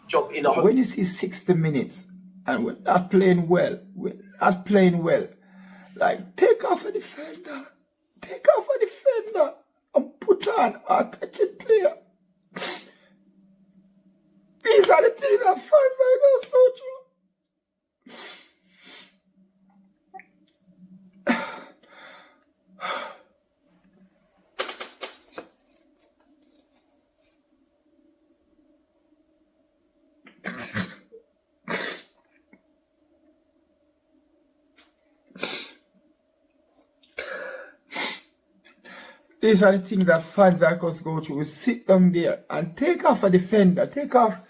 job in a When you see 60 minutes and we're not playing well, like take off a defender, and put on an attacking player. These are the things that fans like us go through. These are the things that fans like us go through. We sit down there and take off a defender, take off.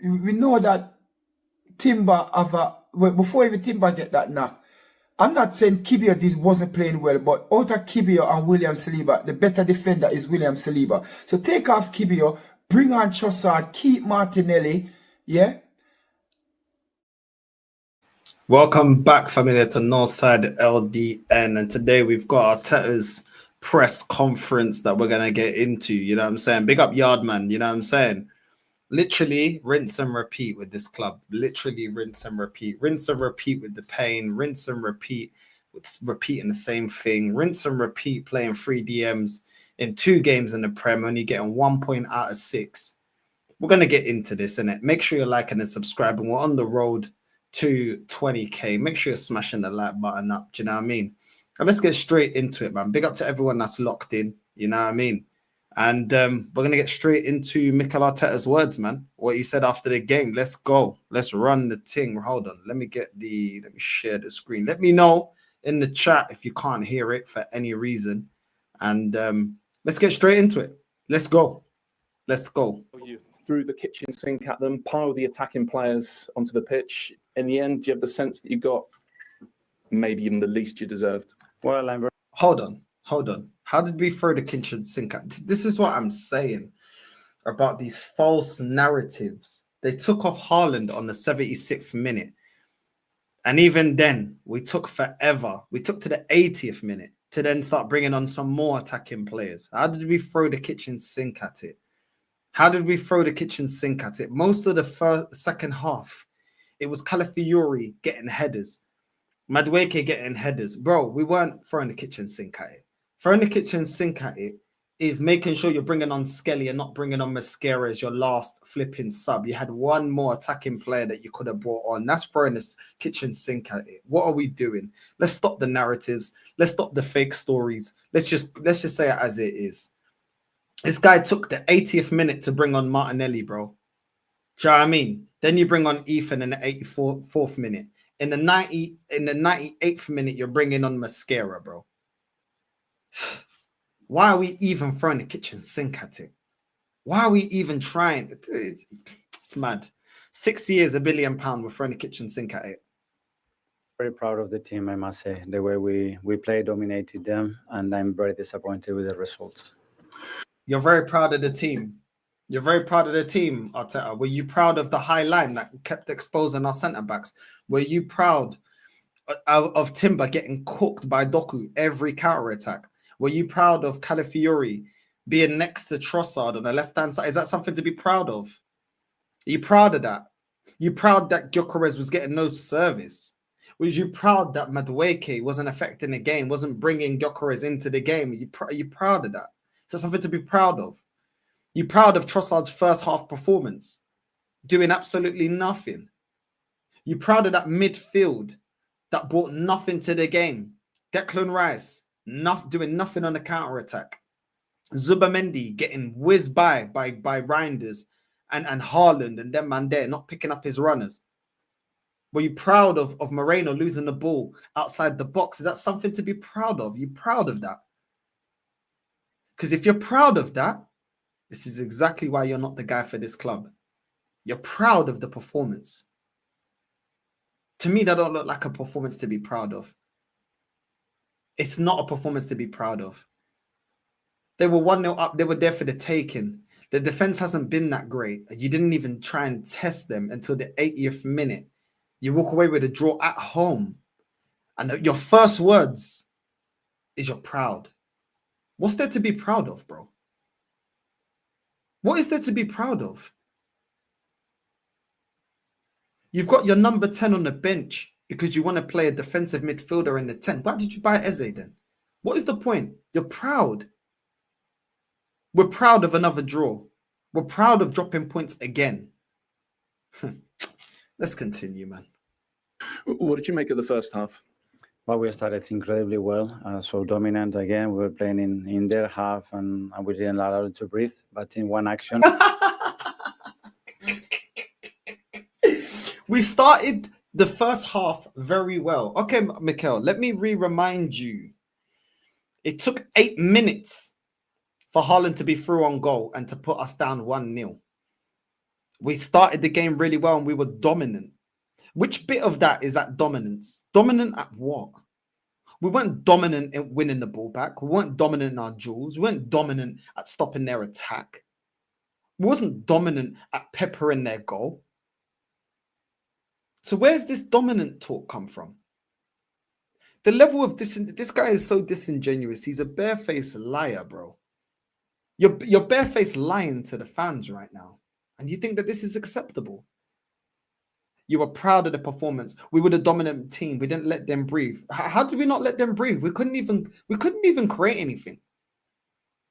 We know that Timber before even Timber get that knock. I'm not saying Kibio wasn't playing well, but out of Kibio and William Saliba, the better defender is William Saliba. So take off Kibio, bring on Trossard, keep Martinelli, yeah? Welcome back, familiar, to Northside LDN. And today we've got Arteta's press conference that we're going to get into, you know what I'm saying? Big up Yardman, you know what I'm saying? Literally rinse and repeat with this club. Literally rinse and repeat. Rinse and repeat with the pain. Rinse and repeat with repeating the same thing. Rinse and repeat playing 3 DMs in 2 games in the Prem, only getting 1 point out of 6. We're going to get into this, innit? Make sure you're liking and subscribing. We're on the road to 20k. Make sure you're smashing the like button up. Do you know what I mean? And let's get straight into it, man. Big up to everyone that's locked in. You know what I mean? And we're going to get straight into Mikel Arteta's words, man. What he said after the game. Let's go. Let's run the thing. Hold on. Let me share the screen. Let me know in the chat if you can't hear it for any reason. And let's get straight into it. Let's go. Let's go. You threw the kitchen sink at them, pile the attacking players onto the pitch. In the end, do you have the sense that you got maybe even the least you deserved? Well, hold on. How did we throw the kitchen sink at? This is what I'm saying about these false narratives. They took off Haaland on the 76th minute. And even then, we took forever. We took to the 80th minute to then start bringing on some more attacking players. How did we throw the kitchen sink at it? Most of the second half, it was Calafiori getting headers. Madueke getting headers. Bro, we weren't throwing the kitchen sink at it. Throwing the kitchen sink at it is making sure you're bringing on Skelly and not bringing on Mascara as your last flipping sub. You had one more attacking player that you could have brought on. That's throwing this kitchen sink at it. What are we doing? Let's stop the narratives. Let's stop the fake stories. Let's just say it as it is. This guy took the 80th minute to bring on Martinelli, bro. Do you know what I mean? Then you bring on Ethan in the 84th minute. In the 98th minute, you're bringing on Mascara, bro. Why are we even throwing the kitchen sink at it? Why are we even trying? It's mad. 6 years, £1 billion, we're throwing the kitchen sink at it. Very proud of the team, I must say. The way we played dominated them, and I'm very disappointed with the results. You're very proud of the team. You're very proud of the team, Arteta. Were you proud of the high line that kept exposing our centre-backs? Were you proud of Timber getting cooked by Doku every counter-attack? Were you proud of Calafiori being next to Trossard on the left-hand side? Is that something to be proud of? Are you proud of that? You proud that Gyökeres was getting no service? Was you proud that Madueke wasn't affecting the game, wasn't bringing Gyökeres into the game? Are you proud of that? Is that something to be proud of? You proud of Trossard's first half performance, doing absolutely nothing? You proud of that midfield that brought nothing to the game? Declan Rice, doing nothing on the counter-attack. Zubamendi getting whizzed by Reinders and Haaland and them man there, not picking up his runners. Were you proud of Moreno losing the ball outside the box? Is that something to be proud of? Are you proud of that? Because if you're proud of that, this is exactly why you're not the guy for this club. You're proud of the performance. To me, that don't look like a performance to be proud of. It's not a performance to be proud of. They were 1-0 up. They were there for the taking. The defense hasn't been that great. You didn't even try and test them until the 80th minute. You walk away with a draw at home. And your first words is you're proud. What's there to be proud of, bro? What is there to be proud of? You've got your number 10 on the bench because you want to play a defensive midfielder in the 10. Why did you buy Eze then? What is the point? You're proud. We're proud of another draw. We're proud of dropping points again. Let's continue, man. What did you make of the first half? Well, we started incredibly well, so dominant again. We were playing in their half, and we didn't allow them to breathe. But in one action, We started the first half very well. Okay, Mikel, let me remind you. It took 8 minutes for Haaland to be through on goal and to put us down 1-0. We started the game really well and we were dominant. Which bit of that is that dominance? Dominant at what? We weren't dominant in winning the ball back. We weren't dominant in our duels. We weren't dominant at stopping their attack. We wasn't dominant at peppering their goal. So where's this dominant talk come from? The level of this guy is so disingenuous. He's a barefaced liar, bro. You're barefaced lying to the fans right now. And you think that this is acceptable? You were proud of the performance. We were the dominant team. We didn't let them breathe. How did we not let them breathe? We couldn't even create anything.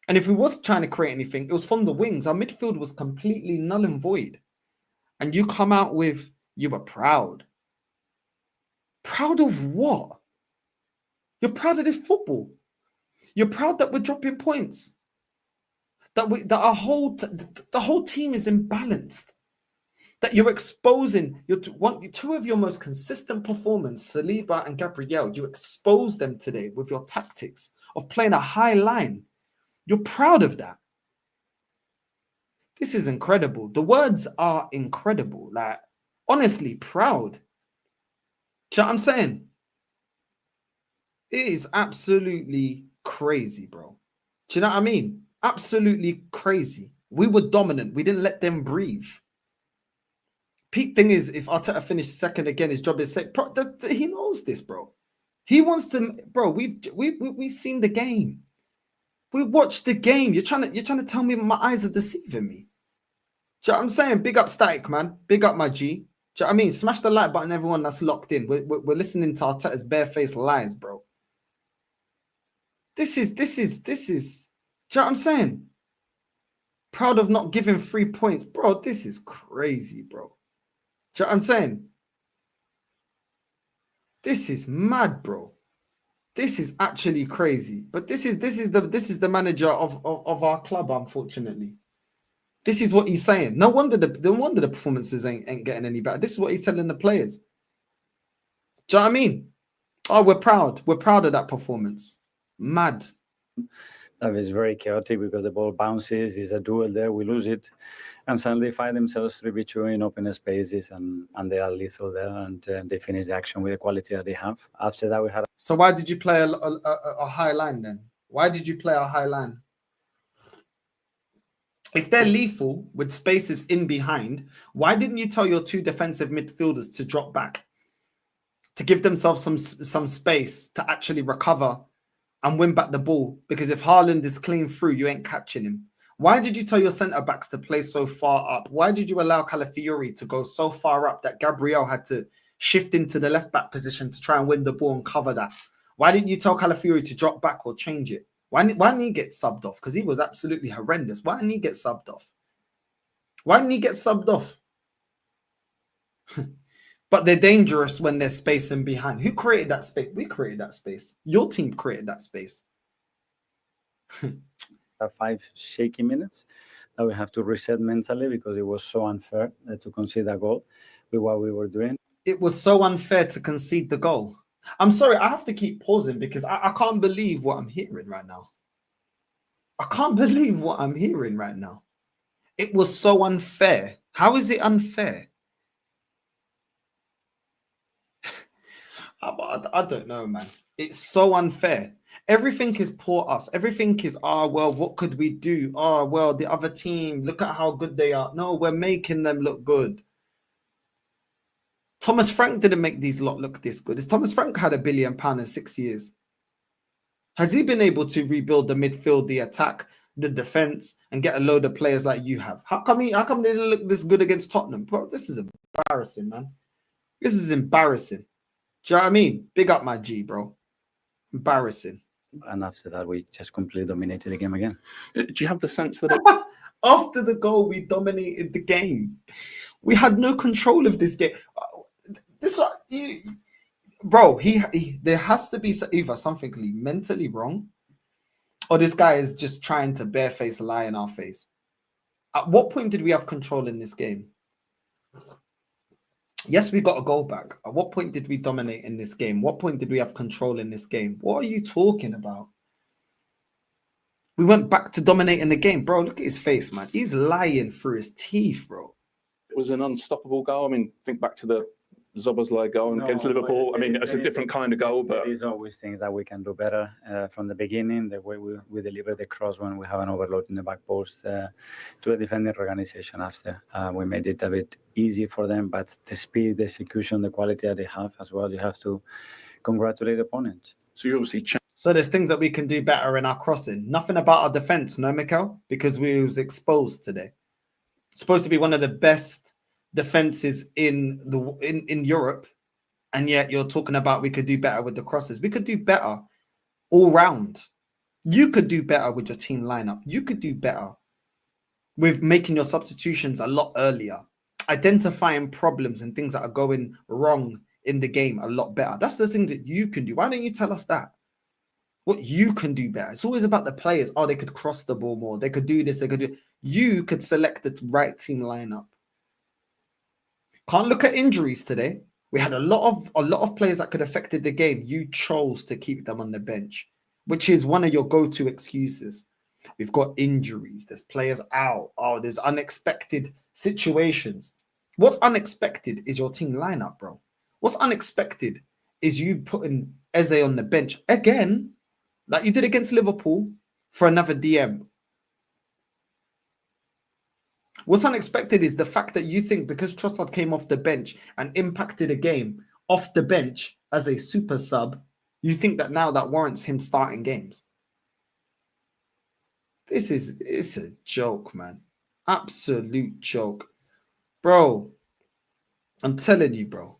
And if we was trying to create anything, it was from the wings. Our midfield was completely null and void. And you come out with, you were proud. Proud of what? You're proud of this football. You're proud that we're dropping points. That our whole team is imbalanced. That you're exposing two of your most consistent performers, Saliba and Gabriel. You expose them today with your tactics of playing a high line. You're proud of that. This is incredible. The words are incredible. Like, honestly, proud. Do you know what I'm saying? It is absolutely crazy, bro. Do you know what I mean? Absolutely crazy. We were dominant. We didn't let them breathe. Peak thing is, if Arteta finished second again, his job is safe. He knows this, bro. He wants to, bro. We've seen the game. We watched the game. You're trying to tell me my eyes are deceiving me. Do you know what I'm saying? Big up Static, man. Big up my G. Do you know what I mean? Smash the like button, everyone that's locked in. We're listening to Arteta's barefaced lies, bro. This is. Do you know what I'm saying? Proud of not giving 3 points, bro. This is crazy, bro. Do you know what I'm saying? This is mad, bro. This is actually crazy. But this is the manager of our club, unfortunately. This is what he's saying. No wonder the performances ain't getting any better. This is what he's telling the players. Do you know what I mean? Oh, we're proud. We're proud of that performance. Mad. that is very chaotic because the ball bounces, is a duel there, we lose it, and suddenly find themselves 3v2 in open spaces, and they are lethal there, and they finish the action with the quality that they have. After that, we had. So why did you play a high line then? Why did you play a high line? If they're lethal with spaces in behind, why didn't you tell your two defensive midfielders to drop back, to give themselves some space to actually recover and win back the ball? Because if Haaland is clean through, you ain't catching him. Why did you tell your centre-backs to play so far up? Why did you allow Calafiori to go so far up that Gabriel had to shift into the left-back position to try and win the ball and cover that? Why didn't you tell Calafiori to drop back or change it? Why didn't he get subbed off? Because he was absolutely horrendous. Why didn't he get subbed off? Why didn't he get subbed off? But they're dangerous when there's space in behind. Who created that space? We created that space. Your team created that space. 5 shaky minutes that we have to reset mentally because it was so unfair to concede a goal with what we were doing. It was so unfair to concede the goal. I'm sorry, I have to keep pausing because I can't believe what I'm hearing right now. I can't believe what I'm hearing right now. It was so unfair. How is it unfair? I don't know, man. It's so unfair. Everything is poor us. Everything is, well, what could we do? Well, the other team, look at how good they are. No, we're making them look good. Thomas Frank didn't make these lot look this good. Has Thomas Frank had £1 billion in 6 years? Has he been able to rebuild the midfield, the attack, the defense, and get a load of players like you have? How come they didn't look this good against Tottenham? Bro, this is embarrassing, man. This is embarrassing. Do you know what I mean? Big up my G, bro. Embarrassing. And after that, we just completely dominated the game again. Do you have the sense that After the goal, we dominated the game. We had no control of this game. Bro, there has to be either something mentally wrong, or this guy is just trying to barefaced lie in our face. At what point did we have control in this game? Yes, we got a goal back. At what point did we dominate in this game? What point did we have control in this game? What are you talking about? We went back to dominating the game. Bro, look at his face, man. He's lying through his teeth, bro. it was an unstoppable goal? I mean, think back to the Zoboslai goal against Liverpool. I mean, it's a different kind of goal, but there's always things that we can do better from the beginning. The way we deliver the cross when we have an overload in the back post to a defending organization after. We made it a bit easy for them, but the speed, the execution, the quality that they have as well, you have to congratulate the opponent. so you obviously So there's things that we can do better in our crossing. Nothing about our defense, no, Mikel? Because we was exposed today. Supposed to be one of the best defenses in Europe, and yet you're talking about we could do better with the crosses. We could do better all round. You could do better with your team lineup. You could do better with making your substitutions a lot earlier, identifying problems and things that are going wrong in the game a lot better. That's the thing that you can do. Why don't you tell us that? What you can do better. It's always about the players. Oh, they could cross the ball more. They could do this. They could do. You could select the right team lineup. Can't look at injuries today. We had a lot of players that could have affected the game. You chose to keep them on the bench, which is one of your go-to excuses. We've got injuries. There's players out. Oh, there's unexpected situations. What's unexpected is your team lineup, bro. What's unexpected is you putting Eze on the bench again, like you did against Liverpool, for another DM. What's unexpected is the fact that you think because Trossard came off the bench and impacted a game off the bench as a super sub, you think that now that warrants him starting games. It's a joke, man. Absolute joke. Bro, I'm telling you, bro.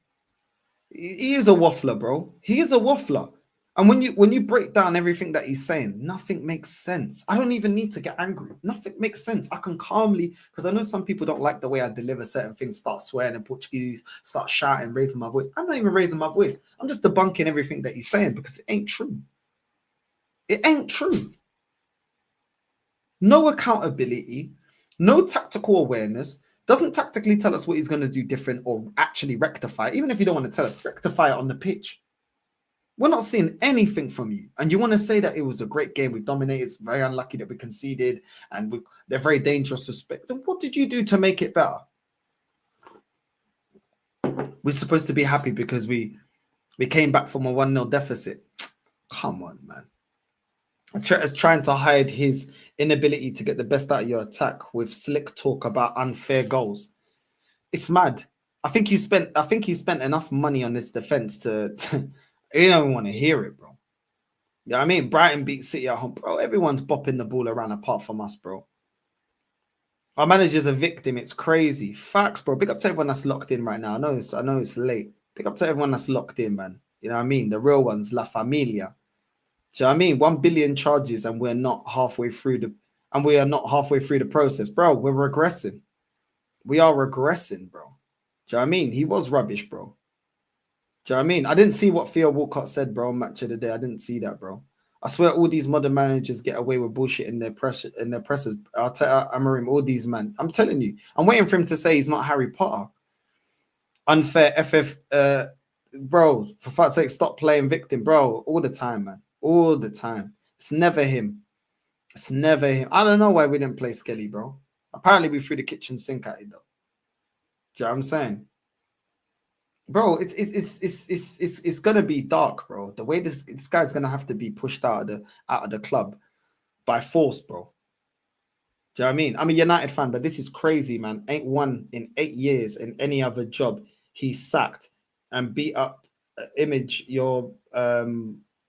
He is a waffler, bro. He is a waffler. And when you break down everything that he's saying, nothing makes sense. I don't even need to get angry. Nothing makes sense. I can calmly, because I know some people don't like the way I deliver certain things, start swearing in Portuguese, start shouting, raising my voice. I'm not even raising my voice. I'm just debunking everything that he's saying because it ain't true. It ain't true. No accountability, no tactical awareness, doesn't tactically tell us what he's going to do different or actually rectify. Even if you don't want to tell us, rectify it on the pitch. We're not seeing anything from you. And you want to say that it was a great game. We dominated. It's very unlucky that we conceded. And they're very dangerous to respect. Then what did you do to make it better? We're supposed to be happy because we came back from a 1-0 deficit. Come on, man. Arteta's trying to hide his inability to get the best out of your attack with slick talk about unfair goals. It's mad. I think he spent enough money on this defense to you don't even want to hear it, bro. You know what I mean? Brighton beat City at home, bro. Everyone's bopping the ball around apart from us, bro. Our manager's a victim. It's crazy. Facts, bro. Big up to everyone that's locked in right now. I know it's late. Big up to everyone that's locked in, man. You know what I mean? The real ones, La Familia. Do you know what I mean? 1 billion charges and we're not halfway through the process. Bro, we're regressing. We are regressing, bro. Do you know what I mean? He was rubbish, bro. Do you know what I mean? I didn't see what Theo Walcott said, bro, on Match of the Day. I didn't see that, bro. I swear all these modern managers get away with bullshit in their presses. Arteta, Amorim, all these, man. I'm telling you. I'm waiting for him to say he's not Harry Potter. Unfair FF, bro, for fuck's sake, stop playing victim, bro. All the time, man. All the time. It's never him. It's never him. I don't know why we didn't play Skelly, bro. Apparently we threw the kitchen sink at it, though. Do you know what I'm saying? Bro, it's gonna be dark, bro. The way this guy's gonna have to be pushed out of the club by force, bro. Do you know what I mean? I'm a United fan, but this is crazy, man. Ain't won in 8 years in any other job. He's sacked and beat up Image. Your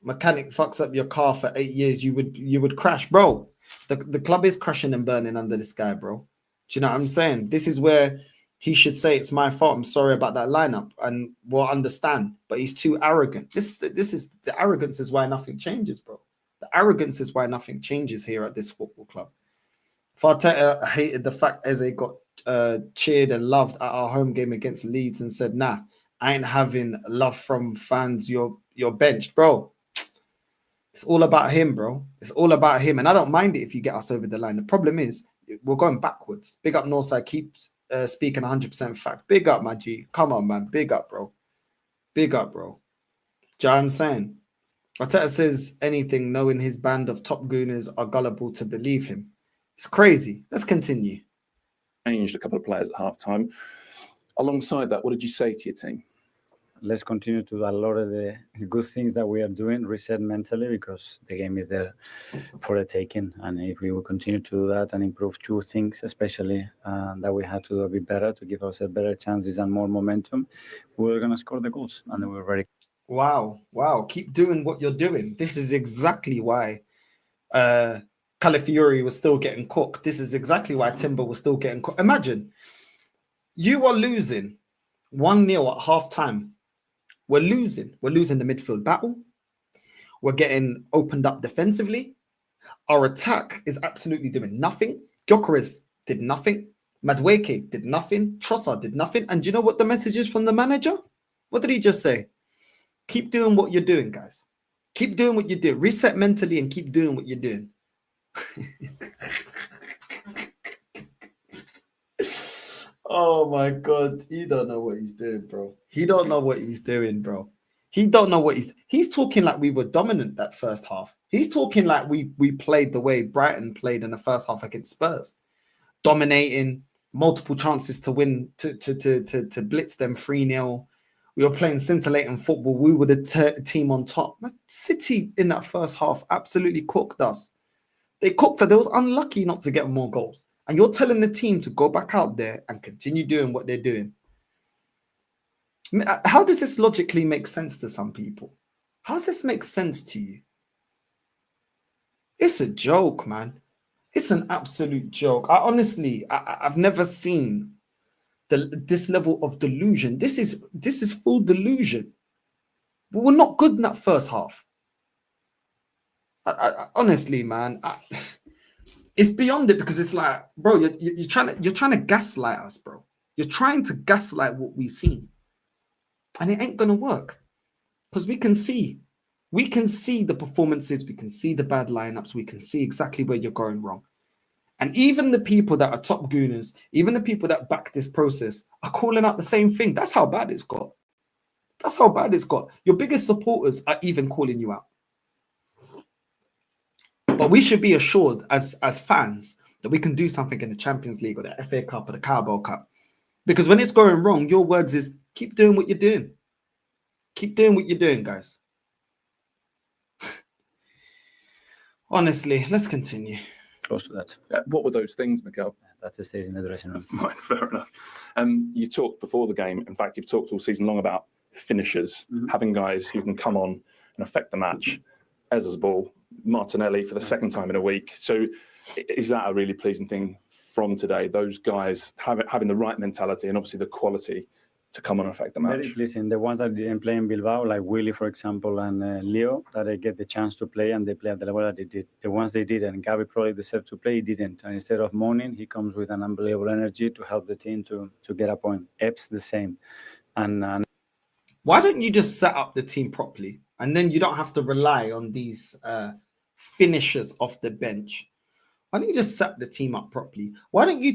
mechanic fucks up your car for 8 years. You would crash, bro. The club is crashing and burning under this guy, bro. Do you know what I'm saying? This is where he should say it's my fault. I'm sorry about that lineup, and we'll understand. But he's too arrogant. This is the arrogance is why nothing changes, bro. The arrogance is why nothing changes here at this football club. Arteta hated the fact Eze got cheered and loved at our home game against Leeds and said, "Nah, I ain't having love from fans. You're benched, bro." It's all about him, bro. It's all about him, and I don't mind it if you get us over the line. The problem is we're going backwards. Big up Northside. Keep speaking 100% fact. Big up, my G. Come on, man. Big up, bro. Big up, bro. Do you know what I'm saying? Arteta says anything knowing his band of top gooners are gullible to believe him. It's crazy. Let's continue. Changed a couple of players at half-time. Alongside that, what did you say to your team? Let's continue to do a lot of the good things that we are doing, reset mentally, because the game is there for the taking. And if we will continue to do that and improve two things, especially that we had to do a bit better to give ourselves better chances and more momentum, we're going to score the goals. And we're very... Wow. Keep doing what you're doing. This is exactly why Calafiori was still getting cooked. This is exactly why Timber was still getting cooked. Imagine, you are losing 1-0 at half-time. We're losing the midfield battle. We're getting opened up defensively. Our attack is absolutely doing nothing. Gyökeres did nothing. Madueke did nothing. Trossard did nothing. And do you know what the message is from the manager? What did he just say? Keep doing what you're doing, guys. Keep doing what you're doing. Reset mentally and keep doing what you're doing. Oh my God. He don't know what he's doing, bro. He don't know what he's doing, bro. He don't know what he's talking like we were dominant that first half. He's talking like we played the way Brighton played in the first half against Spurs. Dominating, multiple chances to win, to blitz them 3-0. We were playing scintillating football. We were the team on top. But City in that first half absolutely cooked us. They cooked us. They was unlucky not to get more goals. And you're telling the team to go back out there and continue doing what they're doing. How does this logically make sense to some people? How does this make sense to you? It's a joke, man. It's an absolute joke. I've never seen this level of delusion. This is full delusion. But we're not good in that first half. Honestly, man, it's beyond it, because it's like, bro, you're trying to gaslight us, bro. You're trying to gaslight what we've seen, and it ain't gonna work, because we can see the performances, we can see the bad lineups, we can see exactly where you're going wrong. And even the people that are top gooners, even the people that back this process, are calling out the same thing. That's how bad it's got. That's how bad it's got. Your biggest supporters are even calling you out. But we should be assured as fans that we can do something in the Champions League or the FA Cup or the Carabao Cup. Because when it's going wrong, your words is keep doing what you're doing. Keep doing what you're doing, guys. Honestly, let's continue. Close to that. What were those things, Mikel? That's the stage in the dressing room. Right, fair enough. You talked before the game. In fact, you've talked all season long about finishers, having guys who can come on and affect the match. Ezra's ball, Martinelli for the second time in a week. So is that a really pleasing thing from today? Those guys having the right mentality and obviously the quality to come on and affect the match. Very pleasing. The ones that didn't play in Bilbao, like Willy, for example, and Leo, that they get the chance to play and they play at the level that they did. The ones they did, and Gavi probably deserved to play, he didn't. And instead of moaning, he comes with an unbelievable energy to help the team to get a point. Epps the same. And why don't you just set up the team properly, and then you don't have to rely on these finishers off the bench? Why don't you just set the team up properly? Why don't you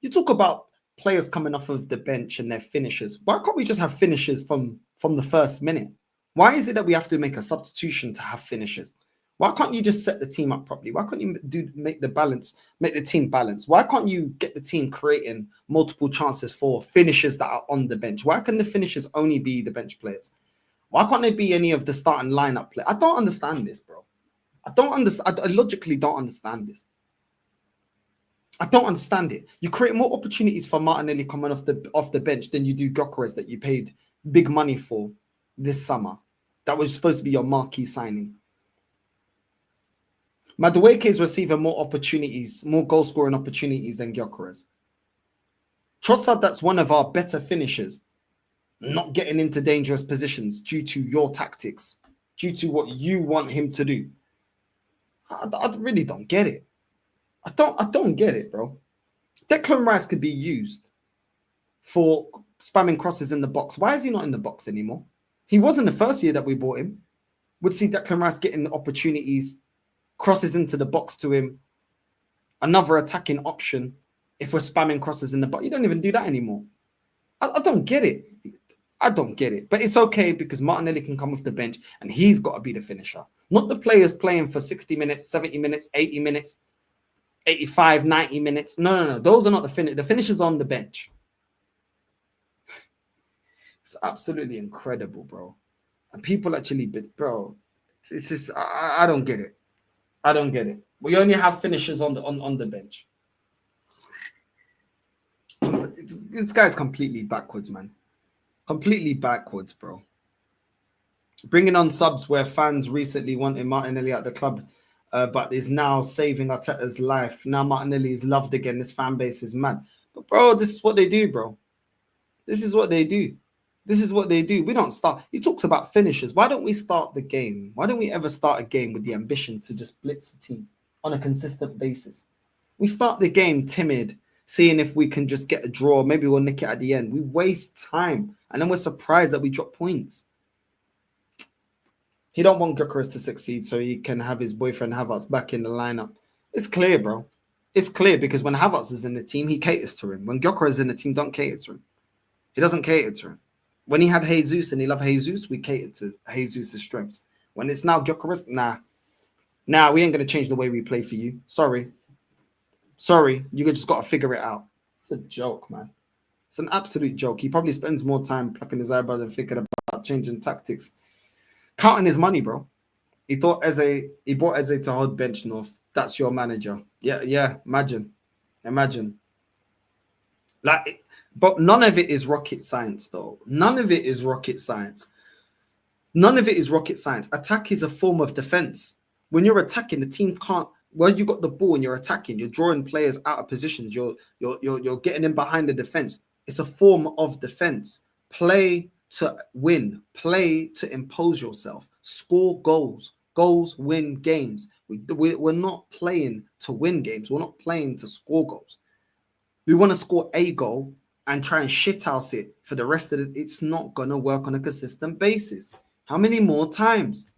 you talk about players coming off of the bench and their finishers? Why can't we just have finishers from the first minute? Why is it that we have to make a substitution to have finishers? Why can't you just set the team up properly? Why can't you make the team balance? Why can't you get the team creating multiple chances for finishers that are on the bench? Why can the finishers only be the bench players? Why can't they be any of the starting lineup players? I don't understand this, bro. I logically don't understand this. I don't understand it. You create more opportunities for Martinelli coming off the bench than you do Gyökeres, that you paid big money for this summer. That was supposed to be your marquee signing. Madueke is receiving more opportunities, more goal scoring opportunities than Gyökeres. Trossard, that's one of our better finishers, not getting into dangerous positions due to your tactics, due to what you want him to do. I really don't get it. I don't get it, bro. Declan Rice could be used for spamming crosses in the box. Why is he not in the box anymore? He was in the first year that we bought him. Would see Declan Rice getting opportunities, crosses into the box to him, another attacking option if we're spamming crosses in the box. You don't even do that anymore. I don't get it. I don't get it. But it's okay because Martinelli can come off the bench and he's got to be the finisher. Not the players playing for 60 minutes, 70 minutes, 80 minutes, 85, 90 minutes. No. Those are not the finish. The finishers on the bench. It's absolutely incredible, bro. And people actually, bro, it's just, I don't get it. I don't get it. We only have finishers on the bench. This guy's completely backwards, man. Completely backwards, bro. Bringing on subs where fans recently wanted Martinelli at the club, but is now saving Arteta's life. Now Martinelli is loved again. This fan base is mad. But, bro, this is what they do, bro. This is what they do. This is what they do. We don't start. He talks about finishers. Why don't we start the game? Why don't we ever start a game with the ambition to just blitz the team on a consistent basis? We start the game timid, seeing if we can just get a draw. Maybe we'll nick it at the end. We waste time. And then we're surprised that we drop points. He don't want Gyökeres to succeed so he can have his boyfriend Havertz back in the lineup. It's clear, bro. It's clear because when Havertz is in the team, he caters to him. When Gyökeres is in the team, don't cater to him. He doesn't cater to him. When he had Jesus and he loved Jesus, we catered to Jesus' strengths. When it's now Gyökeres, nah, we ain't going to change the way we play for you. Sorry, you just got to figure it out. It's a joke, man. It's an absolute joke. He probably spends more time plucking his eyebrows and thinking about changing tactics. Counting his money, bro. He bought Eze to hold bench North. That's your manager. Yeah, imagine. But none of it is rocket science, though. None of it is rocket science. Attack is a form of defense. When you're attacking, the team can't. Well, you got the ball and you're attacking. You're drawing players out of positions. You're getting in behind the defense. It's a form of defense. Play to win. Play to impose yourself. Score goals. Goals win games. We're not playing to win games. We're not playing to score goals. We want to score a goal and try and shithouse it for the rest of it. It's not going to work on a consistent basis. How many more times?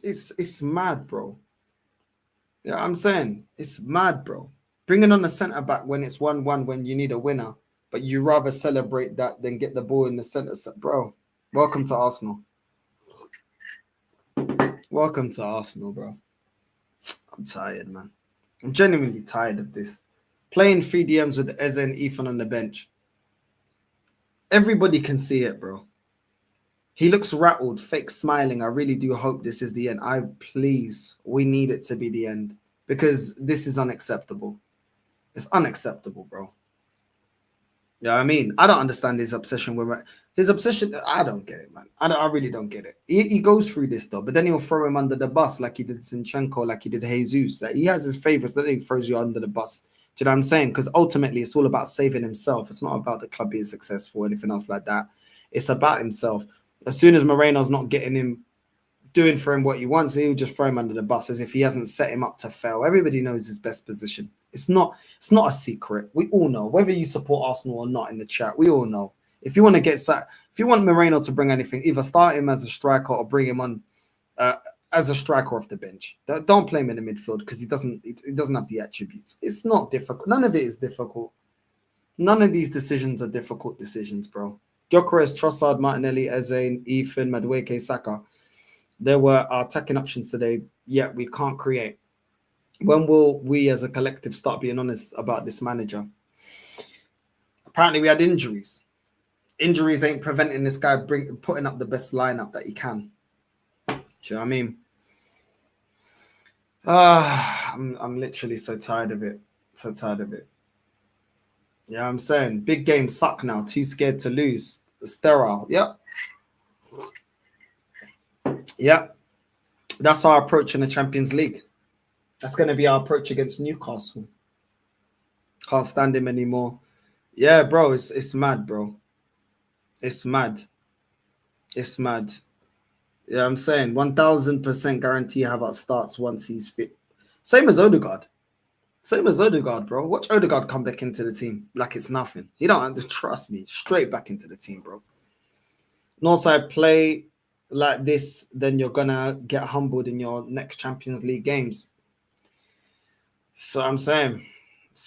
It's mad, bro. Yeah, I'm saying it's mad, bro. Bringing on the centre back when it's 1-1 when you need a winner, but you rather celebrate that than get the ball in the centre. Bro, welcome to Arsenal. Welcome to Arsenal, bro. I'm tired, man. I'm genuinely tired of this. Playing 3 DMs with Eze and Ethan on the bench. Everybody can see it, bro. He looks rattled, fake smiling. I really do hope this is the end. We need it to be the end because this is unacceptable. It's unacceptable, bro. Yeah, I mean, I don't understand his obsession with his obsession. I don't get it, man. I really don't get it. He goes through this though, but then he'll throw him under the bus like he did Zinchenko, like he did Jesus. That he has his favorites, then he throws you under the bus. Do you know what I'm saying? Because ultimately, it's all about saving himself. It's not about the club being successful or anything else like that. It's about himself. As soon as Moreno's not getting him, doing for him what he wants, he'll just throw him under the bus as if he hasn't set him up to fail. Everybody knows his best position. It's not a secret. We all know. Whether you support Arsenal or not in the chat, we all know. If you want to if you want Moreno to bring anything, either start him as a striker or bring him on as a striker off the bench. Don't play him in the midfield because he doesn't have the attributes. It's not difficult. None of it is difficult. None of these decisions are difficult decisions, bro. Gyökeres, Trossard, Martinelli, Eze, Ethan, Madueke, Saka. There were our attacking options today, yet we can't create. When will we as a collective start being honest about this manager? Apparently we had injuries. Injuries ain't preventing this guy putting up the best lineup that he can. Do you know what I mean? I'm literally so tired of it. So tired of it. Yeah, I'm saying big games suck now. Too scared to lose. Sterile. Yep. Yep. That's our approach in the Champions League. That's going to be our approach against Newcastle. Can't stand him anymore. Yeah, bro, it's mad, bro. It's mad. It's mad. Yeah, I'm saying 1000% guarantee Havertz starts once he's fit. Same as Odegaard. Same as Odegaard, bro. Watch Odegaard come back into the team like it's nothing. You don't have to trust me. Straight back into the team, bro. Northside play like this, then you're gonna get humbled in your next Champions League games. So I'm saying,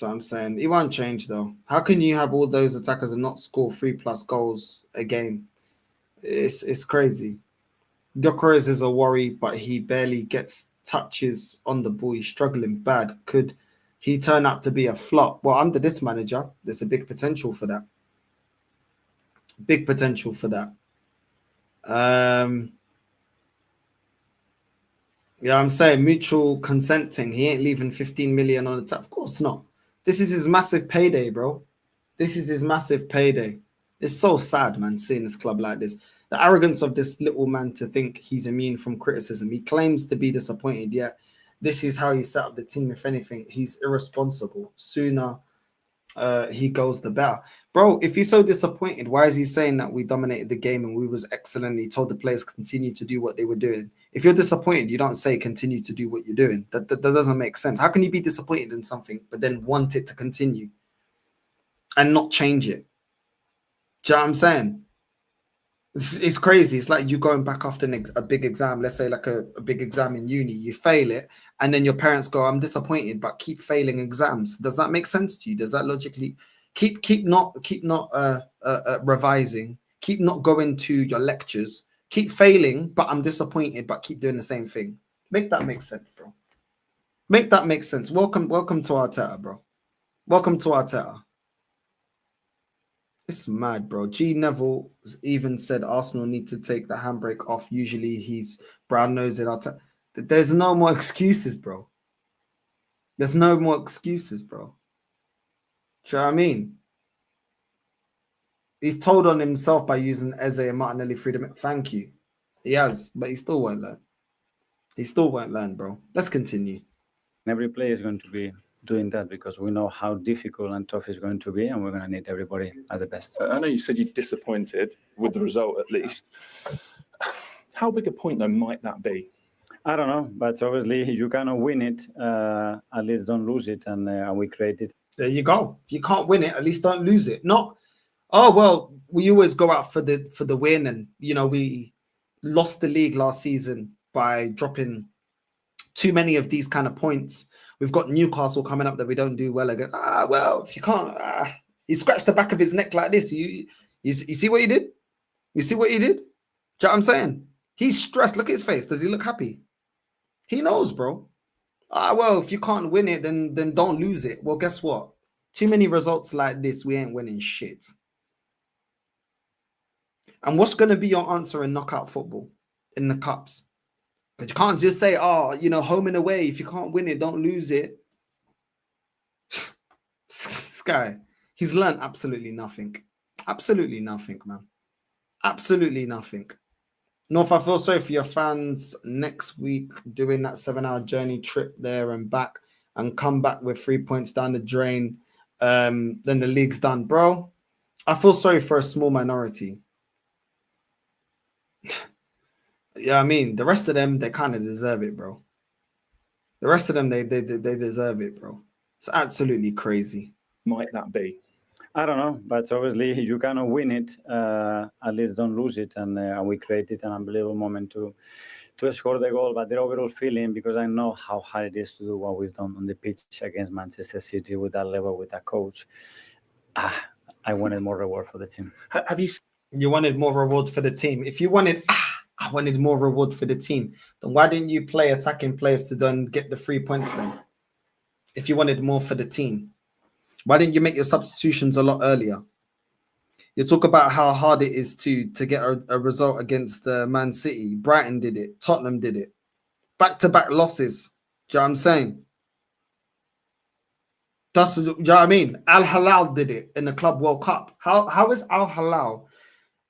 it won't change though. How can you have all those attackers and not score 3+ goals a game? It's crazy. Gyökeres is a worry, but he barely gets touches on the ball. He's struggling bad. Could he turn out to be a flop? Well, under this manager, there's a big potential for that. Big potential for that. Yeah, I'm saying mutual consenting. He ain't leaving 15 million on the tap. Of course not. This is his massive payday, bro. This is his massive payday. It's so sad, man, seeing this club like this. The arrogance of this little man to think he's immune from criticism. He claims to be disappointed, yet this is how he set up the team. If anything, he's irresponsible. Sooner he goes the better. Bro, if he's so disappointed, why is he saying that we dominated the game and we was excellent? He told the players continue to do what they were doing. If you're disappointed, you don't say continue to do what you're doing. That doesn't make sense. How can you be disappointed in something but then want it to continue and not change it? Do you know what I'm saying? It's crazy. It's like you going back after a big exam, let's say like a big exam in uni, you fail it, and then your parents go, I'm disappointed, but keep failing exams. Does that make sense to you? Does that logically keep not revising, keep not going to your lectures, keep failing, but I'm disappointed, but keep doing the same thing? Make that make sense, bro. Make that make sense. Welcome to Arteta, bro. Welcome to Arteta. It's mad, bro. G. Neville even said Arsenal need to take the handbrake off. Usually he's brown-nosed. There's no more excuses, bro. There's no more excuses, bro. Do you know what I mean? He's told on himself by using Eze and Martinelli freedom. Thank you. He has, but he still won't learn. He still won't learn, bro. Let's continue. Every player is going to be doing that because we know how difficult and tough it's going to be, and we're going to need everybody at the best. I know you said you're disappointed with the result, at least. How big a point, though, might that be? I don't know, but obviously you cannot win it. At least don't lose it, and we create it. There you go. If you can't win it, at least don't lose it. Not, oh well, we always go out for the win, and you know we lost the league last season by dropping too many of these kind of points. We've got Newcastle coming up that we don't do well again. Well, if you can't, he scratched the back of his neck like this. You see what he did? You see what he did? Do you know what I'm saying? He's stressed. Look at his face. Does he look happy? He knows, bro. Well, if you can't win it, then don't lose it. Well, guess what? Too many results like this, we ain't winning shit. And what's going to be your answer in knockout football in the cups? But you can't just say, home and away. If you can't win it, don't lose it. This guy, he's learned absolutely nothing. Absolutely nothing, man. Absolutely nothing. North, I feel sorry for your fans next week doing that 7-hour journey trip there and back and come back with 3 points down the drain. Then the league's done. Bro, I feel sorry for a small minority. Yeah, I mean, the rest of them, they kind of deserve it, bro. The rest of them, they deserve it, bro. It's absolutely crazy. Might that be? I don't know, but obviously you cannot win it. At least don't lose it, and we created an unbelievable moment to score the goal. But the overall feeling, because I know how hard it is to do what we've done on the pitch against Manchester City with that level, with that coach. I wanted more reward for the team. Have you? You wanted more reward for the team. If you wanted, I wanted more reward for the team, then why didn't you play attacking players to then get the 3 points then? If you wanted more for the team, why didn't you make your substitutions a lot earlier? You talk about how hard it is to get a result against Man City. Brighton did it. Tottenham did it. Back-to-back losses. Do you know what I'm saying? Do you know what I mean? Al Hilal did it in the Club World Cup. How is Al Hilal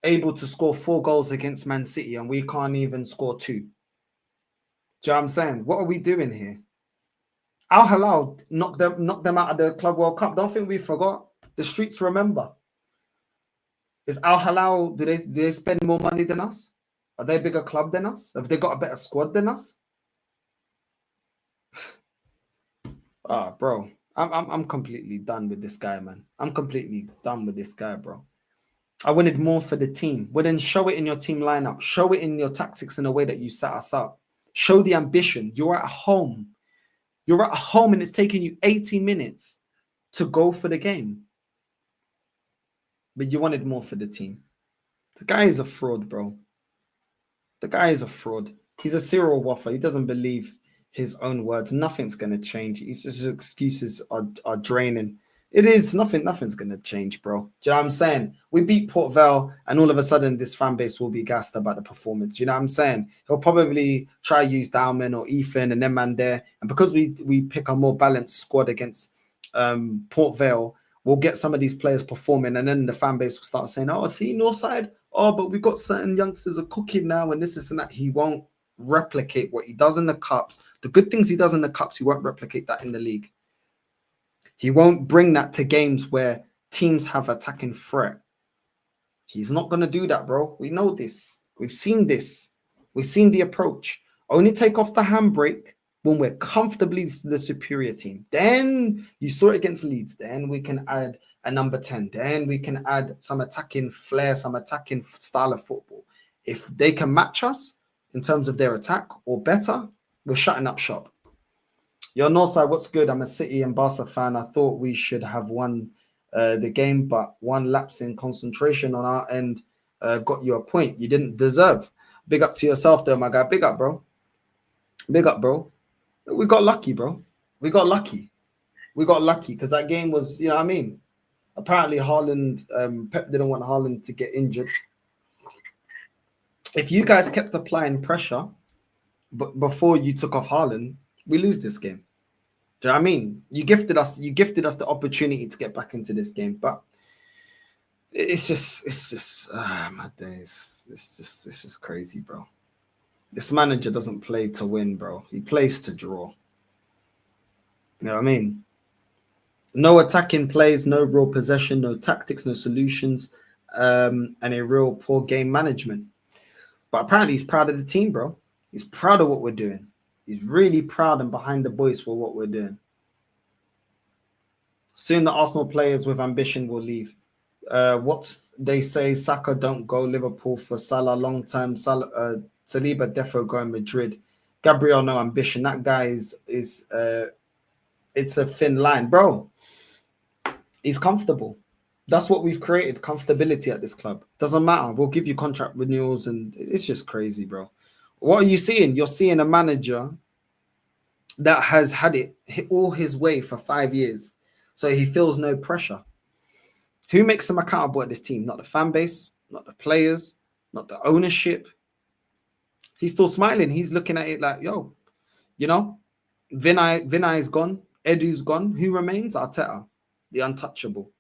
able to score 4 goals against Man City and we can't even score 2? Do you know what I'm saying? What are we doing here? Al Hilal knocked them out of the Club World Cup. Don't think we forgot. The streets remember. Is Al Hilal, do they spend more money than us? Are they a bigger club than us? Have they got a better squad than us? Bro, I'm completely done with this guy, man. I'm completely done with this guy, bro. I wanted more for the team. Well, then show it in your team lineup. Show it in your tactics in a way that you set us up. Show the ambition. You're at home. You're at home and it's taking you 80 minutes to go for the game. But you wanted more for the team. The guy is a fraud, bro. The guy is a fraud. He's a serial waffle. He doesn't believe his own words. Nothing's going to change. His excuses are draining. It is nothing's going to change, bro. Do you know what I'm saying? We beat Port Vale and all of a sudden this fan base will be gassed about the performance. You know what I'm saying? He'll probably try to use Dalman or Ethan and them man there. And because we pick a more balanced squad against Port Vale, we'll get some of these players performing and then the fan base will start saying, oh, see, Northside? Oh, but we got certain youngsters are cooking now and this and that. He won't replicate what he does in the cups. The good things he does in the cups, he won't replicate that in the league. He won't bring that to games where teams have attacking threat. He's not going to do that, bro. We know this. We've seen this. We've seen the approach. Only take off the handbrake when we're comfortably the superior team. Then you saw it against Leeds. Then we can add a number 10. Then we can add some attacking flair, some attacking style of football. If they can match us in terms of their attack or better, we're shutting up shop. Yo, Northside, what's good? I'm a City and Barca fan. I thought we should have won the game, but one lapse in concentration on our end got you a point you didn't deserve. Big up to yourself though, my guy. Big up, bro. Big up, bro. We got lucky, bro. We got lucky. We got lucky because that game was, you know what I mean? Apparently Haaland, Pep didn't want Haaland to get injured. If you guys kept applying pressure but before you took off Haaland, we lose this game. Do you know what I mean? You gifted us the opportunity to get back into this game, but it's just my days. It's just crazy, bro. This manager doesn't play to win, bro. He plays to draw. You know what I mean? No attacking plays, no real possession, no tactics, no solutions, and a real poor game management. But apparently he's proud of the team, bro. He's proud of what we're doing. He's really proud and behind the boys for what we're doing. Soon the Arsenal players with ambition will leave. What they say, Saka don't go Liverpool for Salah long term. Saliba defo going Madrid. Gabriel no ambition. That guy is it's a thin line, bro. He's comfortable. That's what we've created, comfortability at this club. Doesn't matter. We'll give you contract renewals and it's just crazy, bro. What are you seeing? You're seeing a manager that has had it all his way for 5 years. So he feels no pressure. Who makes him accountable at this team? Not the fan base, not the players, not the ownership. He's still smiling. He's looking at it like, yo, you know, Vinay is gone. Edu's gone. Who remains? Arteta, the untouchable.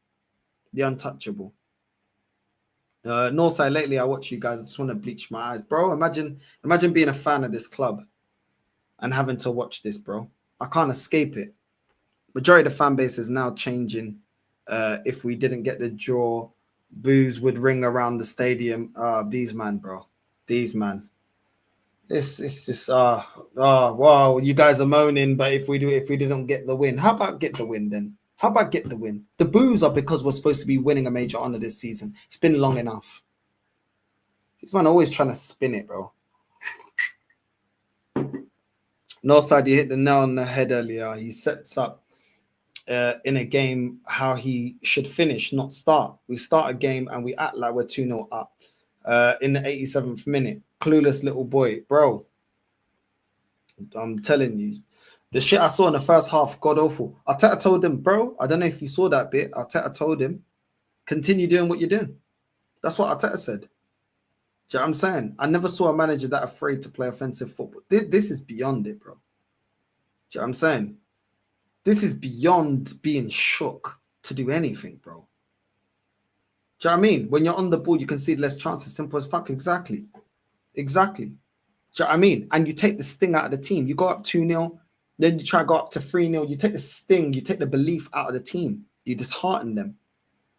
The untouchable. Northside, lately I watch you guys. I just want to bleach my eyes, bro. Imagine being a fan of this club and having to watch this, bro. I can't escape it. Majority of the fan base is now changing. If we didn't get the draw, boos would ring around the stadium. These man, bro. These man. It's just wow, you guys are moaning, but if we didn't get the win, how about get the win then? How about get the win? The boos are because we're supposed to be winning a major honor this season. It's been long enough. This man always trying to spin it, bro. Northside, you hit the nail on the head earlier. He sets up in a game how he should finish, not start. We start a game and we act like we're 2-0 up in the 87th minute. Clueless little boy, bro. I'm telling you. The shit I saw in the first half, god awful. Arteta told him, bro, I don't know if you saw that bit. Arteta told him, continue doing what you're doing. That's what Arteta said. Do you know what I'm saying? I never saw a manager that afraid to play offensive football. This is beyond it, bro. Do you know what I'm saying? This is beyond being shook to do anything, bro. Do you know what I mean? When you're on the ball, you can see less chances. Simple as fuck. Exactly. Do you know what I mean? And you take the sting out of the team. You go up 2-0. Then you try to go up to 3-0. You take the sting, you take the belief out of the team. You dishearten them.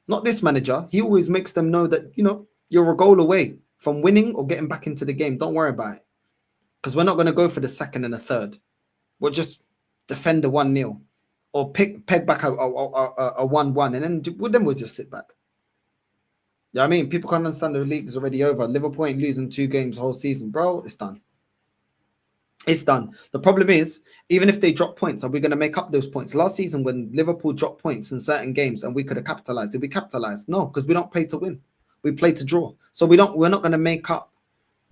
Not this manager. He always makes them know that, you're a goal away from winning or getting back into the game. Don't worry about it. Because we're not going to go for the second and the third. We'll just defend the 1-0 or peg back a 1-1, and then we'll just sit back. Yeah, I mean, people can't understand the league is already over. Liverpool ain't losing 2 games the whole season, bro. It's done. It's done. The problem is, even if they drop points, are we going to make up those points? Last season, when Liverpool dropped points in certain games and we could have capitalized, did we capitalize? No, because we don't play to win. We play to draw. So we're not going to make up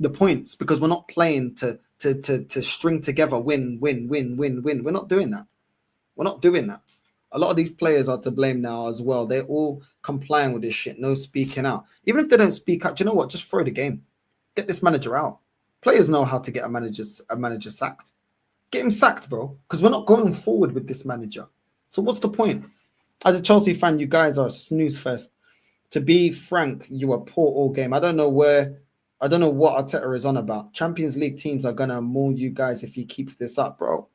the points because we're not playing to string together win. We're not doing that. We're not doing that. A lot of these players are to blame now as well. They're all complying with this shit. No speaking out. Even if they don't speak out, do you know what? Just throw the game. Get this manager out. Players know how to get a manager sacked. Get him sacked, bro. Because we're not going forward with this manager. So what's the point? As a Chelsea fan, you guys are a snooze fest. To be frank, you were poor all game. I don't know what Arteta is on about. Champions League teams are gonna maul you guys if he keeps this up, bro.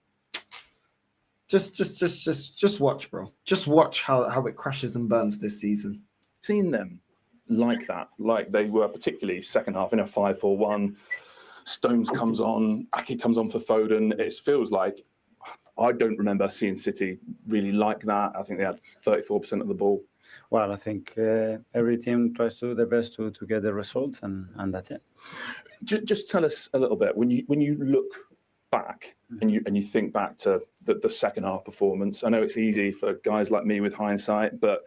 Just watch, bro. Just watch how it crashes and burns this season. Seen them like that, like they were particularly second half in a 5-4-1. Stones comes on, Ake comes on for Foden. It feels like I don't remember seeing City really like that. I think they had 34% of the ball. Well, I think every team tries to do their best to get the results, and that's it. Just tell us a little bit when you look back and you think back to the second half performance. I know it's easy for guys like me with hindsight, but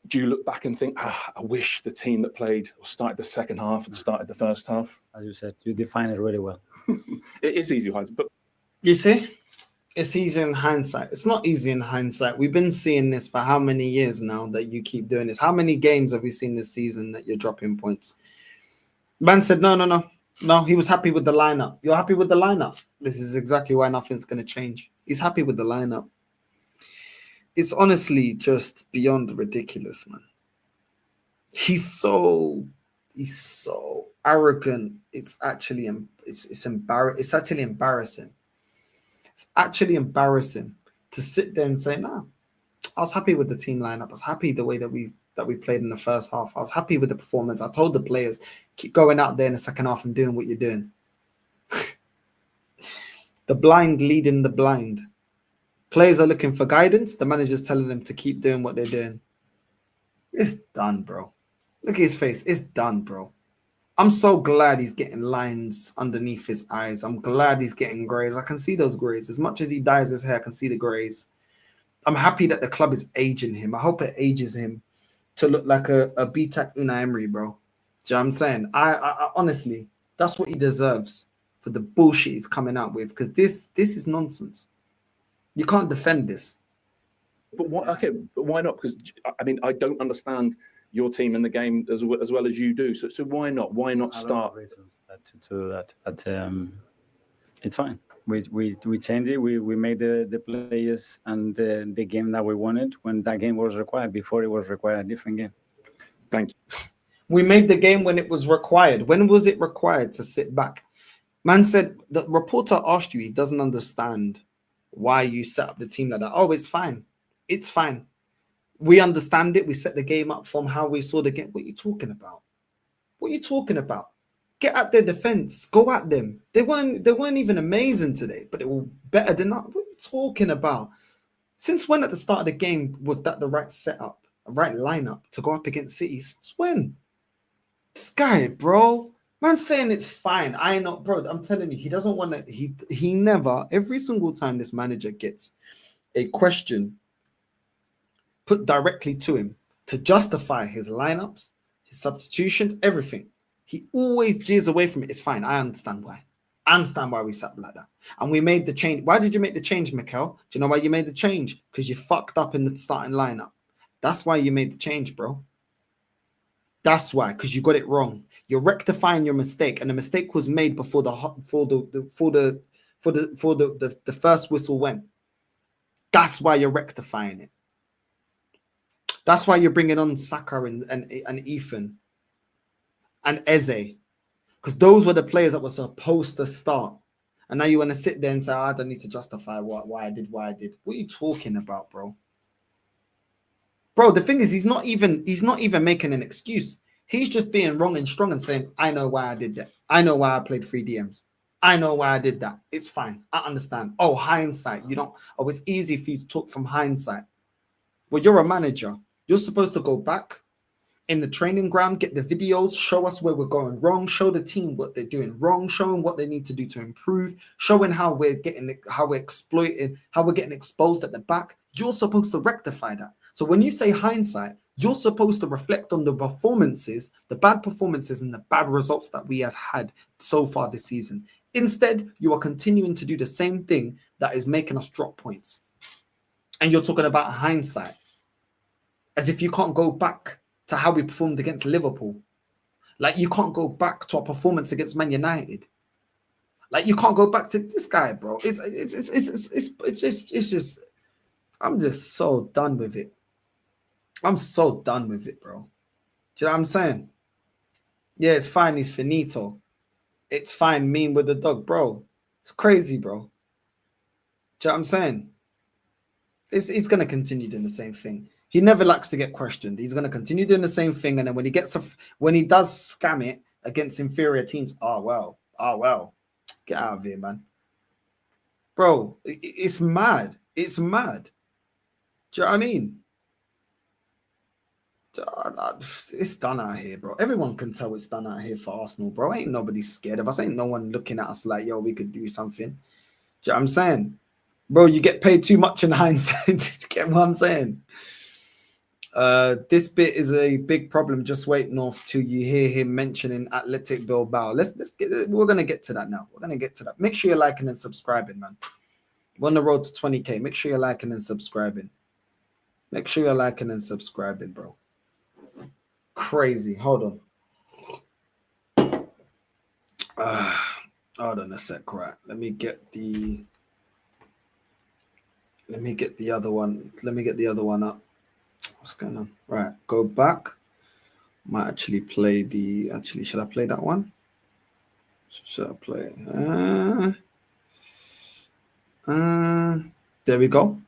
do you look back and think, I wish the team that played or started the second half had started the first half? As you said, you define it really well. It is easy, but you see, it's easy in hindsight. It's not easy in hindsight. We've been seeing this for how many years now that you keep doing this? How many games have we seen this season that you're dropping points? Man said, no. He was happy with the lineup. You're happy with the lineup. This is exactly why nothing's going to change. He's happy with the lineup. It's honestly just beyond ridiculous, man. He's so arrogant. It's actually embarrassing. It's actually embarrassing. It's actually embarrassing to sit there and say, "No, I was happy with the team lineup. I was happy the way that we played in the first half. I was happy with the performance. I told the players, keep going out there in the second half and doing what you're doing." The blind leading the blind. Players are looking for guidance. The manager's telling them to keep doing what they're doing. It's done, bro. Look at his face. It's done, bro. I'm so glad he's getting lines underneath his eyes. I'm glad he's getting grays. I can see those grays. As much as he dyes his hair, I can see the grays. I'm happy that the club is aging him. I hope it ages him to look like a BTAC Unai Emery, bro. Do you know what I'm saying? I honestly, that's what he deserves for the bullshit he's coming out with, because this is nonsense. You can't defend this. But why? Okay, but why not? Because I mean, I don't understand your team in the game as well as you do. So why not? Why not start? Reasons to do that, but it's fine. We changed it. We made the players and the game that we wanted when that game was required. Before it was required a different game. Thank you. We made the game when it was required. When was it required to sit back? Man said, the reporter asked you, he doesn't understand why you set up the team like that. Oh, it's fine. It's fine. We understand it. We set the game up from how we saw the game. What are you talking about? What are you talking about? Get at their defense. Go at them. They weren't even amazing today, but they were better than that. What are you talking about? Since when at the start of the game was that the right setup, a right lineup to go up against City? Since when? This guy, bro. Man's saying it's fine. I know, bro. I'm telling you, he doesn't want to. He never. Every single time this manager gets a question put directly to him to justify his lineups, his substitutions, everything, he always jeers away from it. It's fine. I understand why. I understand why we sat up like that. And we made the change. Why did you make the change, Mikel? Do you know why you made the change? Because you fucked up in the starting lineup. That's why you made the change, bro. That's why, because you got it wrong. You're rectifying your mistake, and the mistake was made before the first whistle went. That's why you're rectifying it. That's why you're bringing on Saka and Ethan and Eze, because those were the players that were supposed to start. And now you want to sit there and say, I don't need to justify why I did. What are you talking about, bro? Bro, the thing is, he's not even making an excuse. He's just being wrong and strong and saying, I know why I did that. I know why I played 3 DMs. I know why I did that. It's fine. I understand. Oh, hindsight. It's easy for you to talk from hindsight. Well, you're a manager. You're supposed to go back in the training ground, get the videos, show us where we're going wrong, show the team what they're doing wrong, showing what they need to do to improve, showing how we're getting exposed at the back. You're supposed to rectify that. So when you say hindsight, you're supposed to reflect on the performances, the bad performances and the bad results that we have had so far this season. Instead, you are continuing to do the same thing that is making us drop points. And you're talking about hindsight, as if you can't go back to how we performed against Liverpool. Like, you can't go back to our performance against Man United. Like, you can't go back to this guy, bro. It's just, I'm just so done with it. I'm so done with it, bro. Do you know what I'm saying? Yeah, it's fine. He's finito. It's fine. Mean with the dog, bro. It's crazy, bro. Do you know what I'm saying? He's going to continue doing the same thing. He never likes to get questioned. He's going to continue doing the same thing. And then when he does scam it against inferior teams, oh, well, get out of here, man. Bro, it's mad. It's mad. Do you know what I mean? It's done out here, bro. Everyone can tell it's done out here for Arsenal, bro. Ain't nobody scared of us. Ain't no one looking at us like, yo, we could do something. Do you know what I'm saying? Bro, you get paid too much in hindsight. You get what I'm saying? This bit is a big problem. Just wait, North, till you hear him mentioning Athletic Bilbao. We're gonna get to that now. We're gonna get to that. Make sure you're liking and subscribing, man. We're on the road to 20k. Make sure you're liking and subscribing. Make sure you're liking and subscribing, bro. Crazy. Hold on. Hold on a sec, right? Let me get the other one. Let me get the other one up. What's going on? Right, go back. Might actually play the. Actually, should I play that one? Should I play? There we go.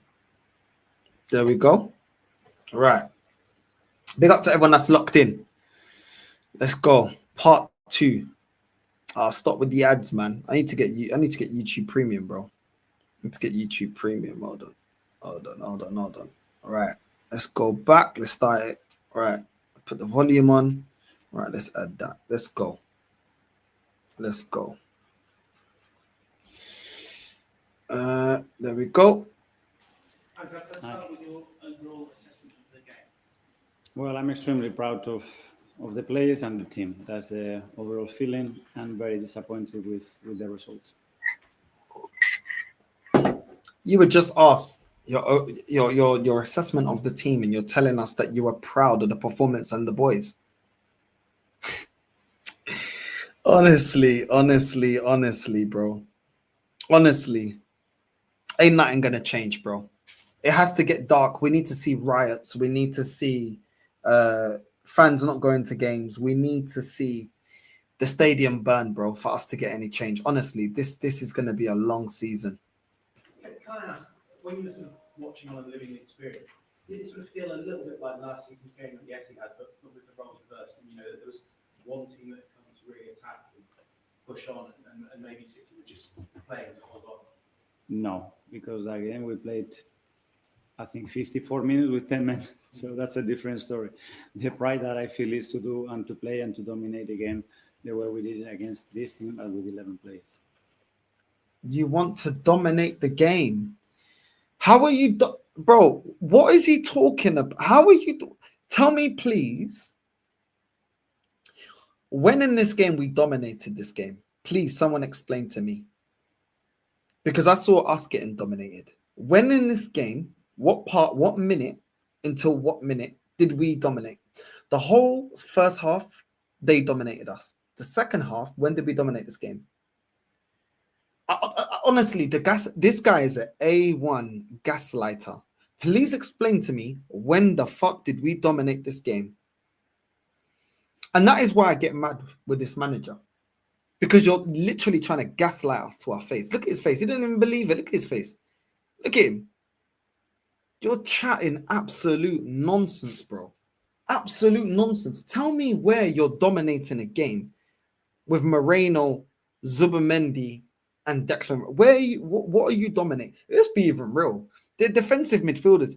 There we go. All right. Big up to everyone that's locked in. Let's go. Part 2. I'll stop with the ads, man. I need to get YouTube Premium, bro. I need to get YouTube Premium. Hold on. All right. Let's go back. Let's start it. All right. Put the volume on. All right. Let's add that. Let's go. There we go. Let's start with your overall assessment of the game. Well, I'm extremely proud of the players and the team. That's the overall feeling, and very disappointed with the results. You were just asked your assessment of the team, and you're telling us that you are proud of the performance and the boys. honestly, bro. Honestly, ain't nothing gonna change, bro. It has to get dark. We need to see riots. We need to see fans not going to games. We need to see the stadium burn, bro, for us to get any change. Honestly, this is going to be a long season. Can I ask, when you were sort of watching on a living experience, did it sort of feel a little bit like last season's game that Etihad, but with the roles reversed? And, that there was one team that had come to really attack and push on, and maybe City were just playing to hold on? No, because again, we played, I think, 54 minutes with 10 men. So that's a different story. The pride that I feel is to do and to play and to dominate the game the way we did against this team, but with 11 players. You want to dominate the game? How are you, bro? What is he talking about? How are you? Tell me, please. When in this game we dominated this game? Please, someone explain to me. Because I saw us getting dominated. When in this game, what minute until what minute did we dominate? The whole first half, they dominated us. The second half, when did we dominate this game? Honestly, this guy is an A1 gaslighter. Please explain to me, when the fuck did we dominate this game? And that is why I get mad with this manager. because you're literally trying to gaslight us to our face. Look at his face. He didn't even believe it. Look at his face. Look at him. You're chatting absolute nonsense, bro. Absolute nonsense. Tell me where you're dominating a game with Moreno, Zubamendi, and Declan. Where are you? What are you dominating? Let's be even real. The defensive midfielders,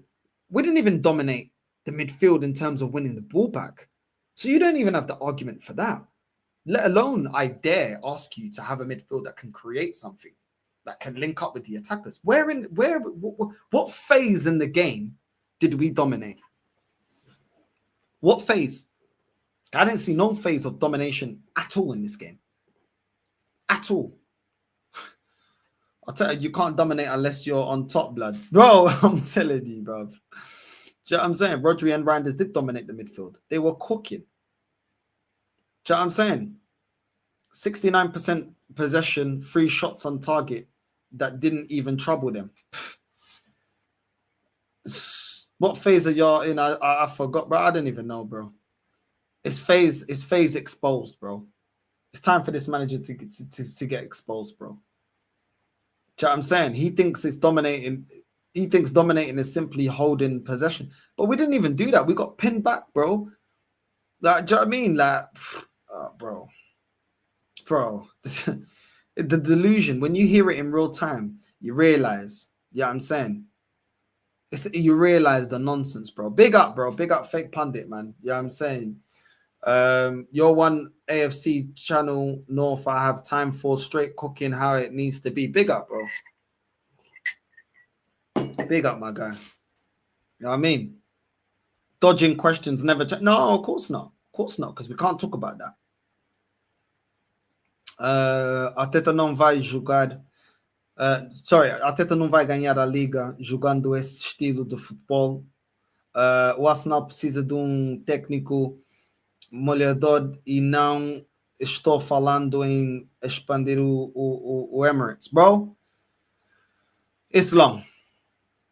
we didn't even dominate the midfield in terms of winning the ball back. So you don't even have the argument for that. Let alone, I dare ask you to have a midfield that can create something, that can link up with the attackers. What phase in the game did we dominate? What phase? I didn't see no phase of domination at all in this game. At all. I'll tell you, you can't dominate unless you're on top, blood. Bro, I'm telling you, bro. Do you know what I'm saying? Rodri and Reinders did dominate the midfield. They were cooking. Do you know what I'm saying? 69% possession, 3 shots on target that didn't even trouble them. What phase are y'all in? I forgot, bro. I don't even know, bro. It's phase exposed, bro. It's time for this manager to get exposed, bro. Do you know what I'm saying? He thinks it's dominating. He thinks dominating is simply holding possession. But we didn't even do that. We got pinned back, bro. Like, do you know what I mean? Like, bro. The delusion, when you hear it in real time, you realize, yeah, I'm saying, you realize the nonsense, bro. Big up, bro. Big up, fake pundit, man. Yeah, I'm saying, your one AFC channel North, I have time for straight cooking how it needs to be. Big up, bro. Big up, my guy. You know what I mean? Dodging questions never. No, of course not. Of course not, because we can't talk about that. Arteta não vai jogar. Arteta não vai ganhar a liga jogando esse estilo de futebol. O Arsenal precisa de técnico molhador e não estou falando em expandir o Emirates, bro. It's long.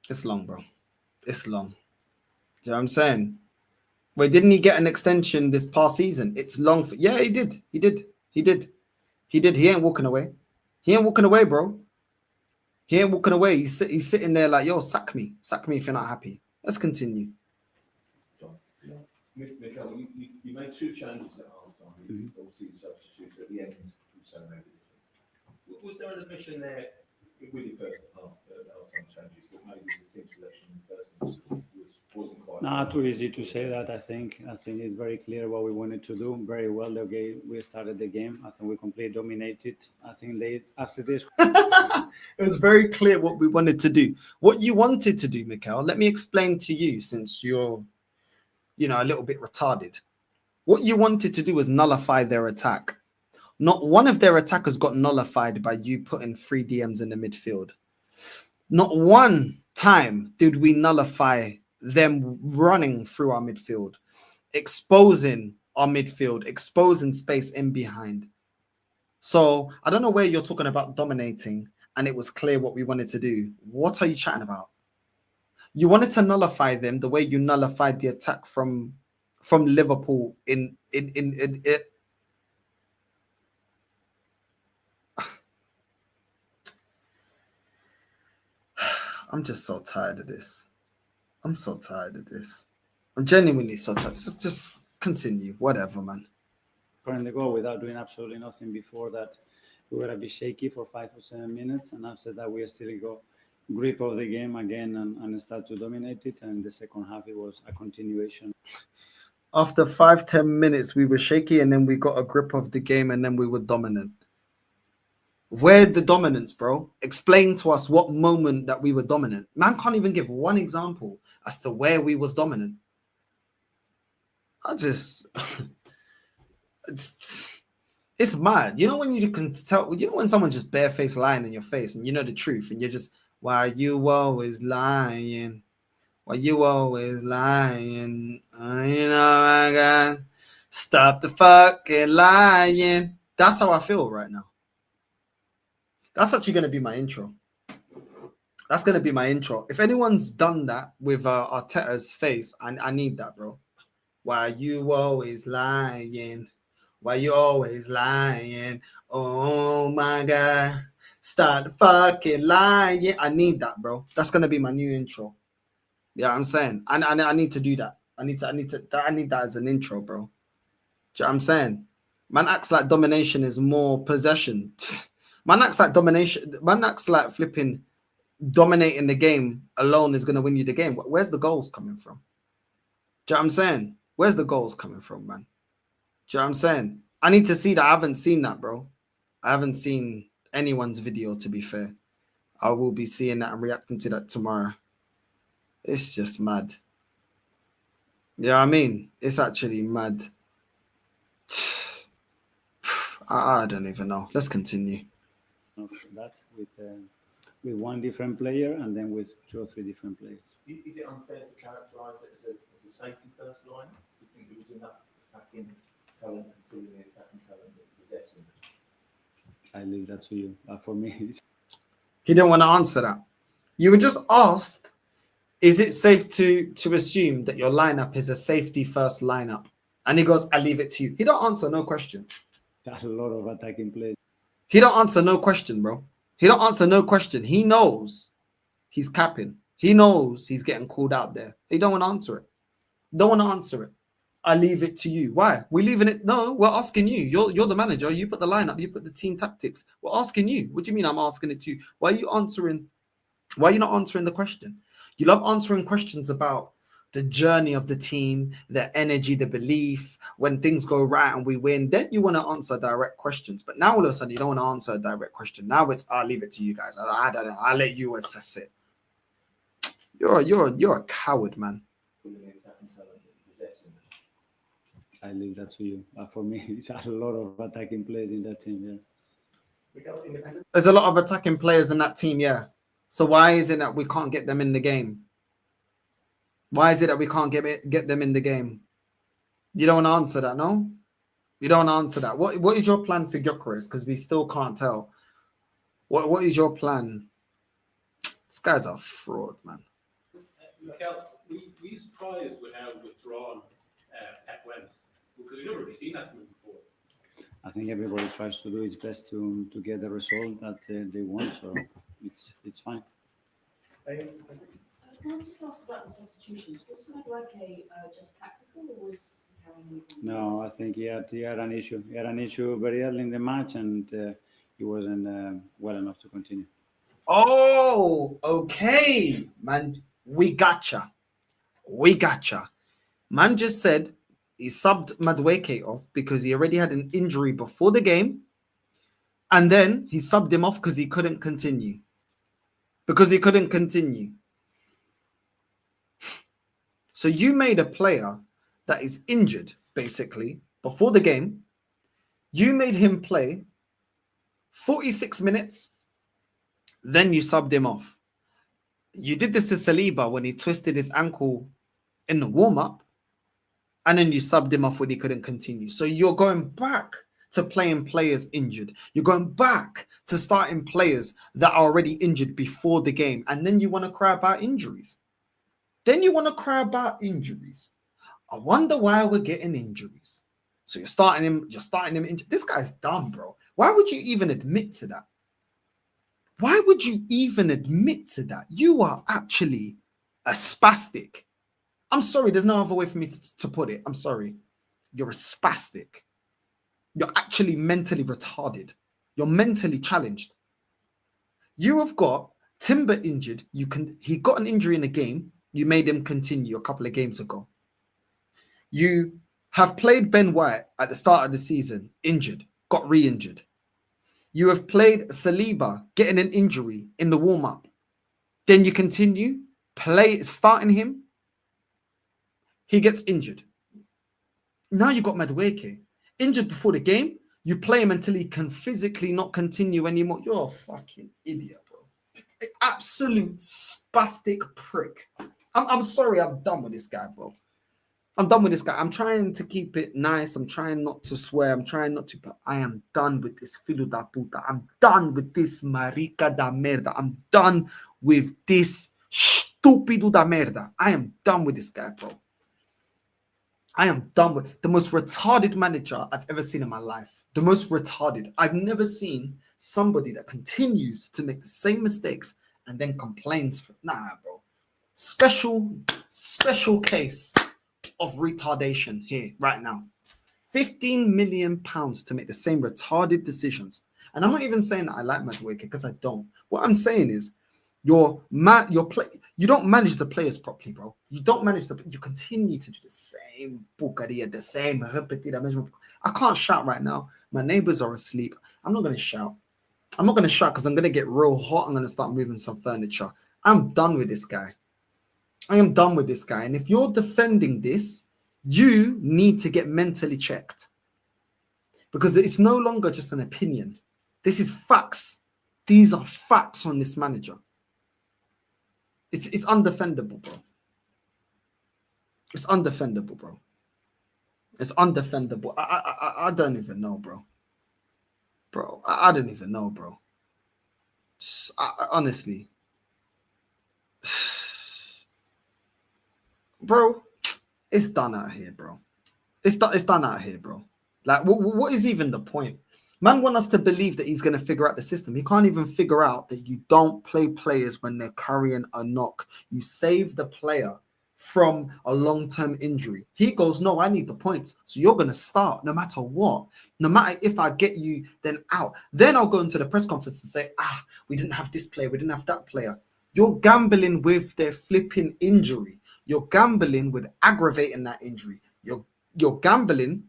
It's long, bro. It's long. Do you know what I'm saying? Wait, didn't he get an extension this past season? It's long. Yeah, he did. He ain't walking away. He ain't walking away, bro. He ain't walking away. He's sitting there like, yo, sack me. Sack me if you're not happy. Let's continue. Mikel, you made 2 changes at half time. Obviously, you substituted at the end. Was there an admission there with your first half time changes that maybe the team selection in the first instance wasn't quite? Not too easy to say that. I think it's very clear what we wanted to do. Very well, we started the game. I think we completely dominated. I think after this. It was very clear what we wanted to do. What you wanted to do, Mikel, let me explain to you, since you're, a little bit retarded. What you wanted to do was nullify their attack. Not one of their attackers got nullified by you putting 3 DMs in the midfield. Not one time did we nullify them running through our midfield, exposing our midfield, exposing space in behind. So I don't know where you're talking about dominating, and it was clear what we wanted to do. What are you chatting about? You wanted to nullify them the way you nullified the attack from Liverpool in it. I'm just so tired of this. I'm so tired of this. I'm genuinely so tired. Just continue. Whatever, man. Scoring the goal without doing absolutely nothing before that. We were a bit shaky for 5 or 7 minutes, and after that we still got grip of the game again and start to dominate it. And the second half, it was a continuation. After 5-10 minutes, we were shaky, and then we got a grip of the game, and then we were dominant. Where's the dominance, bro? Explain to us what moment that we were dominant. Man can't even give one example as to where we was dominant. It's mad. You know when you can tell, when someone just barefaced lying in your face and you know the truth and you're just, why you always lying? Why you always lying? My God, stop the fucking lying. That's how I feel right now. That's actually going to be my intro. That's going to be my intro. If anyone's done that with Arteta's face, I need that, bro. Why you always lying? Why you always lying? Oh my God. Start fucking lying. I need that, bro. That's gonna be my new intro. Yeah, I'm saying. I need to do that. I need that as an intro, bro. Do you know what I'm saying? Man acts like domination is more possession. Man acts like domination. Man acts like flipping dominating the game alone is gonna win you the game. Where's the goals coming from? Do you know what I'm saying? Where's the goals coming from, man? Do you know what I'm saying? I need to see that. I haven't seen that, bro. I haven't seen anyone's video, to be fair. I will be seeing that and reacting to that tomorrow. It's just mad. Yeah, I mean, it's actually mad. I don't even know. Let's continue. That with one different player and then with 2 or 3 different players. Is it unfair to characterise it as a safety first line? Do you think there was enough attacking talent considering the attacking talent that was possessing? I leave that to you. For me, He didn't want to answer that. You were just asked, is it safe to assume that your lineup is a safety first lineup? And he goes, I leave it to you. He don't answer no question. a lot of attacking players. He don't answer no question, bro. He don't answer no question. He knows he's capping. He knows he's getting called out there. He don't want to answer it. Don't want to answer it. I leave it to you. Why? We're leaving it. No, we're asking you. You're the manager. You put the lineup. You put the team tactics. We're asking you. What do you mean I'm asking it to you? Why are you answering? Why are you not answering the question? You love answering questions about the journey of the team, the energy, the belief, when things go right and we win. Then you want to answer direct questions. But now all of a sudden you don't want to answer a direct question. Now it's I'll leave it to you guys. I don't know. I'll let you assess it. You're a coward, man. I leave that to you. For me, it's a lot of attacking players in that team. Yeah. There's a lot of attacking players in that team, yeah. So why is it that we can't get them in the game? Why is it that we can't get them in the game? You don't want to answer that, no? You don't want to answer that. What is your plan for Gyökeres? Because we still can't tell. What is your plan? This guy's a fraud, man. Mikel, were you surprised with how withdrawn Pep went? Because we've never really seen that from him before. I think everybody tries to do its best to get the result that they want, so it's fine. Can I just ask about the substitutions? Was Madueke just tactical, or was he having anything? No, I think he had an issue. He had an issue very early in the match, and he wasn't well enough to continue. Oh, okay, man. We gotcha. Man just said he subbed Madueke off because he already had an injury before the game, and then he subbed him off because he couldn't continue. So you made a player that is injured, basically, before the game. You made him play 46 minutes, then you subbed him off. You did this to Saliba when he twisted his ankle in the warm-up, and then you subbed him off when he couldn't continue. So you're going back to playing players injured. You're going back to starting players that are already injured before the game, and then you want to cry about injuries. I wonder why we're getting injuries. So you're starting him injured. This guy's dumb, bro. Why would you even admit to that? You are actually a spastic. I'm sorry, there's no other way for me to put it. I'm sorry. You're a spastic. You're actually mentally retarded. You're mentally challenged. You have got Timber injured. He got an injury in a game. You made him continue a couple of games ago. You have played Ben White at the start of the season, injured, got re-injured. You have played Saliba, getting an injury in the warm-up. Then you continue, starting him. He gets injured. Now you got Madueke, injured before the game. You play him until he can physically not continue anymore. You're a fucking idiot, bro. Absolute spastic prick. I'm sorry, I'm done with this guy, bro. I'm done with this guy. I'm trying to keep it nice. I'm trying not to swear. I'm trying not to, but I am done with this filo da puta. I'm done with this marica da merda. I'm done with this stupido da merda. I am done with this guy, bro. I am done with the most retarded manager I've ever seen in my life. The most retarded. I've never seen somebody that continues to make the same mistakes and then complains. Nah, bro. Special case of retardation here right now. 15 million pounds to make the same retarded decisions. And I'm not even saying that I like Madueke because I don't. What I'm saying is you don't manage the players properly, bro. You don't manage you continue to do the same bucaria, the same repetida. I can't shout right now. My neighbors are asleep. I'm not gonna shout. I'm not gonna shout because I'm gonna get real hot. I'm gonna start moving some furniture. I'm done with this guy. I am done with this guy. And if you're defending this, you need to get mentally checked. Because it's no longer just an opinion. This is facts. These are facts on this manager. It's undefendable, bro. It's undefendable, bro. It's undefendable. I don't even know, bro. Bro, I don't even know, bro. Honestly. Bro, it's done out here, bro. It's done out here, bro. Like, what is even the point? Man want us to believe that he's going to figure out the system. He can't even figure out that you don't play players when they're carrying a knock. You save the player from a long-term injury. He goes, no, I need the points. So you're going to start no matter what. No matter if I get you then out. Then I'll go into the press conference and say, we didn't have this player. We didn't have that player. You're gambling with their flipping injury. You're gambling with aggravating that injury. You're gambling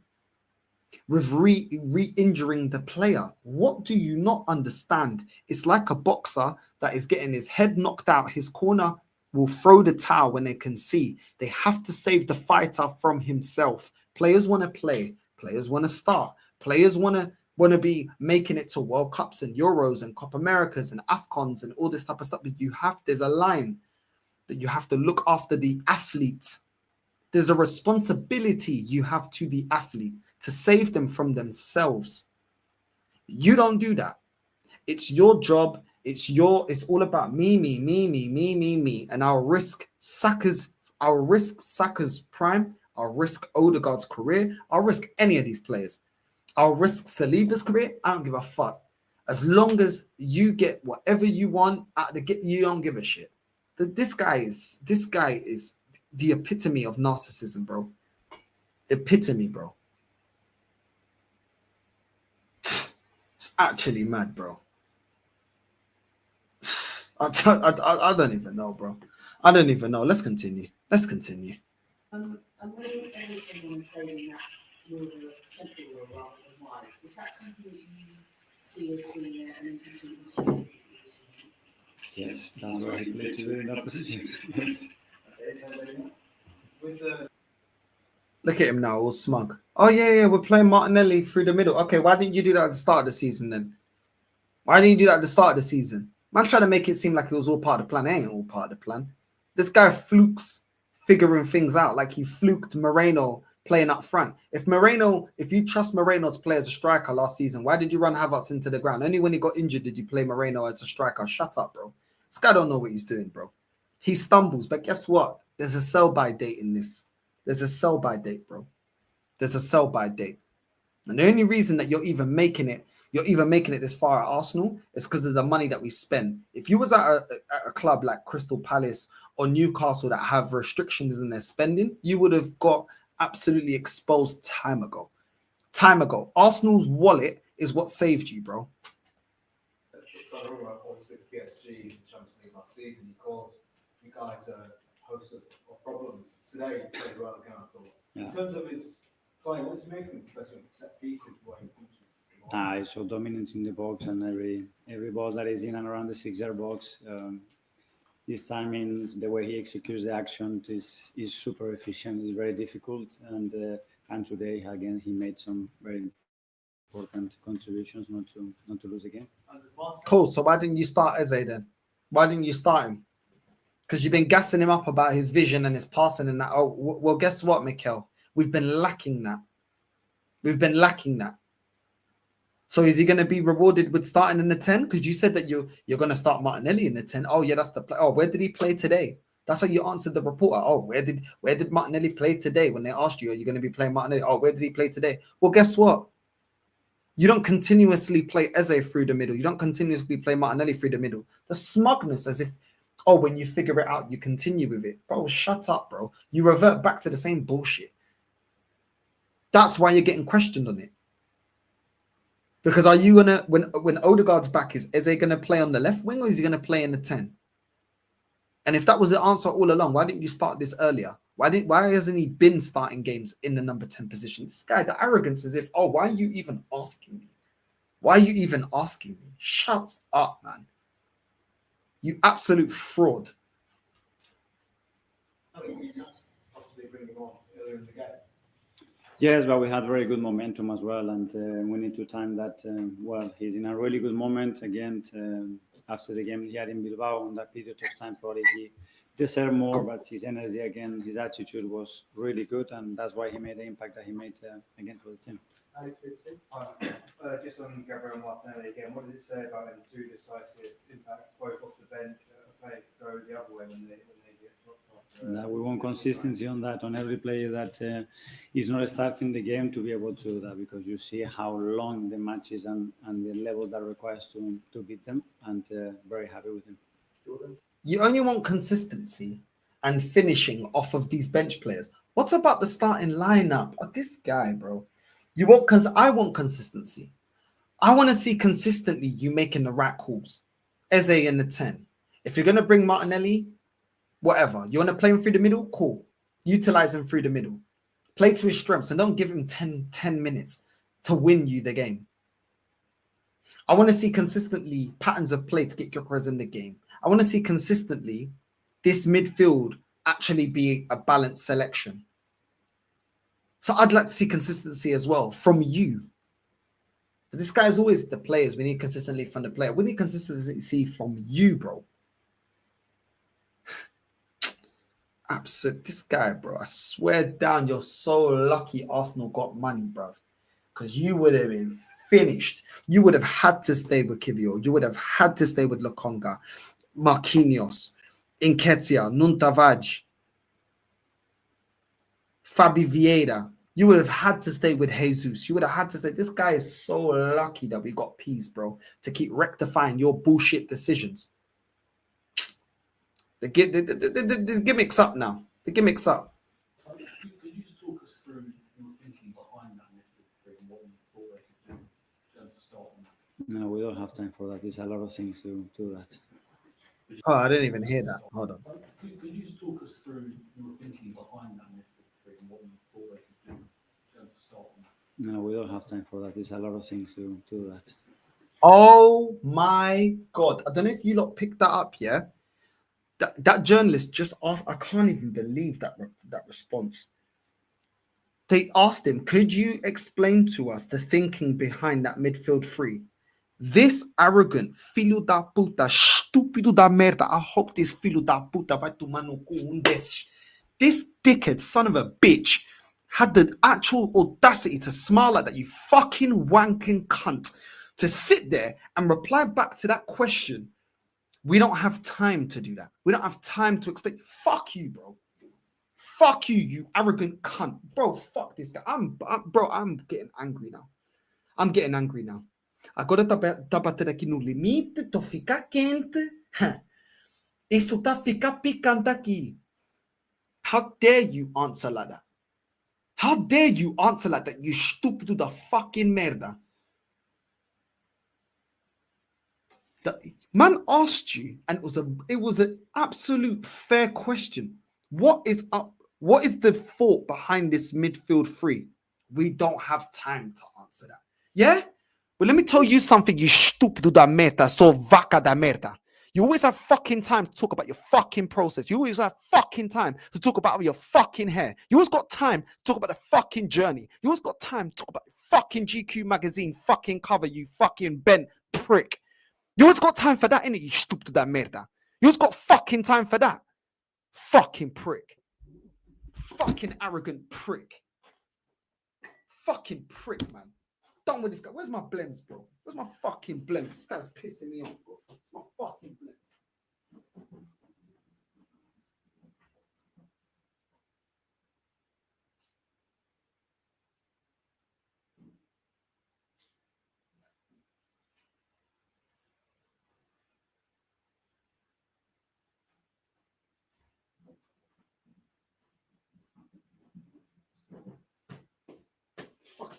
with re-injuring the player. What do you not understand? It's like a boxer that is getting his head knocked out. His corner will throw the towel when they can see. They have to save the fighter from himself. Players want to play. Players want to start. Players want to be making it to World Cups and Euros and Copa Americas and AFCONs and all this type of stuff. But there's a line that you have to look after the athlete. There's a responsibility you have to the athlete to save them from themselves. You don't do that. It's your job. It's all about me. And I'll risk Saka's prime. I'll risk Odegaard's career. I'll risk any of these players. I'll risk Saliba's career. I don't give a fuck. As long as you get whatever you want out the get, you don't give a shit. This guy is the epitome of narcissism, bro. Epitome, bro. It's actually mad, bro. I don't even know, bro. I don't even know. Let's continue. And when anything playing that your central role rather than wide, is that something that you see as being an interesting space? Yes, that's why he played today in that position. Yes. Look at him now, all smug. Oh, yeah, we're playing Martinelli through the middle. Okay, why didn't you do that at the start of the season then? Why didn't you do that at the start of the season? Man's trying to make it seem like it was all part of the plan. It ain't all part of the plan. This guy flukes figuring things out, like he fluked Moreno playing up front. If you trust Moreno to play as a striker last season, why did you run Havertz into the ground? Only when he got injured did you play Moreno as a striker. Shut up, bro. This guy don't know what he's doing, bro. He stumbles, but guess what? There's a sell-by date in this. There's a sell-by date, bro. There's a sell-by date. And the only reason that you're even making it this far at Arsenal is because of the money that we spend. If you was at a club like Crystal Palace or Newcastle that have restrictions in their spending, you would have got absolutely exposed time ago. Arsenal's wallet is what saved you, bro. Obviously, PSG Champions League last season, he caused you guys a host of problems. Today, he played well again, I thought. Yeah. In terms of his play, what do you make of him, especially with set pieces, the way he punches? He's so dominant in the box, and every ball that is in and around the 6-yard box, his timing, the way he executes the action is super efficient. It's very difficult, and today again he made some very important contributions not to lose again. Cool. So why didn't you start Eze then? Why didn't you start him? Because you've been gassing him up about his vision and his passing and that. Oh, well, guess what, Mikel? We've been lacking that. So is he going to be rewarded with starting in the 10? Because you said that you're going to start Martinelli in the 10. Oh, yeah, that's the play. Oh, where did he play today? That's how you answered the reporter. Oh, where did Martinelli play today? When they asked you, are you going to be playing Martinelli? Oh, where did he play today? Well, guess what? You don't continuously play Eze through the middle. You don't continuously play Martinelli through the middle. The smugness as if, oh, when you figure it out, you continue with it. Bro, shut up, bro. You revert back to the same bullshit. That's why you're getting questioned on it. Because are you gonna, when Odegaard's back, is Eze gonna play on the left wing or is he gonna play in the 10? And if that was the answer all along, why didn't you start this earlier? Why hasn't he been starting games in the number 10 position? This guy, the arrogance is if, oh, why are you even asking me? Why are you even asking me? Shut up, man. You absolute fraud. Possibly bring him on earlier in the game. Yes, but we had very good momentum as well, and we need to time that. Well, he's in a really good moment again. After the game he had in Bilbao, on that period of time, probably he deserved more, but his energy again, his attitude was really good, and that's why he made the impact that he made again for the team. Just on Gabriel Martinelli again, what does it say about him? Two decisive impacts, both off the bench, a player to go the other way when they get dropped off. That we want consistency on that, on every player that is not starting the game to be able to do that, because you see how long the matches and the level that requires to beat them, and very happy with him. You only want consistency and finishing off of these bench players. What about the starting lineup? Oh, this guy, bro. You want, because I want consistency. I want to see consistently you making the right calls. Eze in the 10. If you're going to bring Martinelli, whatever. You want to play him through the middle? Cool. Utilize him through the middle. Play to his strengths and don't give him 10 minutes to win you the game. I want to see consistently patterns of play to get Gyökeres in the game. I want to see consistently this midfield actually be a balanced selection. So I'd like to see consistency as well from you. But this guy is always the players. We need consistency from the player. We need consistency from you, bro. Absolute, this guy, bro. I swear down, you're so lucky Arsenal got money, bro. Because you would have been finished. You would have had to stay with Kivior. You would have had to stay with Lokonga, Marquinhos, Nketiah, Nuntavaj, Fabi Vieira. You would have had to stay with Jesus. You would have had to stay. This guy is so lucky that we got peace, bro, to keep rectifying your bullshit decisions. The gimmick's up now. The gimmick's up. Could you just talk us through your thinking behind that midfield three and what you thought they could do to start on that? No, we don't have time for that. There's a lot of things to do that. Oh, I didn't even hear that. Hold on. Could you just talk us through your thinking behind that midfield three and what you thought they could do to start on that? No, we don't have time for that. There's a lot of things to do that. Oh my God. I don't know if you lot picked that up, yeah? That journalist just asked, I can't even believe that response. They asked him, could you explain to us the thinking behind that midfield three? This arrogant, filho da puta, estúpido da merda, I hope this filho da puta vai tomar no cu um desses. This dickhead, son of a bitch, had the actual audacity to smile like that, you fucking wanking cunt, to sit there and reply back to that question. We don't have time to do that. We don't have time to explain. Fuck you, bro. Fuck you, you arrogant cunt. Bro, fuck this guy. I'm getting angry now. I'm getting angry now. Agora tá batendo aqui no limite, tô ficar quente. Isso tá ficar picante aqui. How dare you answer like that? How dare you answer like that, you estúpido da fucking merda? The man asked you, and it was an absolute fair question. What is up? What is the thought behind this midfield three? We don't have time to answer that. Yeah? Well, let me tell you something, you estúpido da merda, so vaca da merda. You always have fucking time to talk about your fucking process. You always have fucking time to talk about your fucking hair. You always got time to talk about the fucking journey. You always got time to talk about the fucking GQ magazine fucking cover, you fucking bent prick. You always got time for that, innit, you stupid da merda. You always got fucking time for that. Fucking prick. Fucking arrogant prick. Fucking prick, man. Done with this guy. Where's my blends, bro? Where's my fucking blends? This guy's pissing me off, bro. It's my fucking blends.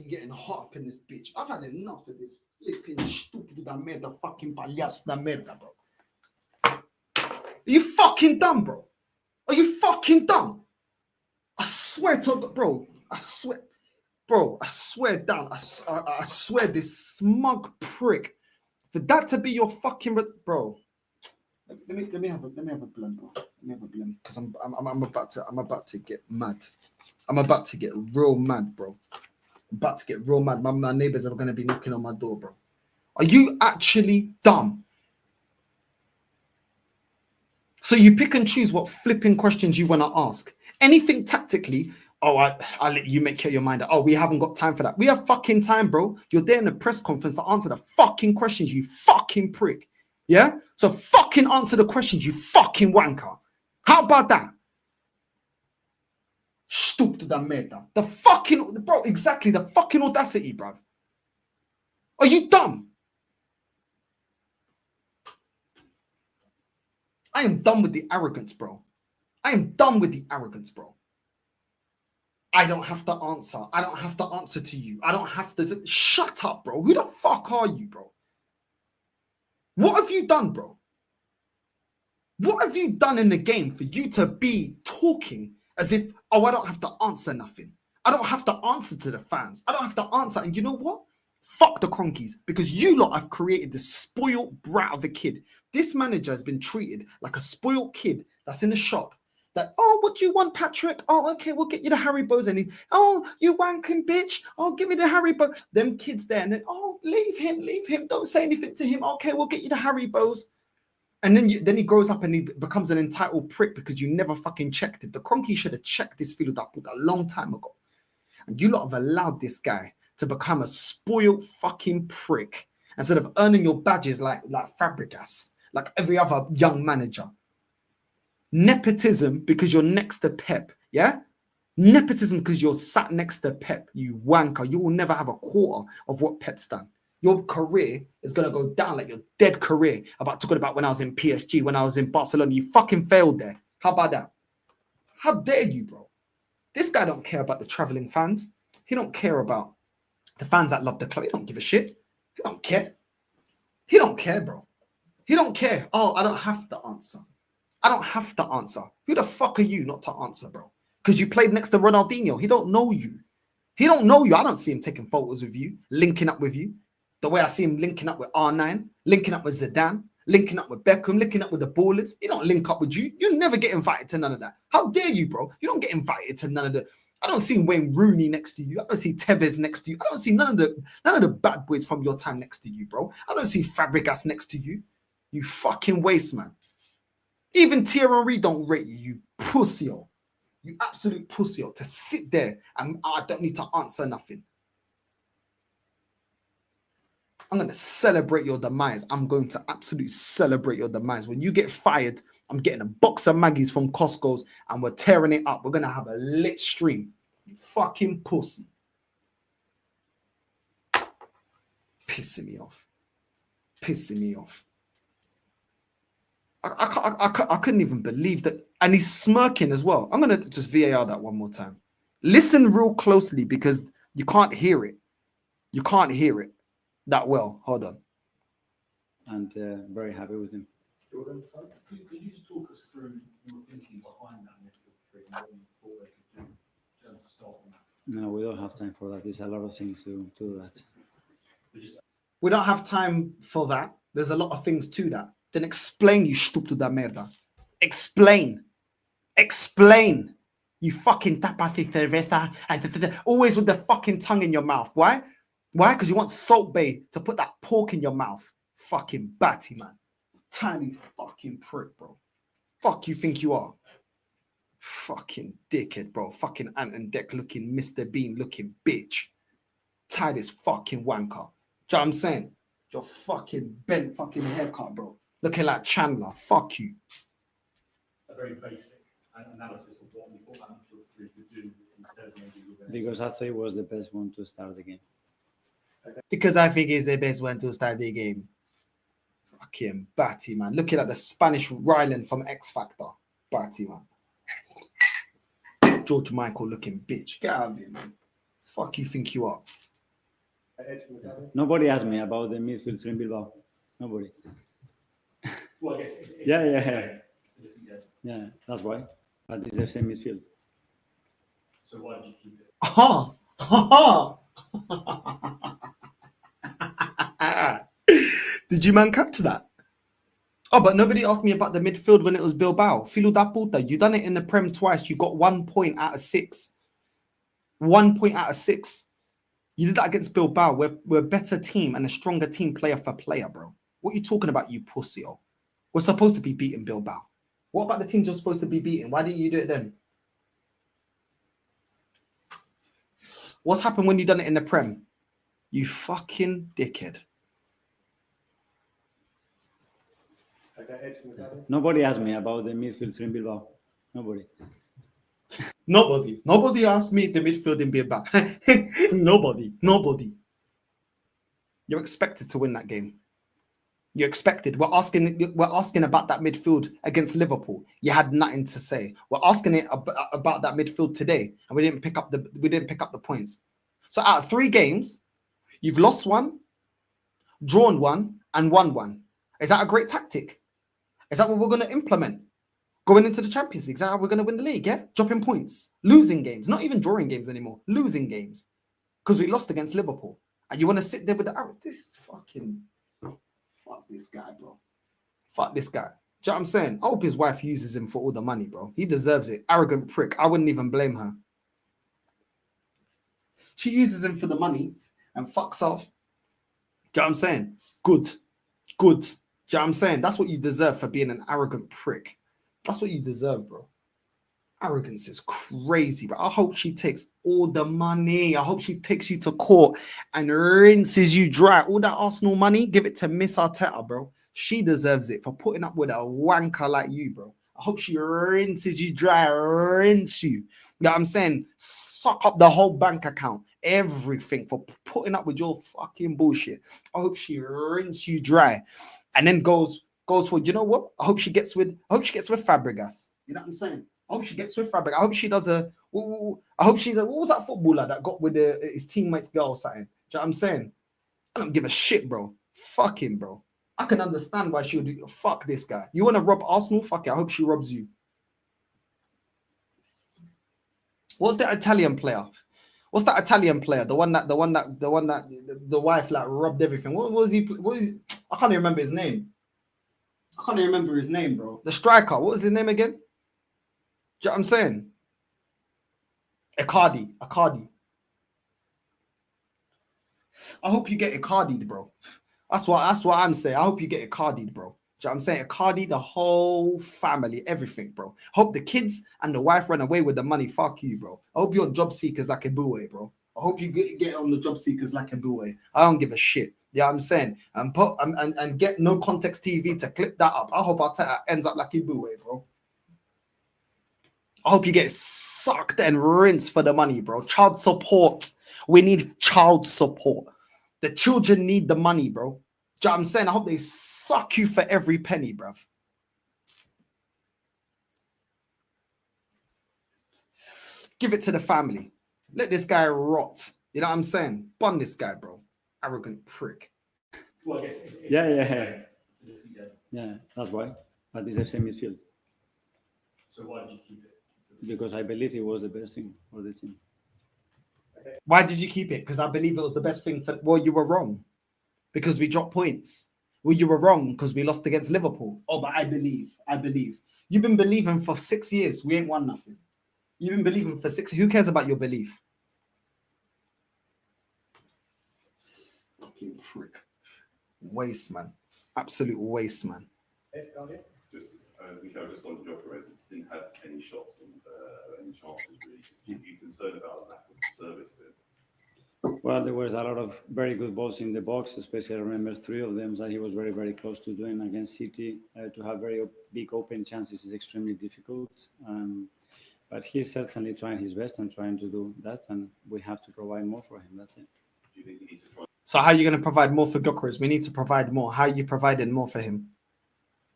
fucking getting hot up in this bitch. I've had enough of this flipping stupid da merda fucking payaso da merda, bro. Are you fucking dumb, bro? Are you fucking dumb? I swear to God, bro. I swear, bro. I swear down. I swear this smug prick. For that to be your fucking bro. Let me have a blend, bro. Let me have a blend, because I'm about to get mad. I'm about to get real mad, bro. I'm about to get real mad. My neighbors are gonna be knocking on my door, bro. Are you actually dumb? So you pick and choose what flipping questions you want to ask. Anything tactically, oh, I'll let you make your mind up. Oh, we haven't got time for that. We have fucking time, bro. You're there in a press conference to answer the fucking questions, you fucking prick. Yeah? So fucking answer the questions, you fucking wanker. How about that? Stupid da merda. The fucking, bro, exactly, the fucking audacity, bruv. Are you dumb? I am done with the arrogance, bro. I am done with the arrogance, bro. I don't have to answer. I don't have to answer to you. I don't have to. Shut up, bro. Who the fuck are you, bro? What have you done, bro? What have you done in the game for you to be talking as if, oh, I don't have to answer nothing. I don't have to answer to the fans. I don't have to answer. And you know what? Fuck the Cronkies, because you lot have created this spoiled brat of a kid. This manager has been treated like a spoiled kid that's in the shop. That, oh, what do you want, Patrick? Oh, okay, we'll get you the Haribos. And he, oh, you wanking bitch. Oh, give me the Haribo. Them kids there. And then, oh, leave him. Don't say anything to him. Okay, we'll get you the Haribos. And then he grows up and he becomes an entitled prick because you never fucking checked it. The Cronky should have checked this field up a long time ago. And you lot have allowed this guy to become a spoiled fucking prick instead of earning your badges like Fabregas, like every other young manager. Nepotism because you're next to Pep, yeah? Nepotism because you're sat next to Pep, you wanker. You will never have a quarter of what Pep's done. Your career is going to go down like your dead career. Talking about when I was in PSG, when I was in Barcelona. You fucking failed there. How about that? How dare you, bro? This guy don't care about the traveling fans. He don't care about the fans that love the club. He don't give a shit. He don't care. He don't care, bro. He don't care. Oh, I don't have to answer. I don't have to answer. Who the fuck are you not to answer, bro? Because you played next to Ronaldinho. He don't know you. He don't know you. I don't see him taking photos with you, linking up with you. The way I see him linking up with R9, linking up with Zidane, linking up with Beckham, linking up with the ballers. He don't link up with you. You never get invited to none of that. How dare you, bro? You don't get invited to none of the... I don't see Wayne Rooney next to you. I don't see Tevez next to you. I don't see none of the bad boys from your time next to you, bro. I don't see Fabregas next to you. You fucking waste, man. Even Thierry don't rate you, you pussy-o. You absolute pussy-o. To sit there and I don't need to answer nothing. I'm going to celebrate your demise. I'm going to absolutely celebrate your demise. When you get fired, I'm getting a box of Maggies from Costco's and we're tearing it up. We're going to have a lit stream. You fucking pussy. Pissing me off. Pissing me off. I couldn't even believe that. And he's smirking as well. I'm going to just VAR that one more time. Listen real closely because you can't hear it. You can't hear it that well. Hold on. And very happy with him. Jordan, so could you just talk us through your thinking behind that midfield three and what you thought they could do to start on that? No, we don't have time for that. There's a lot of things to do that. We don't have time for that. There's a lot of things to that. Then explain, you stupid da merda. Explain. Explain. You fucking tapate cerveza. And always with the fucking tongue in your mouth. Why? Why? Because you want Salt Bay to put that pork in your mouth. Fucking batty, man. Tiny fucking prick, bro. Fuck you think you are? Fucking dickhead, bro. Fucking Ant and Deck looking Mr. Bean looking bitch. Tie this fucking wanker. Do you know what I'm saying? Your fucking bent fucking haircut, bro. Looking like Chandler. Fuck you. A very basic analysis of what we thought that midfield three could do instead of maybe you're going to... Because I thought it was the best one to start the game. Because I think he's the best one to start the game. Fucking batty, man. Looking at the Spanish Ryland from X Factor. Batty, man. George Michael looking bitch. Get out of here, man. Fuck you think you are. Nobody asked me about the midfield in Bilbao. Nobody. Well, I guess it's Yeah, a yeah, different yeah. game. It's a different game. Yeah, that's why. But it's the same midfield. So why did you keep it? Ha ha ha! Did you man capture that? Oh, but nobody asked me about the midfield when it was Bilbao. Filo da puta, you done it in the Prem twice. You got 1 point out of 6. 1 point out of 6. You did that against Bilbao. We're a better team and a stronger team player for player, bro. What are you talking about, you pussy? Oh, we're supposed to be beating Bilbao. What about the teams you're supposed to be beating? Why didn't you do it then? What's happened when you done it in the Prem? You fucking dickhead. Nobody asked me about the midfield in Bilbao. Nobody. Nobody asked me the midfield in Bilbao. Nobody. You're expected to win that game. You're expected. We're asking about that midfield against Liverpool. You had nothing to say. We're asking it about that midfield today, and we didn't pick up the points. So out of 3 games, you've lost 1, drawn 1, and won 1. Is that a great tactic? Is that what we're going to implement going into the Champions League? Is that how we're going to win the league? Yeah, dropping points, losing games, not even drawing games anymore, losing games because we lost against Liverpool, and you want to sit there with this fucking. Fuck this guy, bro. Fuck this guy. Do you know what I'm saying? I hope his wife uses him for all the money, bro. He deserves it. Arrogant prick. I wouldn't even blame her. She uses him for the money and fucks off. Do you know what I'm saying? Good. Do you know what I'm saying? That's what you deserve for being an arrogant prick. That's what you deserve, bro. Arrogance is crazy, but I hope she takes all the money. I hope she takes you to court and rinses you dry. All that Arsenal money, give it to Miss Arteta, bro. She deserves it for putting up with a wanker like you, bro. I hope she rinses you dry, rinse you. You know what I'm saying? Suck up the whole bank account, everything for putting up with your fucking bullshit. I hope she rinses you dry, and then goes for, you know what? I hope she gets with Fabregas. You know what I'm saying? I hope she gets with Fabregas. I hope she does I hope she does. What was that footballer that got with his teammates' girl or something? Do you know what I'm saying? I don't give a shit, bro. Fuck him, bro. I can understand why she would do. Fuck this guy. You want to rob Arsenal? Fuck it. I hope she robs you. What's that Italian player? What's that Italian player? The one that the wife like robbed everything. What was he? I can't even remember his name. I can't even remember his name, bro. The striker. What was his name again? Do you know what I'm saying? Icardi. I hope you get Icardi, bro. That's what I'm saying. I hope you get Icardi, bro. Do you know what I'm saying? Icardi, the whole family, everything, bro. Hope the kids and the wife run away with the money. Fuck you, bro. I hope you're on job seekers like a Boué, bro. I hope you get on the job seekers like a Boué. I don't give a shit. Yeah, I'm saying, and get No Context TV to clip that up. I hope Arteta ends up like a Boué, bro. I hope you get sucked and rinsed for the money, bro. Child support. We need child support. The children need the money, bro. Do you know what I'm saying? I hope they suck you for every penny, bruv. Give it to the family. Let this guy rot. You know what I'm saying? Bun this guy, bro. Arrogant prick. Well, I guess Yeah. It's a different game. Yeah, that's why. But it's the same midfield. So why did you keep it? Because I believe it was the best thing for the team. Why did you keep it? Because I believe it was the best thing for. Well, you were wrong. Because we dropped points. Well, you were wrong because we lost against Liverpool. Oh, but I believe. You've been believing for 6 years. We ain't won nothing. You've been believing for 6. Who cares about your belief? Fucking prick. Waste, man. Absolute waste, man. Just on Gyökeres, didn't have any shots and any chances really. Are you concerned about lack of service there? Well, there was a lot of very good balls in the box, especially I remember 3 of them that he was very, very close to doing against City. To have very big open chances is extremely difficult. But he's certainly trying his best and trying to do that, and we have to provide more for him. That's it. Do you think he needs to try? So how are you going to provide more for Gyökeres? We need to provide more. How are you providing more for him?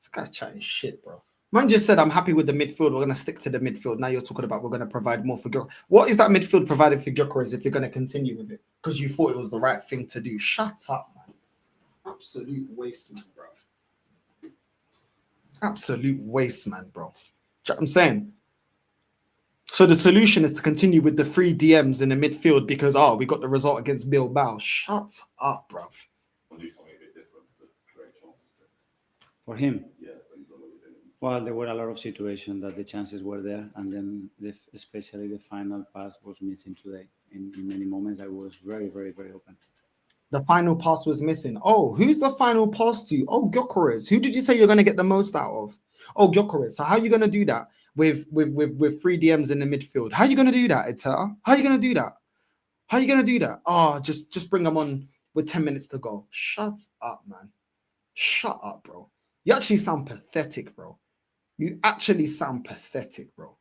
This guy's chatting shit, bro. Man just said, I'm happy with the midfield. We're going to stick to the midfield. Now you're talking about we're going to provide more for Gyökeres. What is that midfield provided for Gyökeres if you're going to continue with it? because you thought it was the right thing to do. Shut up, man. Absolute waste, man, bro. Absolute waste, man, bro. Do you know what I'm saying? So the solution is to continue with the 3 DMs in the midfield because, we got the result against Bilbao. Shut up, bruv. I'll do something a bit different to create chances. For him, Yeah, but he's not really doing it. well, there were a lot of situations that the chances were there, and then especially the final pass was missing today. In many moments, I was very, very, very open. The final pass was missing. Oh, who's the final pass to? Oh, Gyökeres. Who did you say you're going to get the most out of? Oh, Gyökeres. So how are you going to do that with 3 DMs in the midfield? How are you going to do that, Arteta? How are you going to do that? How are you going to do that? Oh, just bring them on with 10 minutes to go. Shut up, man. Shut up, bro. You actually sound pathetic, bro. You actually sound pathetic, bro.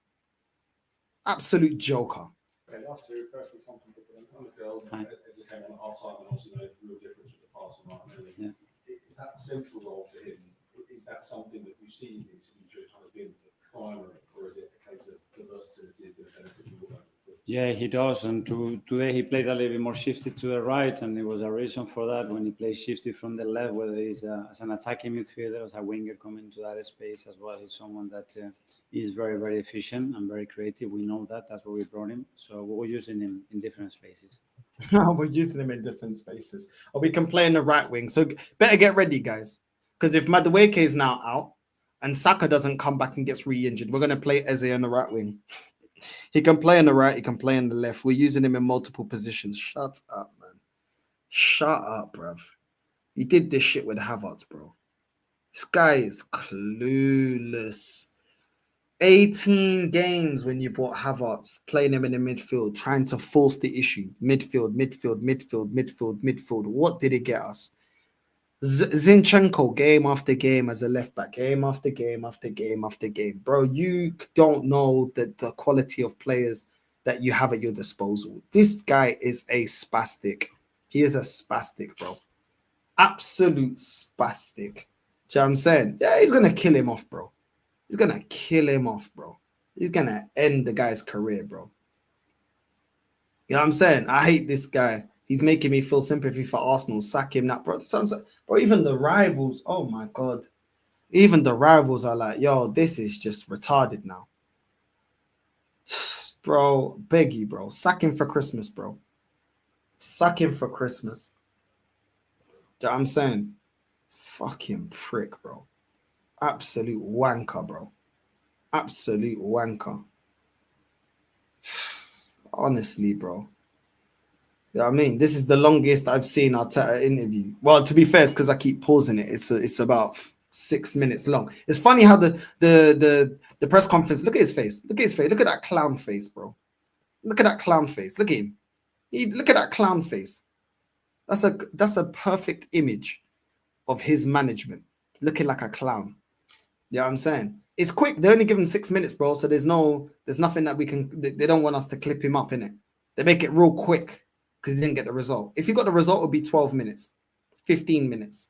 Absolute joker. Okay, last two, firstly, Tom from on the field, Hi. as it came on at half time, and also made a real difference with the pass on Martinelli. Yeah. Is that central role to him? Is that something that you see in his future kind of being the primary, or is it a case of the versatility is going to benefit you all? Yeah, he does. And today he played a little bit more shifted to the right, and there was a reason for that. When he plays shifted from the left, whether he's as an attacking midfielder, as a winger coming to that space as well, he's someone that is very, very efficient and very creative. We know that. That's why we brought him. So we're using him in different spaces. We're using him in different spaces. Or we can play in the right wing. So better get ready, guys. Because if Madueke is now out and Saka doesn't come back and gets re-injured, we're going to play Eze on the right wing. He can play on the right. He can play on the left. We're using him in multiple positions. Shut up, man. Shut up, bruv. He did this shit with Havertz, bro. This guy is clueless. 18 games when you bought Havertz, playing him in the midfield, trying to force the issue. Midfield. What did it get us? Zinchenko, game after game as a left back, game after game. Bro, you don't know the quality of players that you have at your disposal. This guy is a spastic. He is a spastic, bro. Absolute spastic. Do you know what I'm saying? Yeah, he's going to kill him off, bro. He's going to kill him off, bro. He's going to end the guy's career, bro. You know what I'm saying? I hate this guy. He's making me feel sympathy for Arsenal. Sack him, that, bro. Bro, even the rivals, oh my God. Even the rivals are like, yo, this is just retarded now. Bro, beg you, bro. Sack him for Christmas, bro. Sack him for Christmas. You know what I'm saying? Fucking prick, bro. Absolute wanker, bro. Absolute wanker. Honestly, bro. You know what I mean? This is the longest I've seen Arteta interview. Well, to be fair, it's because I keep pausing it. It's about 6 minutes long. It's funny how the press conference, look at his face. Look at his face. Look at that clown face, bro. Look at that clown face. Look at him. Look at that clown face. That's a perfect image of his management. Looking like a clown. You know what I'm saying? It's quick. They only give him 6 minutes, bro. So there's nothing that we can, they don't want us to clip him up in it. They make it real quick. Because he didn't get the result. If he got the result, it would be 12 minutes, 15 minutes.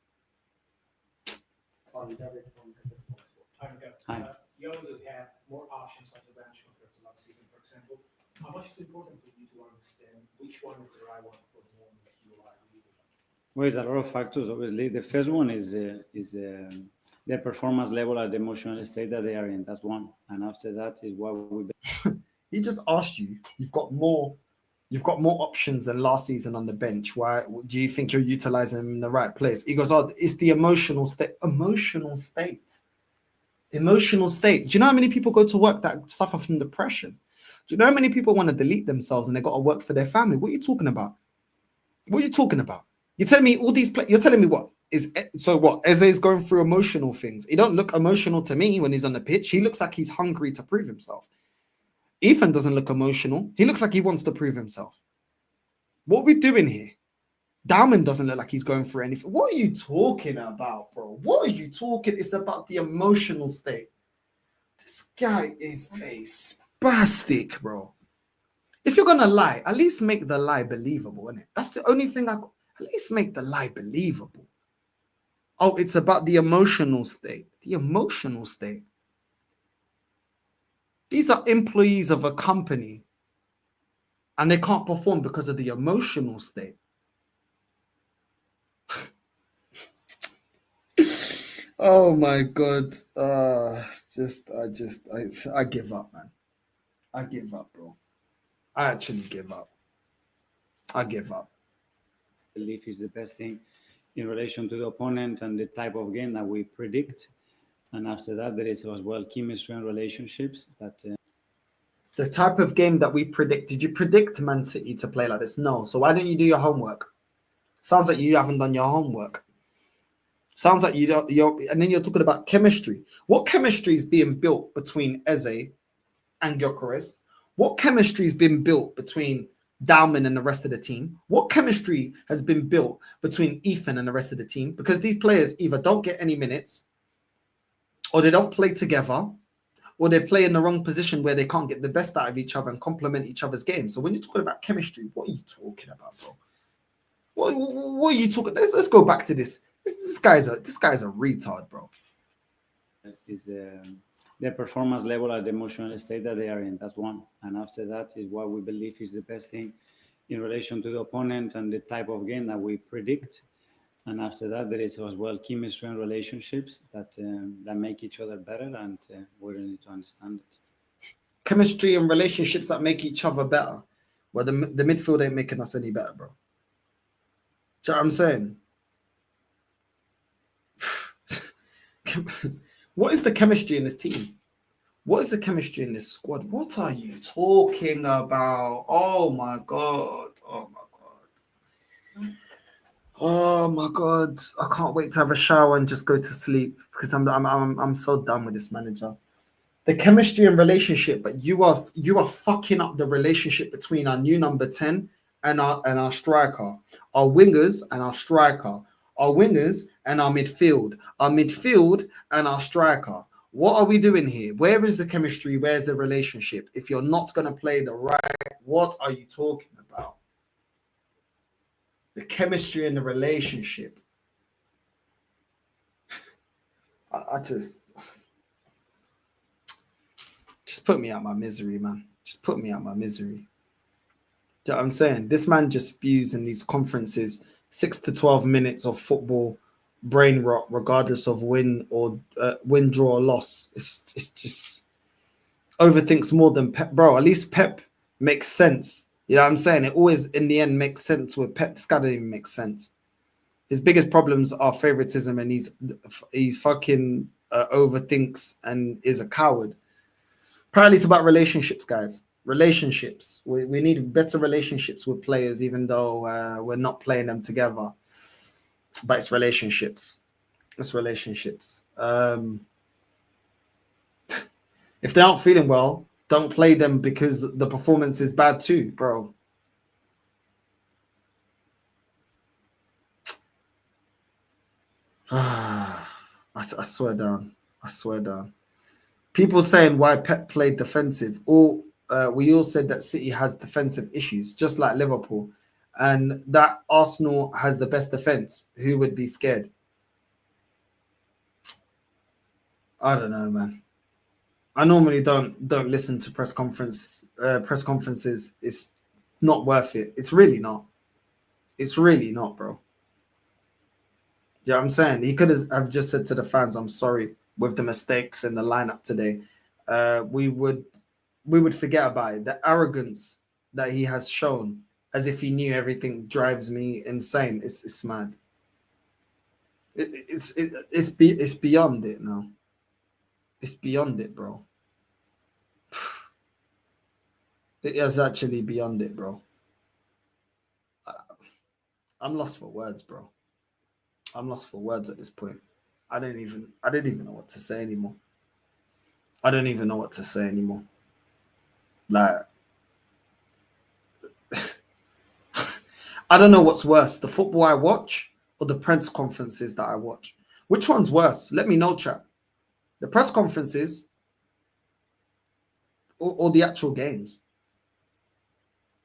Hi. You always have more options on the bench compared to last season, for example. How much is important for you to understand which one is the right one for the moment you are leading? Well, there's a lot of factors. Obviously, the first one is their performance level at the emotional state that they are in. That's one. And after that is what we. He just asked you. You've got more options than last season on the bench. Why do you think you're utilizing him in the right place? He goes, oh, it's the emotional state. Emotional state. Do you know how many people go to work that suffer from depression? Do you know how many people want to delete themselves and they got to work for their family? What are you talking about? You're telling me all these you're telling me what? What? Eze is going through emotional things. He don't look emotional to me when he's on the pitch. He looks like he's hungry to prove himself. Ethan doesn't look emotional. He looks like he wants to prove himself. What are we doing here? Diamond doesn't look like he's going through anything. What are you talking about, bro? What are you talking? It's about the emotional state. This guy is a spastic, bro. If you're going to lie, at least make the lie believable, innit? That's the only thing at least make the lie believable. Oh, it's about the emotional state. The emotional state. These are employees of a company and they can't perform because of the emotional state. Oh my God. I give up, man. I give up, bro. I actually give up. I give up. Belief is the best thing in relation to the opponent and the type of game that we predict. And after that, there is as well chemistry and relationships that. The type of game that we predict. Did you predict Man City to play like this? No. So why don't you do your homework? Sounds like you haven't done your homework. Sounds like you don't. And then you're talking about chemistry. What chemistry is being built between Eze and Gyökeres? What chemistry has been built between Dalman and the rest of the team? What chemistry has been built between Ethan and the rest of the team? Because these players either don't get any minutes, or they don't play together, or they play in the wrong position where they can't get the best out of each other and complement each other's game. So when you're talking about chemistry, what are you talking about, bro? What are you talking? Let's go back to this. This guy's a retard, bro. Is their performance level at the emotional state that they are in. That's one. And after that is what we believe is the best thing in relation to the opponent and the type of game that we predict. And after that, there is as well chemistry and relationships that make each other better, and we really need to understand it. Chemistry and relationships that make each other better. Well, the midfield ain't making us any better, bro. Do you know what I'm saying? What is the chemistry in this team? What is the chemistry in this squad? What are you talking about? Oh my God. Oh my God. Oh my God. I can't wait to have a shower and just go to sleep because I'm so done with this manager. The chemistry and relationship, but you are fucking up the relationship between our new number 10 and our striker, our wingers and our striker, our wingers and our midfield and our striker. What are we doing here? Where is the chemistry? Where's the relationship? If you're not going to play the right, what are you talking about? The chemistry and the relationship. I just put me out my misery, man. Just put me out my misery. You know what I'm saying? This man just spews in these conferences 6 to 12 minutes of football brain rot, regardless of win, draw, or loss. It's just overthinks more than Pep. Bro, at least Pep makes sense. You know what I'm saying? It always, in the end, makes sense with Pep. This guy doesn't even make sense. His biggest problems are favoritism, and he's fucking overthinks and is a coward. Apparently, it's about relationships, guys. Relationships. We need better relationships with players, even though we're not playing them together. But it's relationships. It's relationships. If they aren't feeling well, don't play them because the performance is bad too, bro. I swear down. I swear down. People saying why Pep played defensive. We all said that City has defensive issues, just like Liverpool, and that Arsenal has the best defense. Who would be scared? I don't know, man. I normally don't listen to press conferences. It's not worth it. It's really not. It's really not, bro. Yeah, I'm saying he could have just said to the fans, "I'm sorry with the mistakes in the lineup today." We would forget about it. The arrogance that he has shown, as if he knew everything, drives me insane. It's mad. It's beyond it now. It's beyond it, bro. It is actually beyond it, bro. I'm lost for words, bro. I'm lost for words at this point. I don't even know what to say anymore. I don't even know what to say anymore. Like, I don't know what's worse, the football I watch or the press conferences that I watch. Which one's worse? Let me know, chat. The press conferences or the actual games.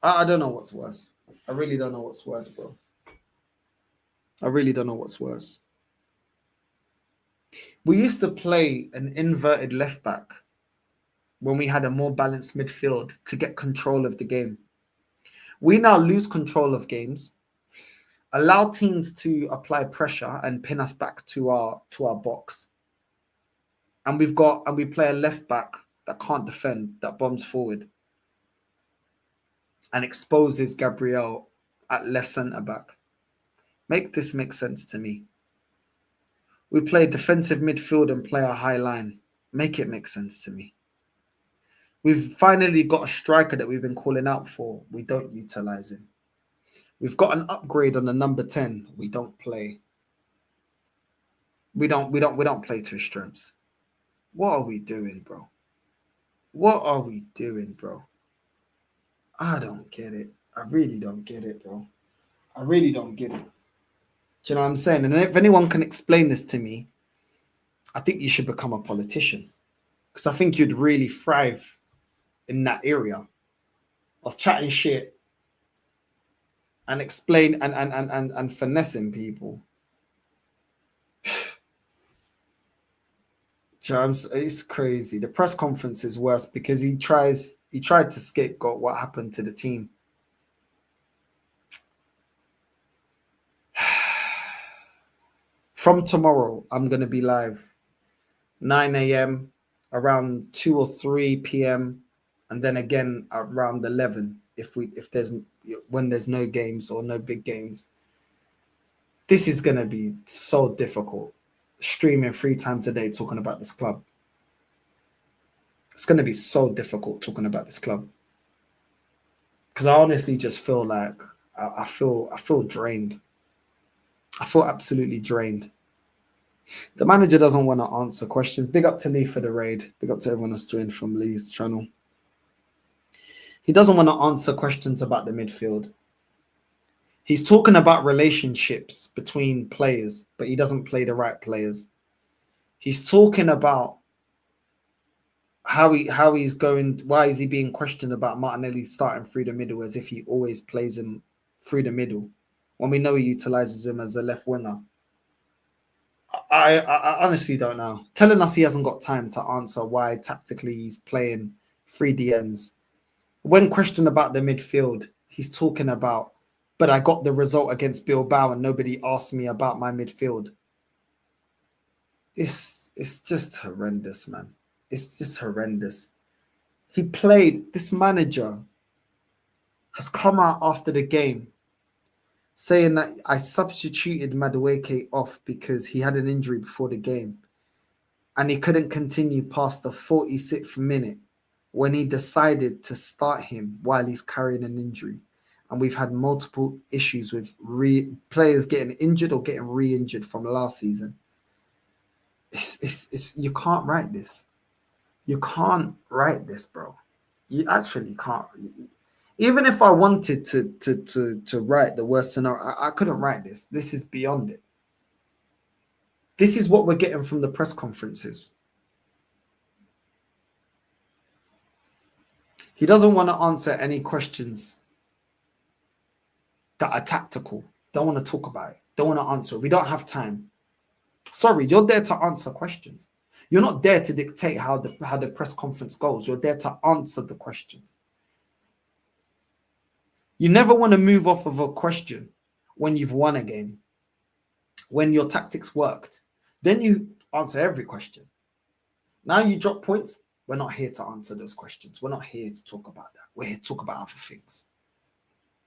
I don't know what's worse. I really don't know what's worse, bro. I really don't know what's worse. We used to play an inverted left back when we had a more balanced midfield to get control of the game. We now lose control of games, allow teams to apply pressure and pin us back to our box. And we play a left back that can't defend, that bombs forward and exposes Gabriel at left centre back. Make this make sense to me. We play defensive midfield and play a high line. Make it make sense to me. We've finally got a striker that we've been calling out for. We don't utilize him. We've got an upgrade on the number 10. We don't play. We don't play to his strengths. What are we doing, bro? What are we doing, bro? I don't get it. I really don't get it, bro. I really don't get it. Do you know what I'm saying? And if anyone can explain this to me, I think you should become a politician, because I think you'd really thrive in that area of chatting shit and explain and finessing people. It's crazy. The press conference is worse because he tried to scapegoat what happened to the team. From tomorrow, I'm going to be live 9 a.m., around 2 or 3 p.m., and then again around 11 when there's no games or no big games. This is going to be so difficult. Streaming 3 times a day talking about this club. It's going to be so difficult talking about this club, because I honestly just feel like I feel drained. I feel absolutely drained. The manager doesn't want to answer questions. Big up to Lee for the raid. Big up to everyone that's joined from Lee's channel. He doesn't want to answer questions about the midfield. He's talking about relationships between players, but he doesn't play the right players. He's talking about how he's going. Why is he being questioned about Martinelli starting through the middle, as if he always plays him through the middle, when we know he utilizes him as a left winger? I honestly don't know. Telling us he hasn't got time to answer why tactically he's playing 3 DMs. When questioned about the midfield, he's talking about, but I got the result against Bilbao and nobody asked me about my midfield. It's just horrendous, man. It's just horrendous. This manager has come out after the game saying that I substituted Madueke off because he had an injury before the game and he couldn't continue past the 46th minute, when he decided to start him while he's carrying an injury. And we've had multiple issues with players getting injured or getting re-injured from last season. You can't write this. You can't write this, bro. You actually can't. Even if I wanted to write the worst scenario, I couldn't write this. This is beyond it. This is what we're getting from the press conferences. He doesn't want to answer any questions that are tactical. Don't want to talk about it. Don't want to answer. We don't have time. Sorry, you're there to answer questions. You're not there to dictate how the press conference goes. You're there to answer the questions. You never want to move off of a question when you've won a game, when your tactics worked. Then you answer every question. Now you drop points. We're not here to answer those questions. We're not here to talk about that. We're here to talk about other things.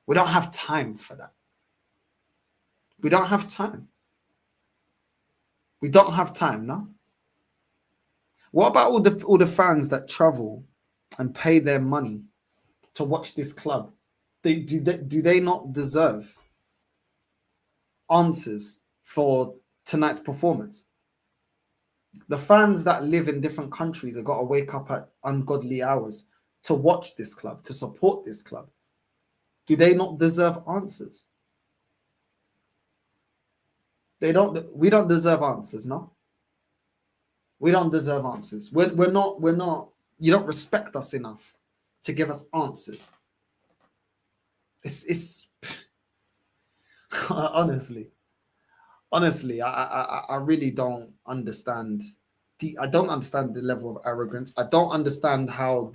We don't have time for that. We don't have time. We don't have time, no? What about all the fans that travel and pay their money to watch this club? Do they not deserve answers for tonight's performance? The fans that live in different countries have got to wake up at ungodly hours to watch this club, to support this club. Do they not deserve answers? We don't deserve answers, no? We don't deserve answers. We're not, you don't respect us enough to give us answers. It's honestly, I really don't understand. I don't understand the level of arrogance. I don't understand how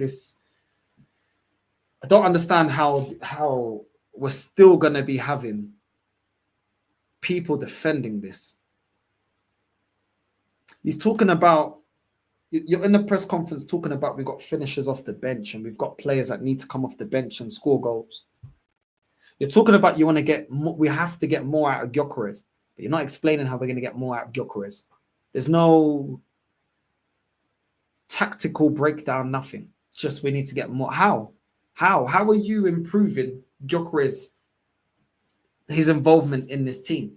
we're still going to be having people defending this. He's talking about, you're in the press conference talking about we've got finishers off the bench and we've got players that need to come off the bench and score goals. You're talking about you want to get more, we have to get more out of Gyökeres, but you're not explaining how we're going to get more out of Gyökeres. There's no tactical breakdown, nothing. It's just we need to get more. How are you improving Gyökeres, his involvement in this team?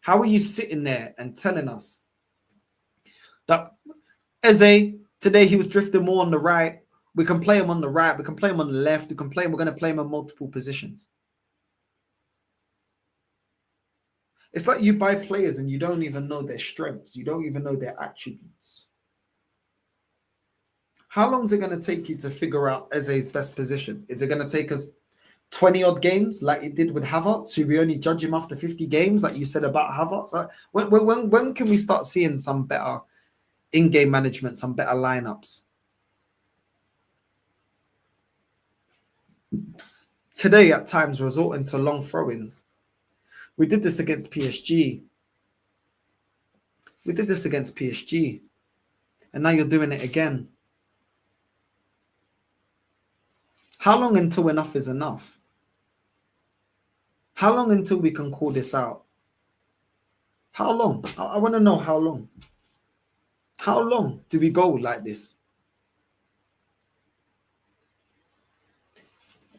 How are you sitting there and telling us that Eze, today he was drifting more on the right, we can play him on the right, we can play him on the left, we can play him, we're going to play him in multiple positions? It's like you buy players and you don't even know their strengths, you don't even know their attributes. How long is it going to take you to figure out Eze's best position? Is it going to take us 20 odd games like it did with Havertz? Should we only judge him after 50 games like you said about Havertz? Like, when can we start seeing some better in-game management, some better lineups? Today, at times, resorting to long throw-ins. We did this against PSG. And now you're doing it again. How long until enough is enough? How long until we can call this out? How long? I want to know how long. How long do we go like this?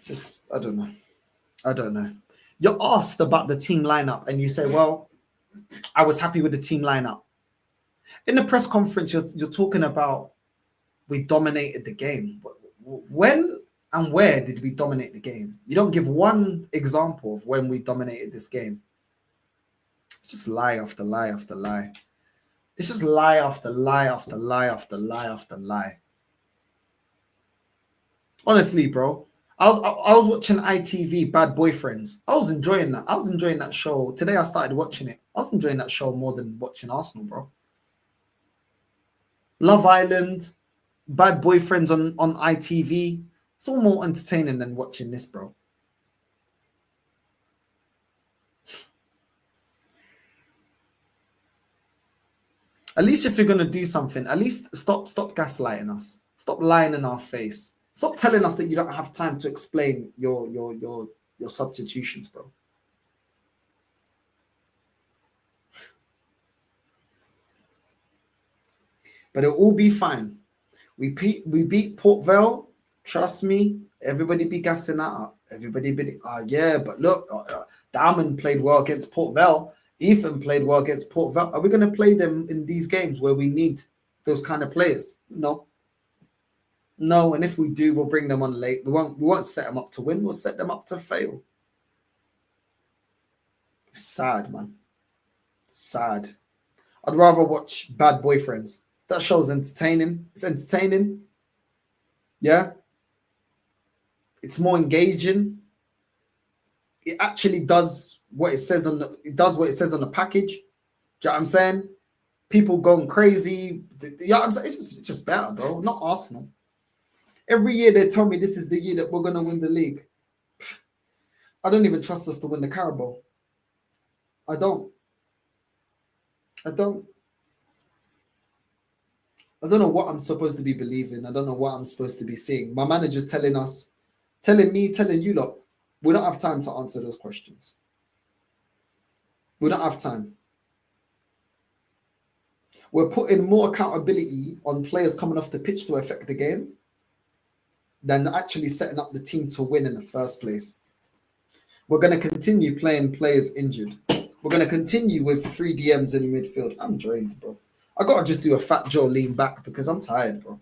Just, I don't know. You're asked about the team lineup and you say, well, I was happy with the team lineup. In the press conference, you're talking about we dominated the game. When and where did we dominate the game? You don't give one example of when we dominated this game. It's just lie after lie after lie. It's just lie after lie after lie after lie after lie. Honestly, bro, I was watching ITV Bad Boyfriends. I was enjoying that. I was enjoying that show. Today I started watching it. I was enjoying that show more than watching Arsenal, bro. Love Island, Bad Boyfriends on ITV. It's all more entertaining than watching this, bro. At least if you're gonna do something, at least stop gaslighting us. Stop lying in our face. Stop telling us that you don't have time to explain your substitutions, bro. But it'll all be fine. We beat Port Vale. Trust me, everybody be gassing that up. Everybody be, yeah, but look, Diamond played well against Port Vale. Ethan played well against Port Vale. Are we going to play them in these games where we need those kind of players? No. No, and if we do, we'll bring them on late. We won't set them up to win. We'll set them up to fail. Sad, man. Sad. I'd rather watch Bad Boyfriends. That show's entertaining. It's entertaining. Yeah. It's more engaging. It actually does what it says on the package. Do you know what I'm saying? People going crazy. Yeah, I'm saying it's just better, bro. Not Arsenal. Every year they tell me this is the year that we're gonna win the league. I don't even trust us to win the Carabao. I don't know what I'm supposed to be believing. I don't know what I'm supposed to be seeing. My manager's telling you lot, we don't have time to answer those questions. We don't have time. We're putting more accountability on players coming off the pitch to affect the game than actually setting up the team to win in the first place. We're going to continue playing players injured. We're going to continue with 3 DMs in the midfield. I'm drained, bro. I got to just do a Fat Joe lean back because I'm tired, bro.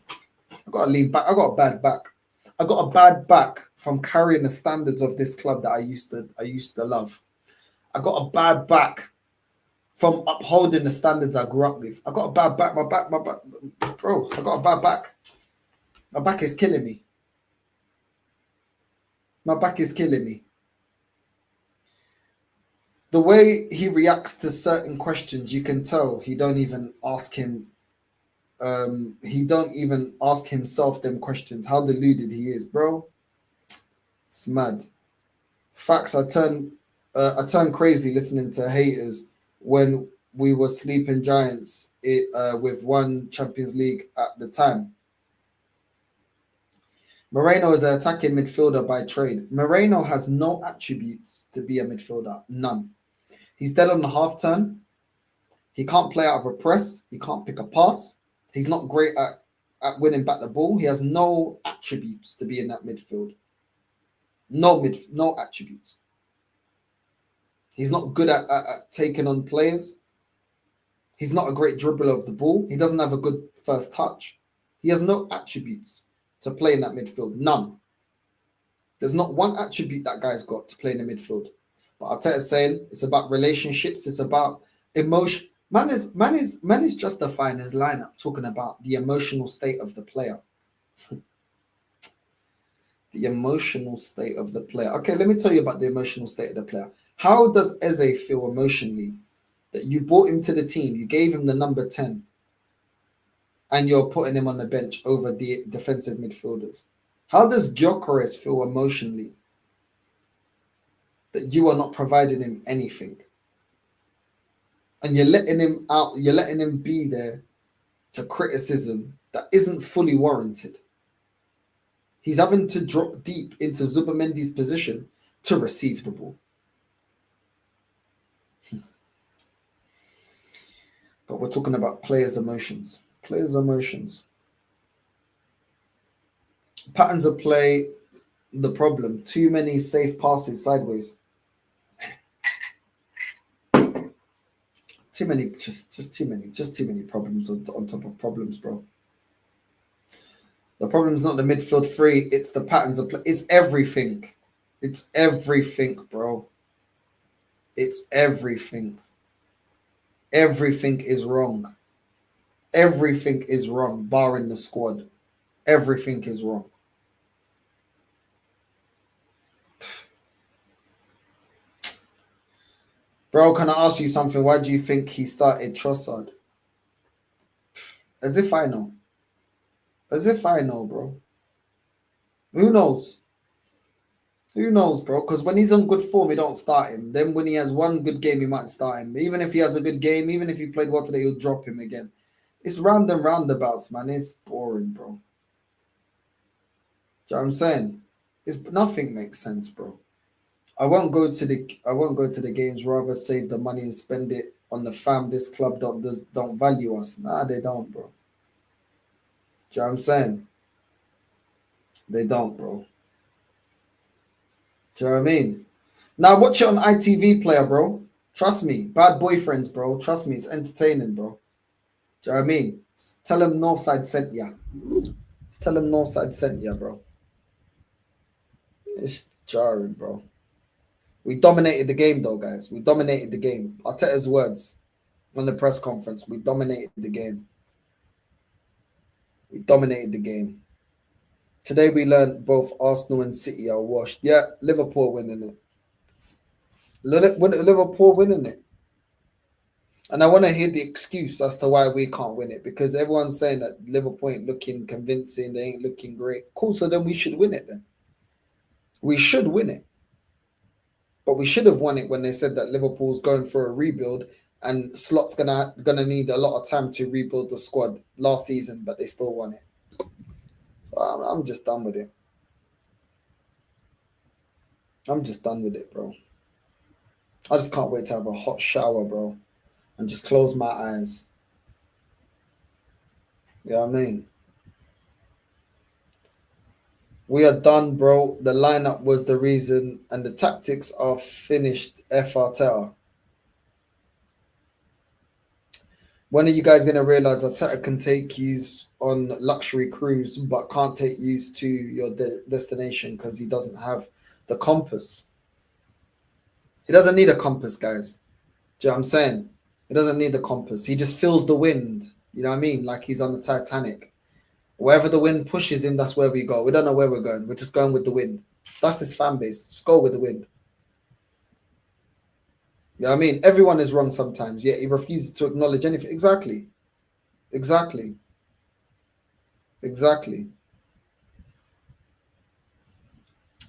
I got to lean back. I got a bad back. I got a bad back from carrying the standards of this club that I used to love. I got a bad back from upholding the standards I grew up with. I got a bad back. My back, bro. I got a bad back. My back is killing me. My back is killing me. The way he reacts to certain questions, you can tell he don't even ask him. He don't even ask himself them questions. How deluded he is, bro. It's mad. Facts. I turned crazy listening to haters when we were sleeping giants with one Champions League at the time. Moreno is an attacking midfielder by trade. Moreno has no attributes to be a midfielder. None. He's dead on the half turn. He can't play out of a press. He can't pick a pass. He's not great at winning back the ball. He has no attributes to be in that midfield. No attributes. He's not good at taking on players. He's not a great dribbler of the ball. He doesn't have a good first touch. He has no attributes to play in that midfield. None. There's not one attribute that guy's got to play in the midfield. But Arteta's saying it's about relationships. It's about emotion. Man is justifying his lineup talking about the emotional state of the player. The emotional state of the player. Okay, let me tell you about the emotional state of the player. How does Eze feel emotionally that you brought him to the team, you gave him the number 10, and you're putting him on the bench over the defensive midfielders? How does Gyökeres feel emotionally that you are not providing him anything? And you're letting him out, you're letting him be there to criticism that isn't fully warranted. He's having to drop deep into Zubimendi's position to receive the ball. But we're talking about players' emotions. Players' emotions. Patterns of play, the problem. Too many safe passes sideways. Too many, just too many problems on top of problems, bro. The problem is not the midfield three, it's the patterns of play. It's everything. It's everything, bro. It's everything. Everything is wrong. Everything is wrong, barring the squad. Everything is wrong. Bro, can I ask you something? Why do you think he started Trossard? As if I know. As if I know, bro. Who knows? Who knows, bro? Because when he's on good form, he don't start him. Then when he has one good game, he might start him. Even if he has a good game, even if he played well today, he'll drop him again. It's round and roundabouts, man. It's boring, bro. Do you know what I'm saying? Nothing makes sense, bro. I won't go to the games, rather save the money and spend it on the fam. This club don't value us. Nah, they don't, bro. Do you know what I'm saying? They don't, bro. Do you know what I mean? Now watch it on ITV Player, bro. Trust me. Bad Boyfriends, bro. Trust me, it's entertaining, bro. Do you know what I mean? Tell them Northside sent ya. Tell them Northside sent ya, bro. It's jarring, bro. We dominated the game, though, guys. We dominated the game. Arteta's words on the press conference. We dominated the game. We dominated the game. Today we learned both Arsenal and City are washed. Yeah, Liverpool winning it. Liverpool winning it. And I want to hear the excuse as to why we can't win it, because everyone's saying that Liverpool ain't looking convincing, they ain't looking great. Cool, so then we should win it then. We should win it. But we should have won it when they said that Liverpool's going for a rebuild and Slot's gonna need a lot of time to rebuild the squad last season, but they still won it. So I'm just done with it. I'm just done with it, bro. I just can't wait to have a hot shower, bro, and just close my eyes. You know what I mean? We are done, bro. The lineup was the reason, and the tactics are finished. F. Arteta. When are you guys going to realize Arteta can take you on luxury cruise, but can't take you to your destination because he doesn't have the compass? He doesn't need a compass, guys. Do you know what I'm saying? He doesn't need the compass. He just feels the wind. You know what I mean? Like he's on the Titanic. Wherever the wind pushes him, that's where we go. We don't know where we're going. We're just going with the wind. That's his fan base. Just go with the wind. You know what I mean? Everyone is wrong sometimes, yet he refuses to acknowledge anything. Exactly. Exactly. Exactly.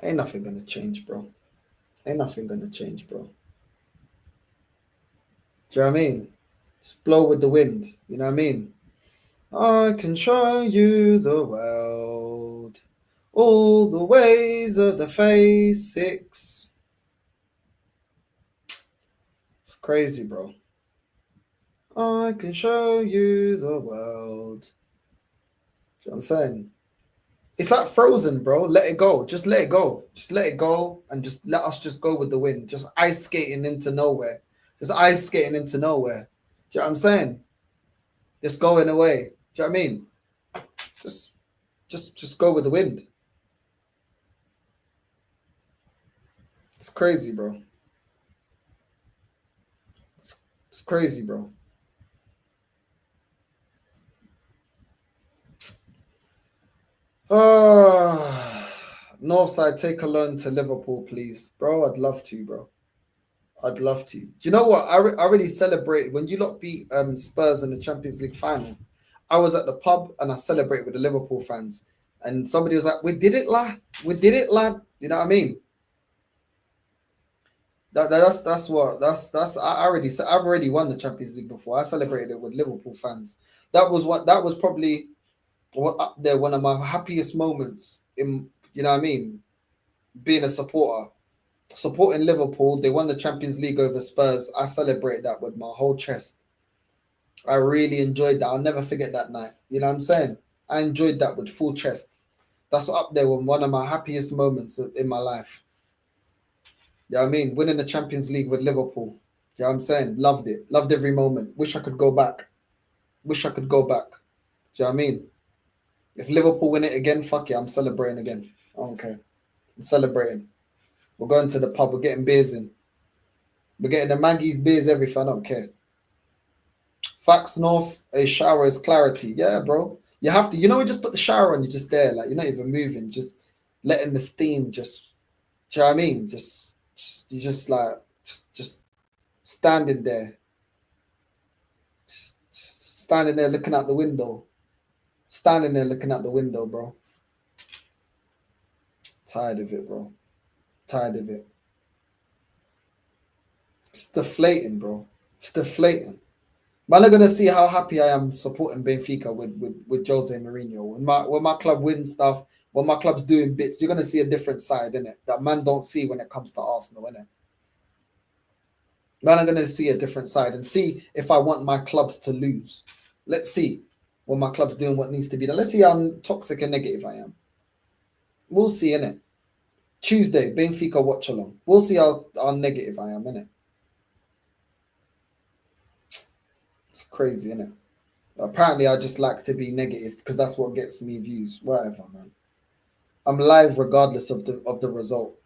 Ain't nothing going to change, bro. Ain't nothing gonna change, bro. Do you know what I mean? Just blow with the wind. You know what I mean? I can show you the world, all the ways of the face. It's crazy, bro. I can show you the world. Do you know what I'm saying? It's like Frozen, bro. Let it go. Just let it go. Just let it go and just let us just go with the wind. Just ice skating into nowhere. Just ice skating into nowhere. Do you know what I'm saying? Just going away. Do you know what I mean? Just go with the wind. It's crazy, bro. It's crazy, bro. Northside, take a loan to Liverpool, please. Bro, I'd love to, bro. I'd love to. Do you know what? I already celebrated when you lot beat Spurs in the Champions League final. I was at the pub and I celebrated with the Liverpool fans. And somebody was like, "We did it, lad. We did it, lad." You know what I mean? That's what I've already won the Champions League before. I celebrated it with Liverpool fans. That was probably what up there one of my happiest moments in, you know what I mean, being a supporter. Supporting Liverpool, they won the Champions League over Spurs. I celebrate that with my whole chest. I really enjoyed that. I'll never forget that night. You know what I'm saying? I enjoyed that with full chest. That's up there with one of my happiest moments in my life. You know what I mean? Winning the Champions League with Liverpool. You know what I'm saying? Loved it. Loved every moment. Wish I could go back. Wish I could go back. Do you know what I mean? If Liverpool win it again, fuck yeah, I'm celebrating again. I don't care. I'm celebrating. We're going to the pub. We're getting beers in. We're getting the Maggie's beers, everything. I don't care. Facts North, a shower is clarity. Yeah, bro. You have to. You know, we just put the shower on. You're just there. Like, you're not even moving. Just letting the steam just. Do you know what I mean? You're just like, just standing there. Standing there looking out the window. Standing there looking out the window, bro. Tired of it, bro. Tired of it. It's deflating, bro. It's deflating. Man, I'm gonna see how happy I am supporting Benfica with Jose Mourinho. When my club wins stuff, when my club's doing bits, you're gonna see a different side, innit? That man don't see when it comes to Arsenal, innit? Man, I'm gonna see a different side and see if I want my clubs to lose. Let's see when my club's doing what needs to be done. Let's see how toxic and negative I am. We'll see, innit? Tuesday, Benfica watch along. We'll see how negative I am, innit? It's crazy, innit? Apparently, I just like to be negative because that's what gets me views. Whatever, man. I'm live regardless of the result.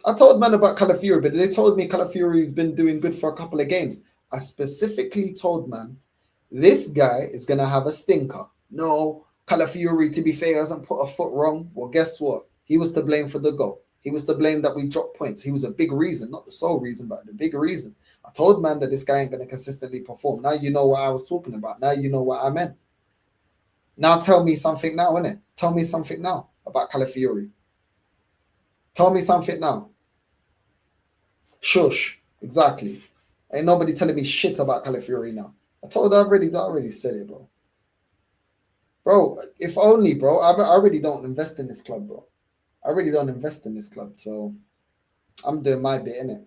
I told man about Calafiori, but they told me Calafiori's been doing good for a couple of games. I specifically told man, this guy is gonna have a stinker. No, Calafiori, to be fair, hasn't put a foot wrong. Well, guess what? He was to blame for the goal. He was to blame that we dropped points. He was a big reason, not the sole reason, but the big reason. I told man that this guy ain't gonna consistently perform. Now you know what I was talking about. Now you know what I meant. Now tell me something now, innit? Tell me something now about Calafiori. Tell me something now. Shush. Exactly. Ain't nobody telling me shit about Calafiori now. I already said it, bro. Bro, if only, bro. I already don't invest in this club, bro. I really don't invest in this club, so I'm doing my bit, innit?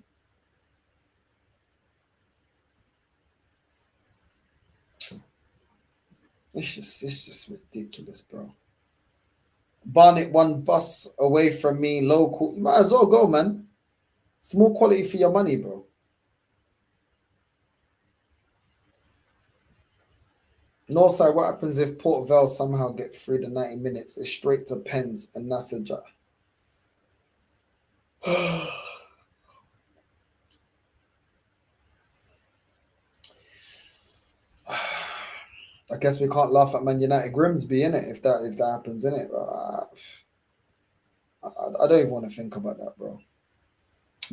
It's just ridiculous, bro. Barnet one bus away from me, local. You might as well go, man. It's more quality for your money, bro. Northside, what happens if Port Vale somehow get through the 90 minutes? It's straight to pens and that's a job. I guess we can't laugh at Man United Grimsby, innit? If that happens, innit? I don't even want to think about that, bro.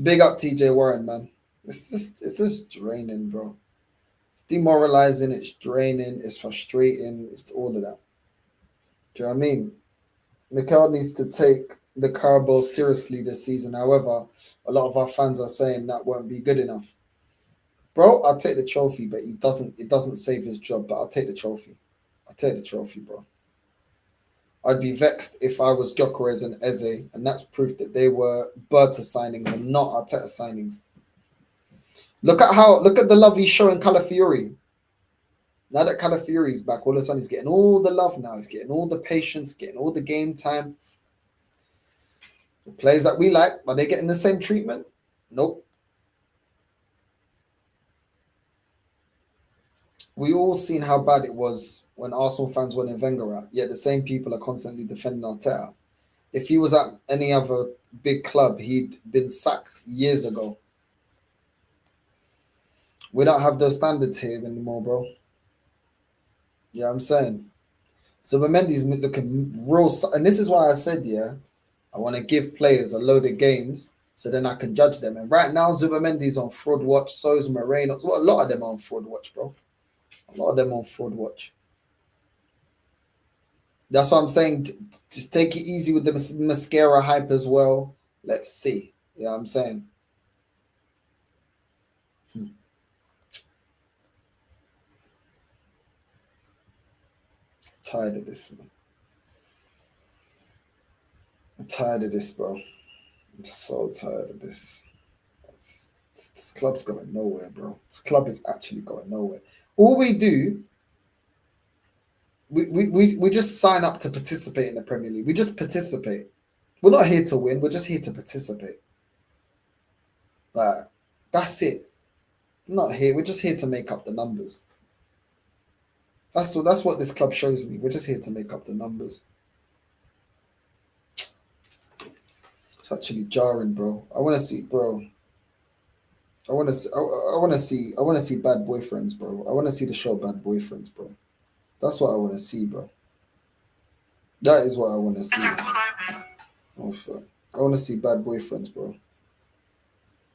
Big up TJ Warren, man. It's just draining, bro. It's demoralizing, it's draining, it's frustrating, it's all of that. Do you know what I mean? Mikel needs to take the Carabao seriously this season. However, a lot of our fans are saying that won't be good enough. Bro, I'll take the trophy, but it doesn't save his job, but I'll take the trophy. I'll take the trophy, bro. I'd be vexed if I was Gyökeres and Eze, and that's proof that they were Berta signings and not Arteta signings. Look at the love he's showing Calafiori. Now that Calafiori's back, all of a sudden he's getting all the love now. He's getting all the patience, getting all the game time. The players that we like, are they getting the same treatment? Nope. We all seen how bad it was when Arsenal fans wanted Wenger out, yet the same people are constantly defending Arteta. If he was at any other big club, he'd been sacked years ago. We don't have those standards here anymore, bro. Yeah, I'm saying. So Mendy's looking real, and this is why I said, yeah, I want to give players a load of games so then I can judge them. And right now, Zubimendi's on fraud watch. So is Moreno. Well, a lot of them are on fraud watch, bro. A lot of them on fraud watch. That's what I'm saying. Just take it easy with the mascara hype as well. Let's see. You know what I'm saying? Tired of this, man. I'm tired of this, bro. I'm so tired of this. This club's going nowhere, bro. This club is actually going nowhere. All we do, we just sign up to participate in the Premier League. We just participate. We're not here to win. We're just here to participate. Like, that's it. We're not here. We're just here to make up the numbers. That's what this club shows me. We're just here to make up the numbers. It's actually jarring, bro. I want to see, bro. I want to see Bad Boyfriends, bro. I want to see the show Bad Boyfriends, bro. That's what I want to see, bro. That is what I want to see. Oh fuck! I want to see Bad Boyfriends, bro.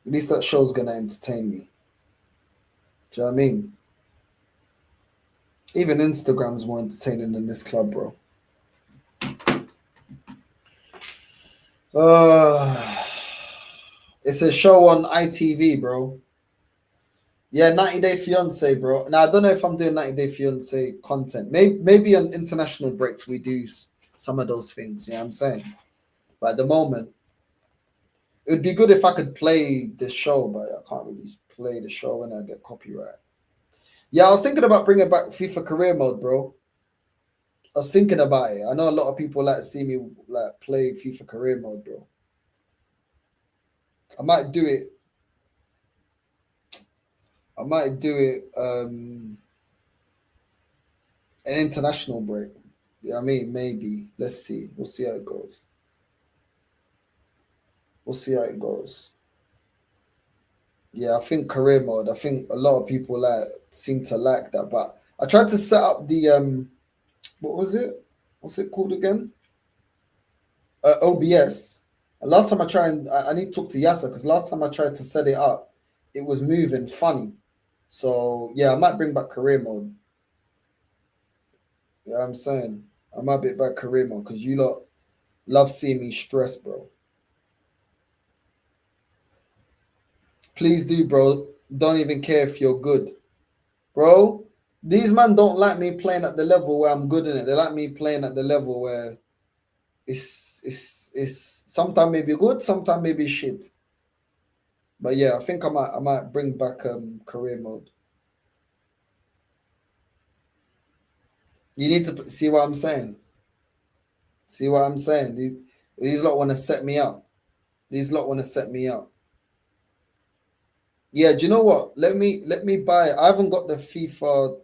At least that show's gonna entertain me. Do you know what I mean? Even Instagram's more entertaining than this club, bro. It's a show on ITV, bro. Yeah, 90 Day Fiance, bro. Now, I don't know if I'm doing 90 Day Fiance content. Maybe on international breaks we do some of those things, you know what I'm saying? But at the moment, it would be good if I could play the show, but I can't really play the show when I get copyright. Yeah, I was thinking about bringing back FIFA career mode, bro. I was thinking about it. I know a lot of people like to see me like play FIFA career mode, bro. I might do it. An international break. Yeah, I mean, maybe. Let's see. We'll see how it goes. Yeah, I think career mode. I think a lot of people seem to like that. But I tried to set up the what was it? What's it called again? OBS. And last time I tried, I need to talk to Yasser because last time I tried to set it up, it was moving funny. So yeah, I might bring back career mode. Yeah, I'm saying I might bring back career mode because you lot love seeing me stressed, bro. Please do, bro. Don't even care if you're good, bro. These men don't like me playing at the level where I'm good in it. They like me playing at the level where it's sometimes maybe good, sometimes maybe shit. But yeah, I think I might bring back career mode. You need to see what I'm saying. See what I'm saying? These lot want to set me up. Yeah, do you know what? Let me buy. I haven't got the FIFA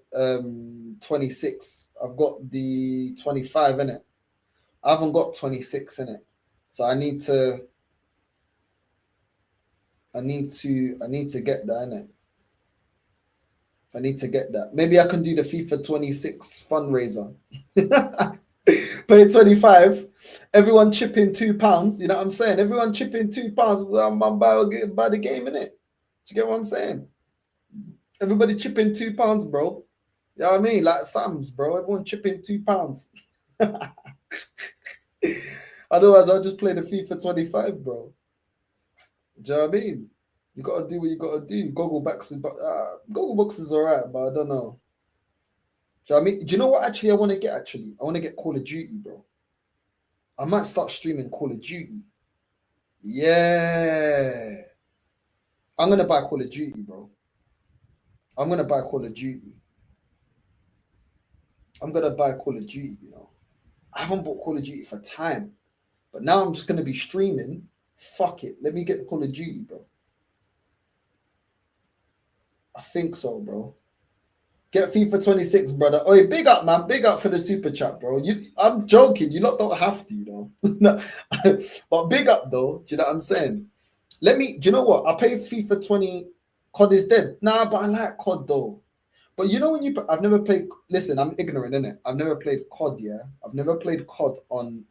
26. I've got the 25 in it. I haven't got 26 in it. So I need to get that in it. I need to get that. Maybe I can do the FIFA 26 fundraiser. Pay 25. Everyone chip in £2. You know what I'm saying? Everyone chip in £2. I'm buy the game in it. Do you get what I'm saying? Everybody chip in £2, bro. You know what I mean? Like Sam's, bro. Everyone chip in £2. Otherwise, I'll just play the FIFA 25, bro. Do you know what I mean? You gotta do what you gotta do. Goggle box is alright, but I don't know. Do you know what I mean? Do you know what actually I want to get? Actually, I want to get Call of Duty, bro. I might start streaming Call of Duty. Yeah, I'm gonna buy Call of Duty, bro. I'm gonna buy Call of Duty. I'm gonna buy Call of Duty. You know, I haven't bought Call of Duty for time, but now I'm just gonna be streaming. Fuck it, let me get Call of Duty, bro. I think so, bro. Get FIFA 26, brother. Oh, big up, man. Big up for the super chat, bro. I'm joking. You lot don't have to, you know. But big up, though. Do you know what I'm saying? Do you know what? I pay FIFA 20. COD is dead. Nah, but I like COD, though. But you know when I've never played. Listen, I'm ignorant, innit? I've never played COD, yeah? I've never played COD on.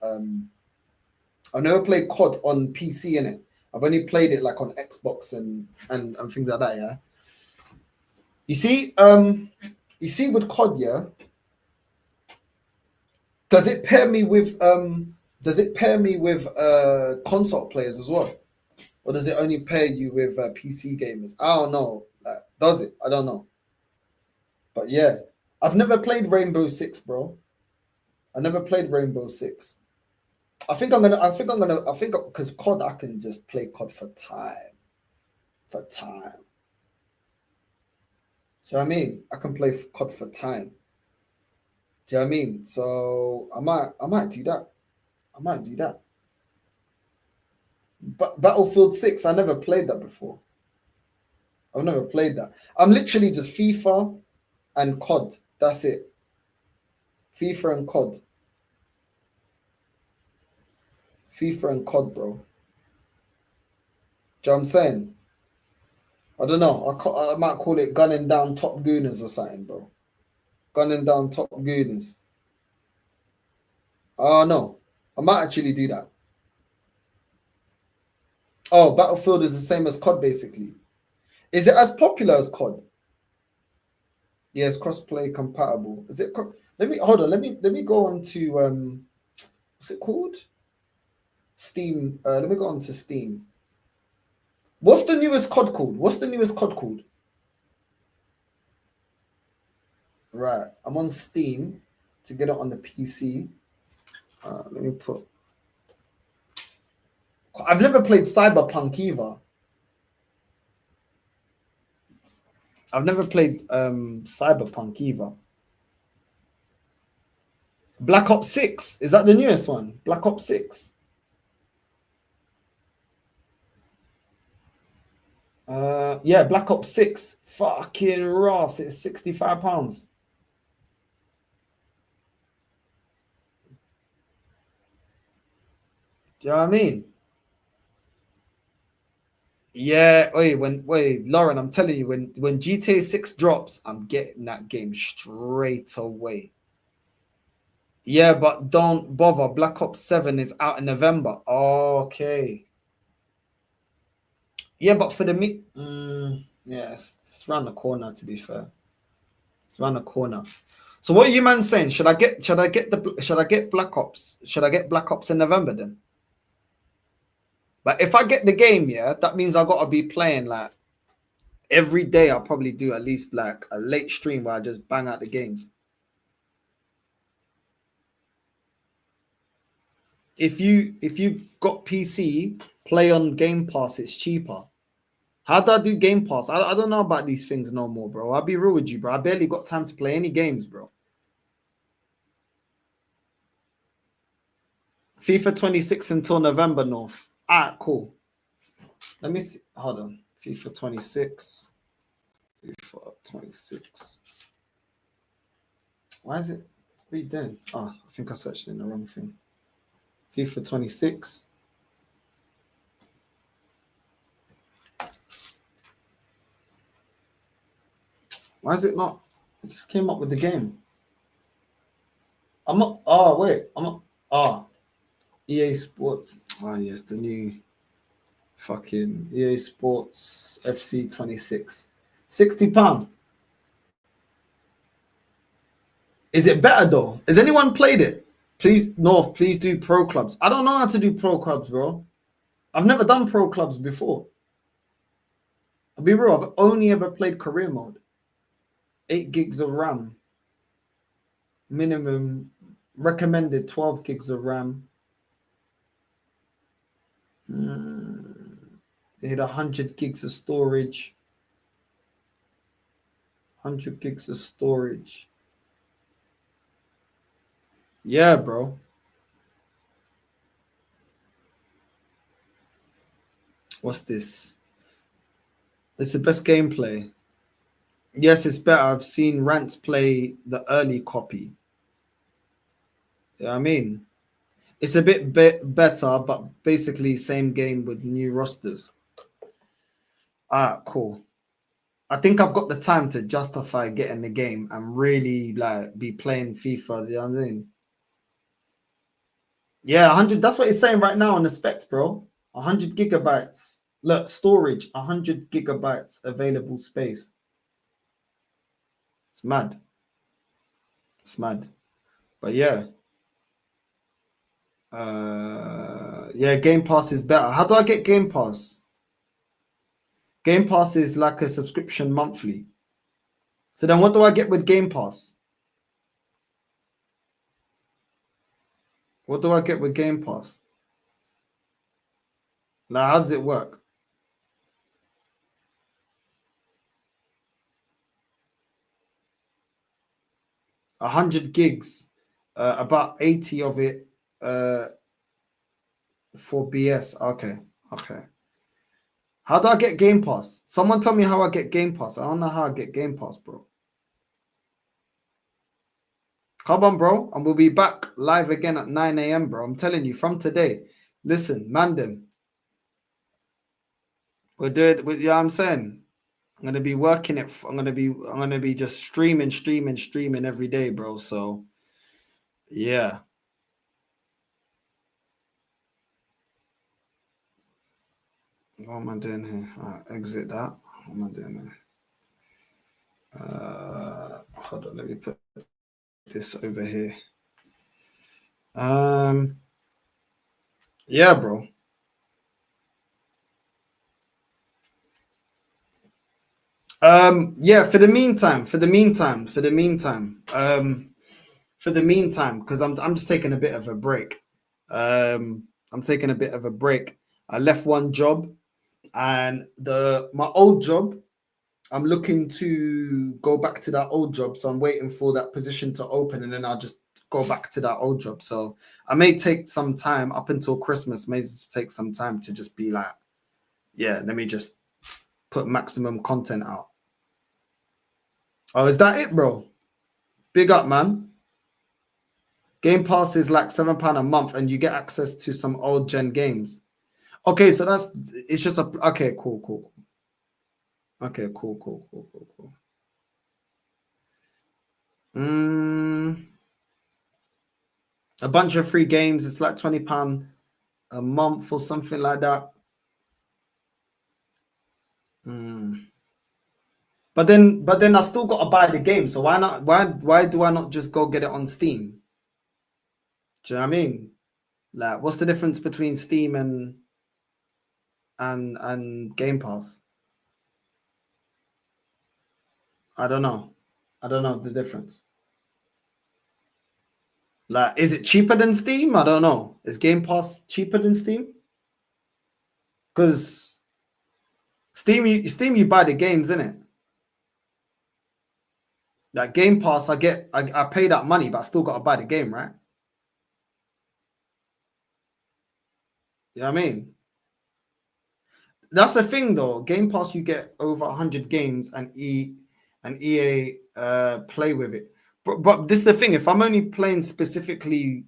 I've never played COD on PC, innit? I've only played it like on Xbox and things like that, yeah? You see with COD, yeah, does it pair me with console players as well? Or does it only pair you with PC gamers? I don't know. Like, does it? I don't know. But yeah, I've never played Rainbow Six, bro. I never played Rainbow Six. I think because COD, I can just play COD for time. For time. Do you know what I mean? I can play COD for time. Do you know what I mean? So I might do that. I might do that. But Battlefield 6, I never played that before. I've never played that. I'm literally just FIFA and COD. That's it. FIFA and COD. FIFA and COD, bro. Do you know what I'm saying? I don't know. I might call it gunning down top gooners or something, bro. Gunning down top gooners. Oh, no. I might actually do that. Oh, Battlefield is the same as COD, basically. Is it as popular as COD? Yes, cross-play compatible. Is it? Let me hold on. Let me go on to what's it called? Steam. Let me go on to Steam. What's the newest COD called? What's the newest COD called? Right, I'm on Steam to get it on the PC. Let me put. I've never played Cyberpunk either. I've never played Cyberpunk either. Black Ops 6. Is that the newest one? Black Ops 6. Yeah, Black Ops 6. Fucking Ross. It's £65. Do you know what I mean? Yeah, wait, Lauren, I'm telling you, when GTA 6 drops, I'm getting that game straight away. Yeah, but don't bother. Black Ops 7 is out in November. Okay. Yeah, but for the yeah, it's around the corner, to be fair. It's around the corner. So what are you man saying? Should I get Black Ops? Should I get Black Ops in November then? But if I get the game, yeah, that means I gotta be playing like every day. I'll probably do at least like a late stream where I just bang out the games. If you got PC, play on Game Pass, it's cheaper. How do I do Game Pass? I don't know about these things no more, bro. I'll be real with you, bro. I barely got time to play any games, bro. FIFA 26 until November, North. Ah, cool. Let me see. Hold on. FIFA 26. FIFA 26. Why is it? What are you doing? Oh, I think I searched in the wrong thing. FIFA 26. Why is it not? It just came up with the game. I'm not. Oh, wait. I'm not. Oh, EA Sports. Oh, yes. The new fucking EA Sports FC 26. £60. Is it better though? Has anyone played it? Please, North, please do pro clubs. I don't know how to do pro clubs, bro. I've never done pro clubs before. I'll be real, I've only ever played career mode. 8 gigs of RAM. Minimum recommended 12 gigs of RAM. Need 100 gigs of storage. 100 gigs of storage. Yeah, bro. What's this? It's the best gameplay. Yes, it's better. I've seen Rants play the early copy. Yeah, I mean, it's a bit better, but basically same game with new rosters. Cool. I think I've got the time to justify getting the game and really like be playing FIFA. You know what I mean? Yeah, 100. That's what it's saying right now on the specs, bro. 100 gigabytes. Look, storage, 100 gigabytes available space. It's mad. It's mad. But yeah. Yeah, Game Pass is better. How do I get Game Pass? Game Pass is like a subscription monthly. So then what do I get with Game Pass? What do I get with Game Pass? Now, how does it work? A 100 gigs, about 80 of it for BS. Okay. How do I get Game Pass? Someone tell me how I get Game Pass. I don't know how I get Game Pass, bro. Come on, bro. And we'll be back live again at 9 a.m., bro. I'm telling you, from today. Listen, man, them. We'll do it. You know what I'm saying? I'm gonna be working it. I'm gonna be just streaming every day, bro. So yeah. What am I doing here? Exit that. What am I doing here? Hold on, let me put this over here. Yeah, bro. Yeah, for the meantime, because I'm just taking a bit of a break. I'm taking a bit of a break. I left one job, and my old job, I'm looking to go back to that old job. So I'm waiting for that position to open, and then I'll just go back to that old job. So I may take some time up until Christmas, may just take some time to just be like, yeah, let me just put maximum content out. Oh, is that it, bro? Big up, man. Game Pass is like £7 a month, and you get access to some old gen games. Okay, so it's just okay, cool. Okay, cool. A bunch of free games. It's like £20 a month or something like that. But then I still got to buy the game. So why not? Why do I not just go get it on Steam? Do you know what I mean? Like, what's the difference between Steam and Game Pass? I don't know the difference. Like, is it cheaper than Steam? I don't know. Is Game Pass cheaper than Steam? Because Steam, you buy the games, innit? Like Game Pass, I pay that money, but I still got to buy the game, right? You know what I mean? That's the thing, though. Game Pass, you get over 100 games, and EA play with it. But this is the thing. If I'm only playing specifically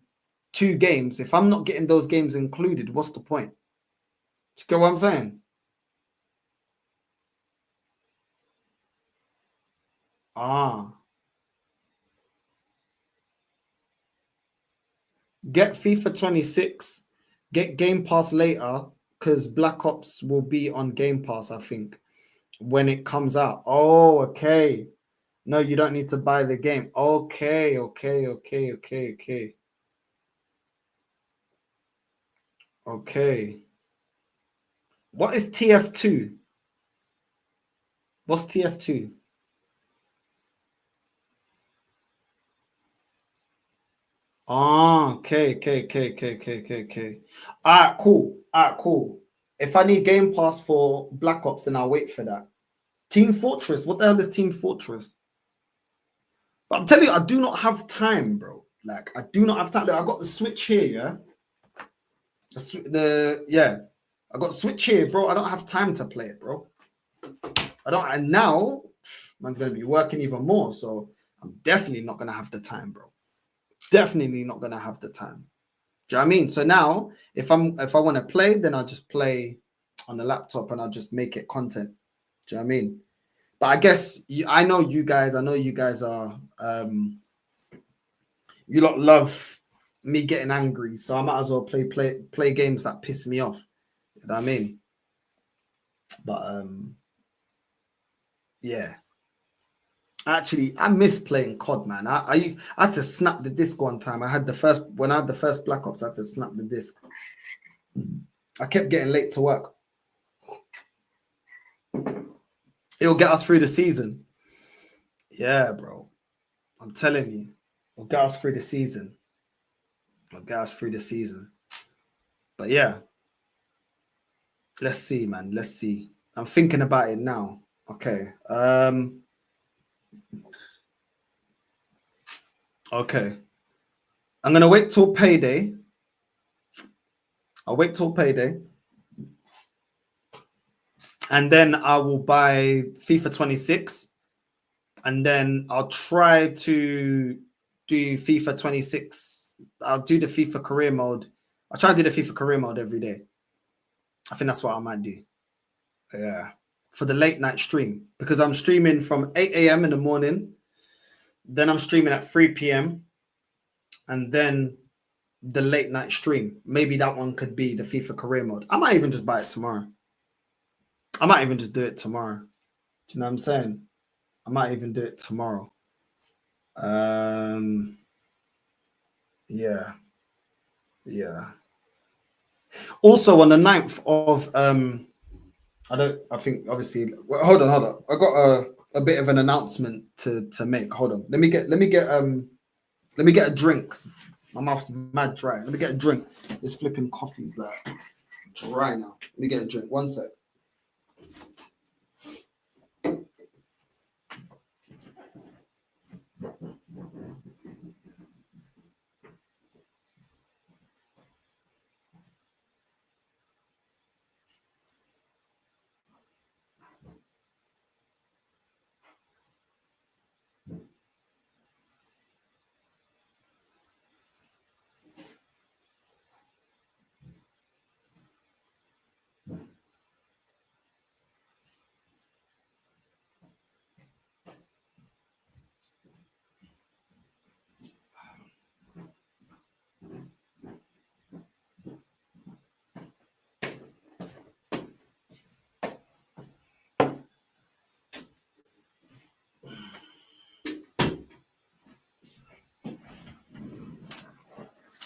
2 games, if I'm not getting those games included, what's the point? Do you get what I'm saying? Get FIFA 26, get Game Pass later, because Black Ops will be on Game Pass, I think, when it comes out. Oh, okay. No, you don't need to buy the game. Okay. Okay. What is TF2? What's TF2? Ah, okay. Alright, cool. If I need Game Pass for Black Ops, then I'll wait for that. Team Fortress. What the hell is Team Fortress? But I'm telling you, I do not have time, bro. Like, I do not have time. Look, I got the Switch here, yeah. I got Switch here, bro. I don't have time to play it, bro. I don't. And now, man's gonna be working even more, so I'm definitely not gonna have the time, bro. Definitely not gonna have the time. Do you know what I mean? So now, if I want to play, then I'll just play on the laptop and I'll just make it content. Do you know what I mean? But I guess I know you guys are you lot love me getting angry, so I might as well play games that piss me off. You know what I mean? But yeah. Actually, I miss playing COD, man. I had to snap the disc one time. When I had the first Black Ops, I had to snap the disc. I kept getting late to work. It'll get us through the season. Yeah, bro. I'm telling you. It'll get us through the season. But yeah. Let's see, man. Let's see. I'm thinking about it now. Okay. Okay. I'm gonna wait till payday. I'll wait till payday. And then I will buy FIFA 26. And then I'll try to do FIFA 26. I'll do the FIFA career mode. I'll try to do the FIFA career mode every day. I think that's what I might do. Yeah. For the late night stream. Because I'm streaming from 8 a.m. in the morning. Then I'm streaming at 3 p.m. And then the late night stream. Maybe that one could be the FIFA career mode. I might even just buy it tomorrow. I might even just do it tomorrow. Do you know what I'm saying? I might even do it tomorrow. Yeah. Also on the 9th of I think obviously hold on. I got a bit of an announcement to make. Hold on. Let me get a drink. My mouth's mad dry. Let me get a drink. This flipping coffee's like dry now. Let me get a drink. One sec.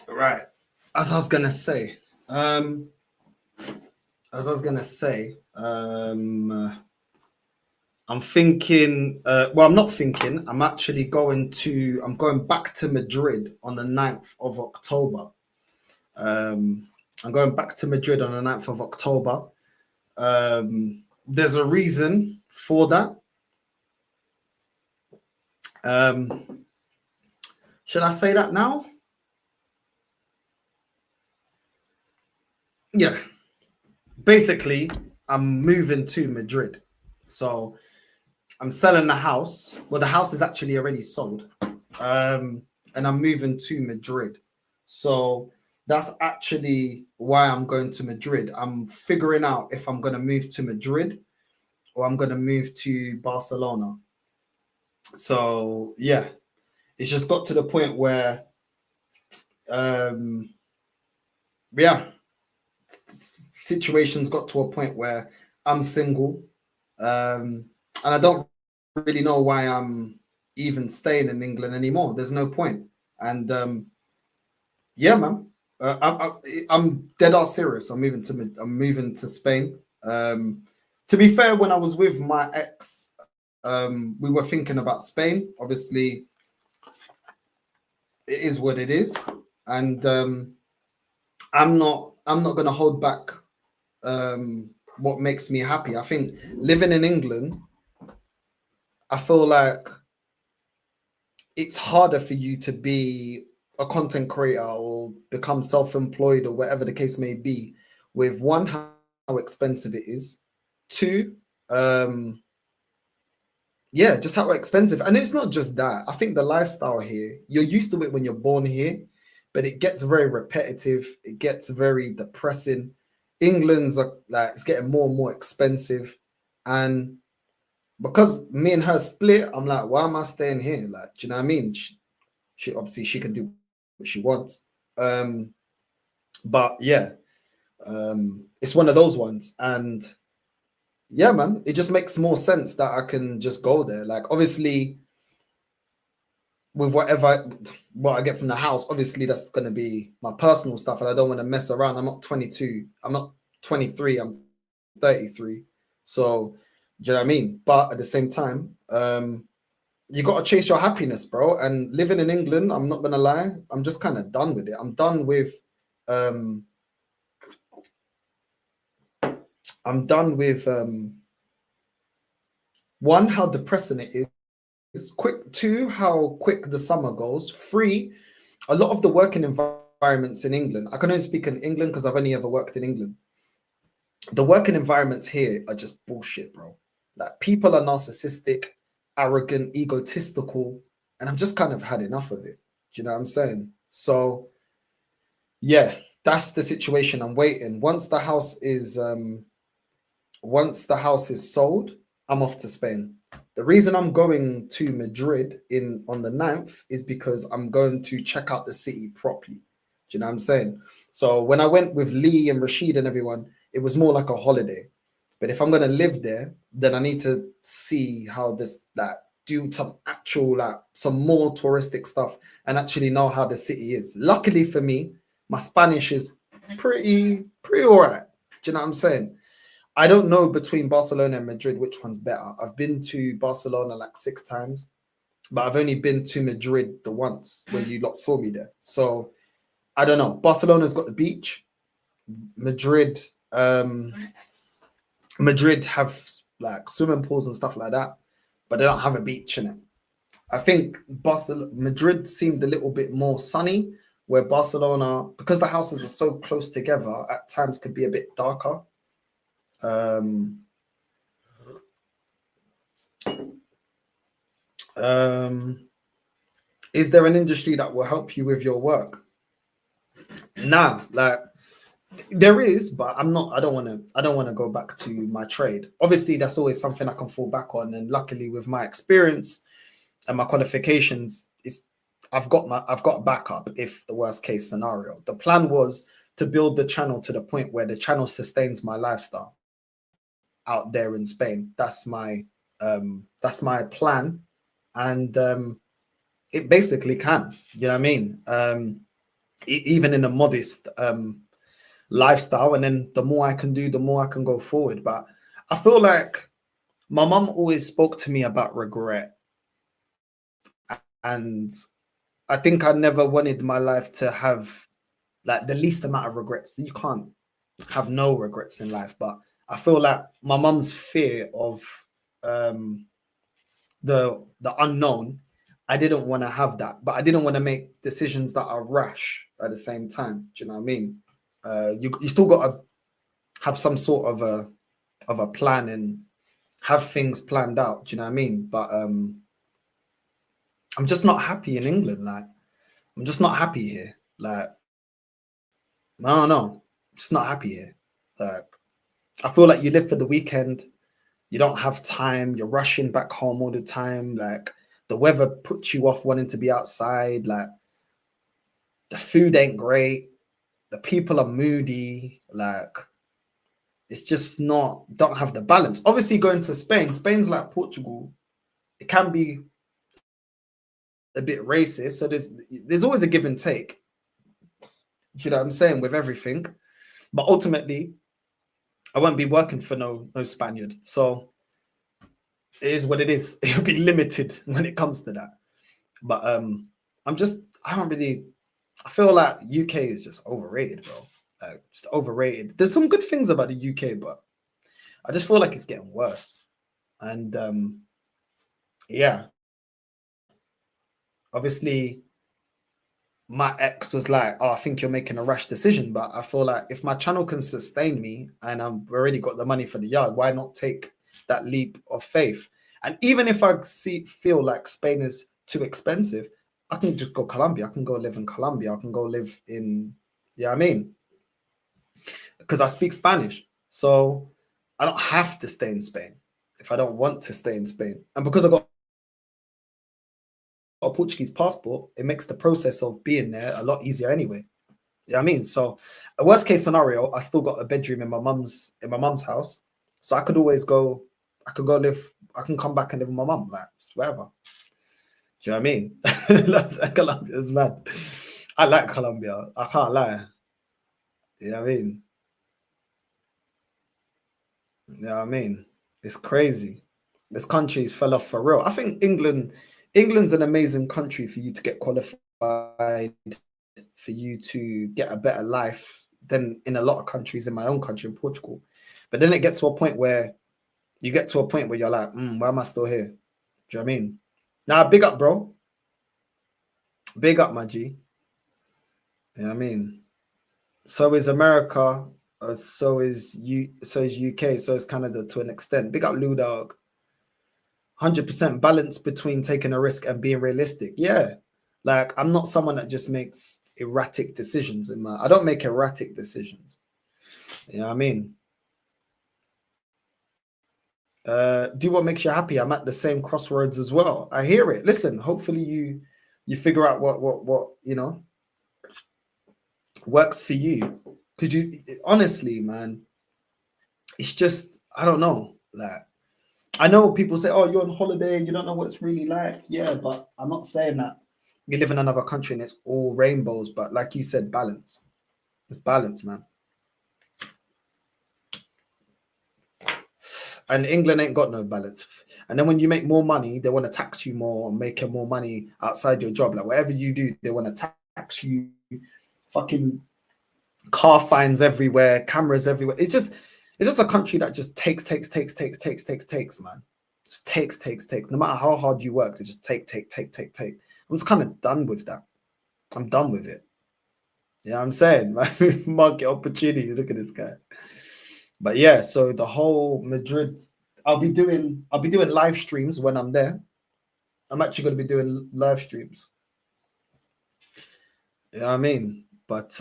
Right. As I was gonna say, I'm thinking. Well, I'm not thinking. I'm going back to Madrid on the 9th of October. I'm going back to Madrid on the 9th of October. There's a reason for that. Should I say that now? Yeah. Basically, I'm moving to Madrid. So I'm selling the house. Well, the house is actually already sold. And I'm moving to Madrid. So that's actually why I'm going to Madrid. I'm figuring out if I'm going to move to Madrid or I'm going to move to Barcelona. So yeah, it's just got to the point where, situations got to a point where I'm single, and I don't really know why I'm even staying in England anymore. There's no point. And yeah, man, I'm dead ass serious. I'm moving to Spain. To be fair, when I was with my ex, we were thinking about Spain. Obviously, it is what it is, and I'm not gonna hold back what makes me happy. I think living in England, I feel like it's harder for you to be a content creator or become self-employed or whatever the case may be, with one, how expensive it is, two, yeah, just how expensive. And it's not just that. I think the lifestyle here, you're used to it when you're born here, but it gets very repetitive. It gets very depressing. England's like, it's getting more and more expensive. And because me and her split, I'm like, why am I staying here? Like, do you know what I mean? She obviously she can do what she wants. But yeah, it's one of those ones. And yeah, man, it just makes more sense that I can just go there. Like, obviously, with what I get from the house, obviously that's going to be my personal stuff, and I don't want to mess around. I'm not 22. I'm not 23. I'm 33. So, do you know what I mean? But at the same time, you got to chase your happiness, bro. And living in England, I'm not going to lie, I'm just kind of done with it. I'm done with, one, how depressing it is. It's quick. Two, how quick the summer goes. Three, a lot of the working environments in England. I can only speak in England because I've only ever worked in England. The working environments here are just bullshit, bro. Like, people are narcissistic, arrogant, egotistical, and I'm just kind of had enough of it. Do you know what I'm saying? So, yeah, that's the situation. I'm waiting. Once the house is sold, I'm off to Spain. The reason I'm going to Madrid on the 9th is because I'm going to check out the city properly. Do you know what I'm saying? So when I went with Lee and Rashid and everyone, it was more like a holiday. But if I'm going to live there, then I need to see how do some actual, some more touristic stuff and actually know how the city is. Luckily for me, my Spanish is pretty all right. Do you know what I'm saying? I don't know between Barcelona and Madrid which one's better. I've been to Barcelona like 6 times, but I've only been to Madrid the once when you lot saw me there. So I don't know. Barcelona's got the beach. Madrid have like swimming pools and stuff like that, but they don't have a beach in it. I think Madrid seemed a little bit more sunny, where Barcelona, because the houses are so close together, at times could be a bit darker. Is there an industry that will help you with your work? Nah, like there is, but I don't want to go back to my trade. Obviously, that's always something I can fall back on, and luckily with my experience and my qualifications, I've got a backup if the worst case scenario. The plan was to build the channel to the point where the channel sustains my lifestyle out there in Spain. That's my plan, and it basically can. You know what I mean? Even in a modest lifestyle, and then the more I can do, the more I can go forward. But I feel like my mum always spoke to me about regret, and I think I never wanted my life to have like the least amount of regrets. You can't have no regrets in life, but I feel like my mum's fear of the unknown, I didn't want to have that, but I didn't want to make decisions that are rash at the same time. Do you know what I mean? You still got to have some sort of a plan and have things planned out. Do you know what I mean? But I'm just not happy in England. Like, I'm just not happy here. Like, I don't know. I'm just not happy here. Like, I feel like you live for the weekend. You don't have time. You're rushing back home all the time. Like, the weather puts you off wanting to be outside. Like, the food ain't great. The people are moody. Like, it's just don't have the balance. Obviously, going to Spain's like Portugal. It can be a bit racist. So there's always a give and take. you know what I'm saying, with everything. But ultimately, I won't be working for no Spaniard. So it is what it is. It'll be limited when it comes to that. But I feel like UK is just overrated, bro. Like, just overrated. There's some good things about the UK, but I just feel like it's getting worse. And yeah, obviously my ex was like, oh, I think you're making a rash decision. But I feel like if my channel can sustain me and I'm already got the money for the yard, why not take that leap of faith? And even if I feel like Spain is too expensive, I can just go Colombia. I can go live in Colombia. I can go live in, yeah, I mean, because I speak Spanish. So I don't have to stay in Spain if I don't want to stay in Spain. And because I got a Portuguese passport, it makes the process of being there a lot easier anyway. Yeah, I mean, so a worst case scenario, I still got a bedroom in my mum's house, so I could always go. I could go live. I can come back and live with my mum, like wherever. Do you know what I mean? Colombia is mad. I like Colombia. I can't lie. You know what I mean? You know what I mean? It's crazy. This country's fell off for real. I think England's an amazing country for you to get qualified, for you to get a better life than in a lot of countries, in my own country, in Portugal. But then it gets to a point where you're like, why am I still here? Do you know what I mean? Now, big up, bro. Big up, my G. You know what I mean? So is America, so is UK, so is Canada to an extent. Big up, Lou Dog. 100% balance between taking a risk and being realistic. Yeah. Like, I'm not someone that just makes erratic decisions. I don't make erratic decisions. You know what I mean? Do what makes you happy. I'm at the same crossroads as well. I hear it. Listen, hopefully you figure out what you know works for you. Because you honestly, man, it's just, I don't know. Like, I know people say, oh, you're on holiday and you don't know what it's really like. Yeah, but I'm not saying that you live in another country and it's all rainbows. But like you said, balance. It's balance, man. And England ain't got no balance. And then when you make more money, they want to tax you more, making more money outside your job. Like whatever you do, they want to tax you. Fucking car fines everywhere, cameras everywhere. It's just a country that just takes, man. Just takes. No matter how hard you work, they just take. I'm just kind of done with that. I'm done with it. Yeah, I'm saying, man, market opportunities. Look at this guy. But yeah, so the whole Madrid, I'll be doing live streams when I'm there. I'm actually going to be doing live streams. You know what I mean? But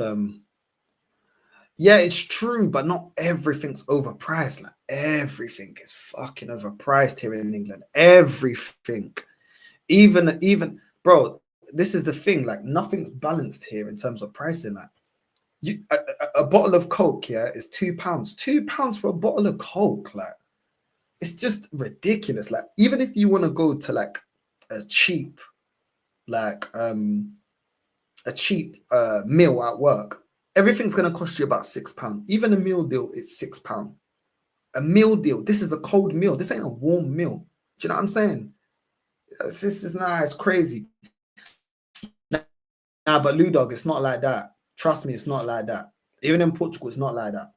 yeah, it's true, but not everything's overpriced. Like everything is fucking overpriced here in England. Everything. Even bro, this is the thing. Like nothing's balanced here in terms of pricing. Like a bottle of Coke, yeah, is £2. £2 for a bottle of Coke, like it's just ridiculous. Like even if you want to go to like a cheap, like meal at work, everything's gonna cost you about £6. Even a meal deal is £6. A meal deal. This is a cold meal. This ain't a warm meal. Do you know what I'm saying? This is it's crazy. Nah, but Lou Dog, it's not like that. Trust me, it's not like that. Even in Portugal, it's not like that.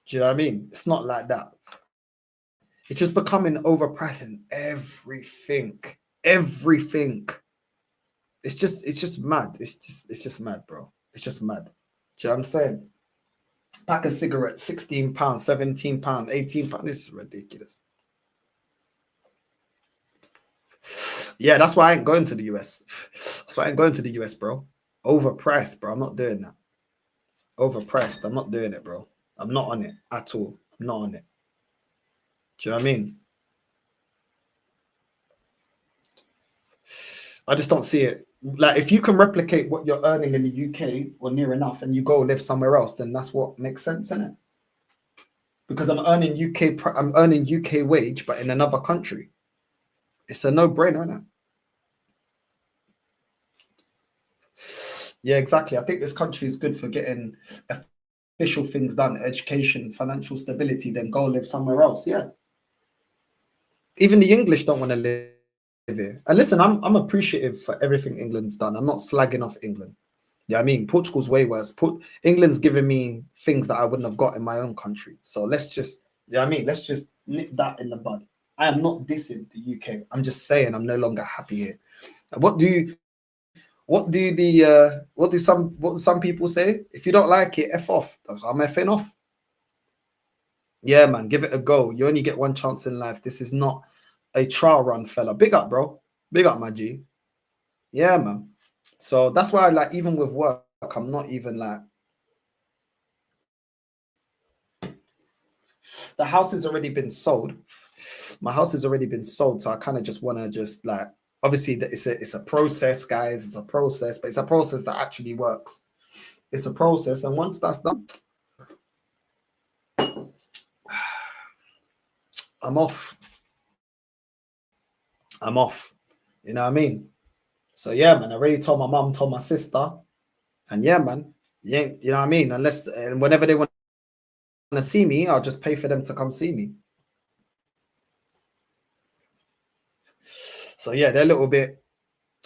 Do you know what I mean? It's not like that. It's just becoming overpriced in everything. Everything. It's just mad. It's just mad, bro. It's just mad. Do you know what I'm saying? Pack of cigarettes, £16, £17, £18. This is ridiculous. Yeah, that's why I ain't going to the US. That's why I ain't going to the US, bro. Overpriced, bro. I'm not doing that. Overpriced. I'm not doing it, bro. I'm not on it at all. I'm not on it. Do you know what I mean? I just don't see it. Like, if you can replicate what you're earning in the UK or near enough and you go live somewhere else, then that's what makes sense, isn't it? Because I'm earning UK wage, but in another country. It's a no-brainer, isn't it? Yeah, exactly. I think this country is good for getting official things done, education, financial stability, then go live somewhere else. Yeah. Even the English don't want to live here. And listen, I'm appreciative for everything England's done. I'm not slagging off England. Yeah, I mean, Portugal's way worse. England's given me things that I wouldn't have got in my own country. So let's just, I mean, let's just nip that in the bud. I am not dissing the UK. I'm just saying I'm no longer happy here. What do some people say? If you don't like it, F off. I'm effing off. Yeah, man, give it a go. You only get one chance in life. This is not a trial run, fella. Big up, bro. Big up, my G. Yeah, man. So that's why, like, even with work, I'm not even like, the house has already been sold. My house has already been sold, so I kind of just want to just like, obviously it's a process, guys. It's a process, but it's a process that actually works. It's a process, and once that's done, I'm off. I'm off. You know what I mean? So yeah, man. I already told my mom, told my sister, and yeah, man. Yeah, you know what I mean. Unless and whenever they want to see me, I'll just pay for them to come see me. So yeah, they're a little bit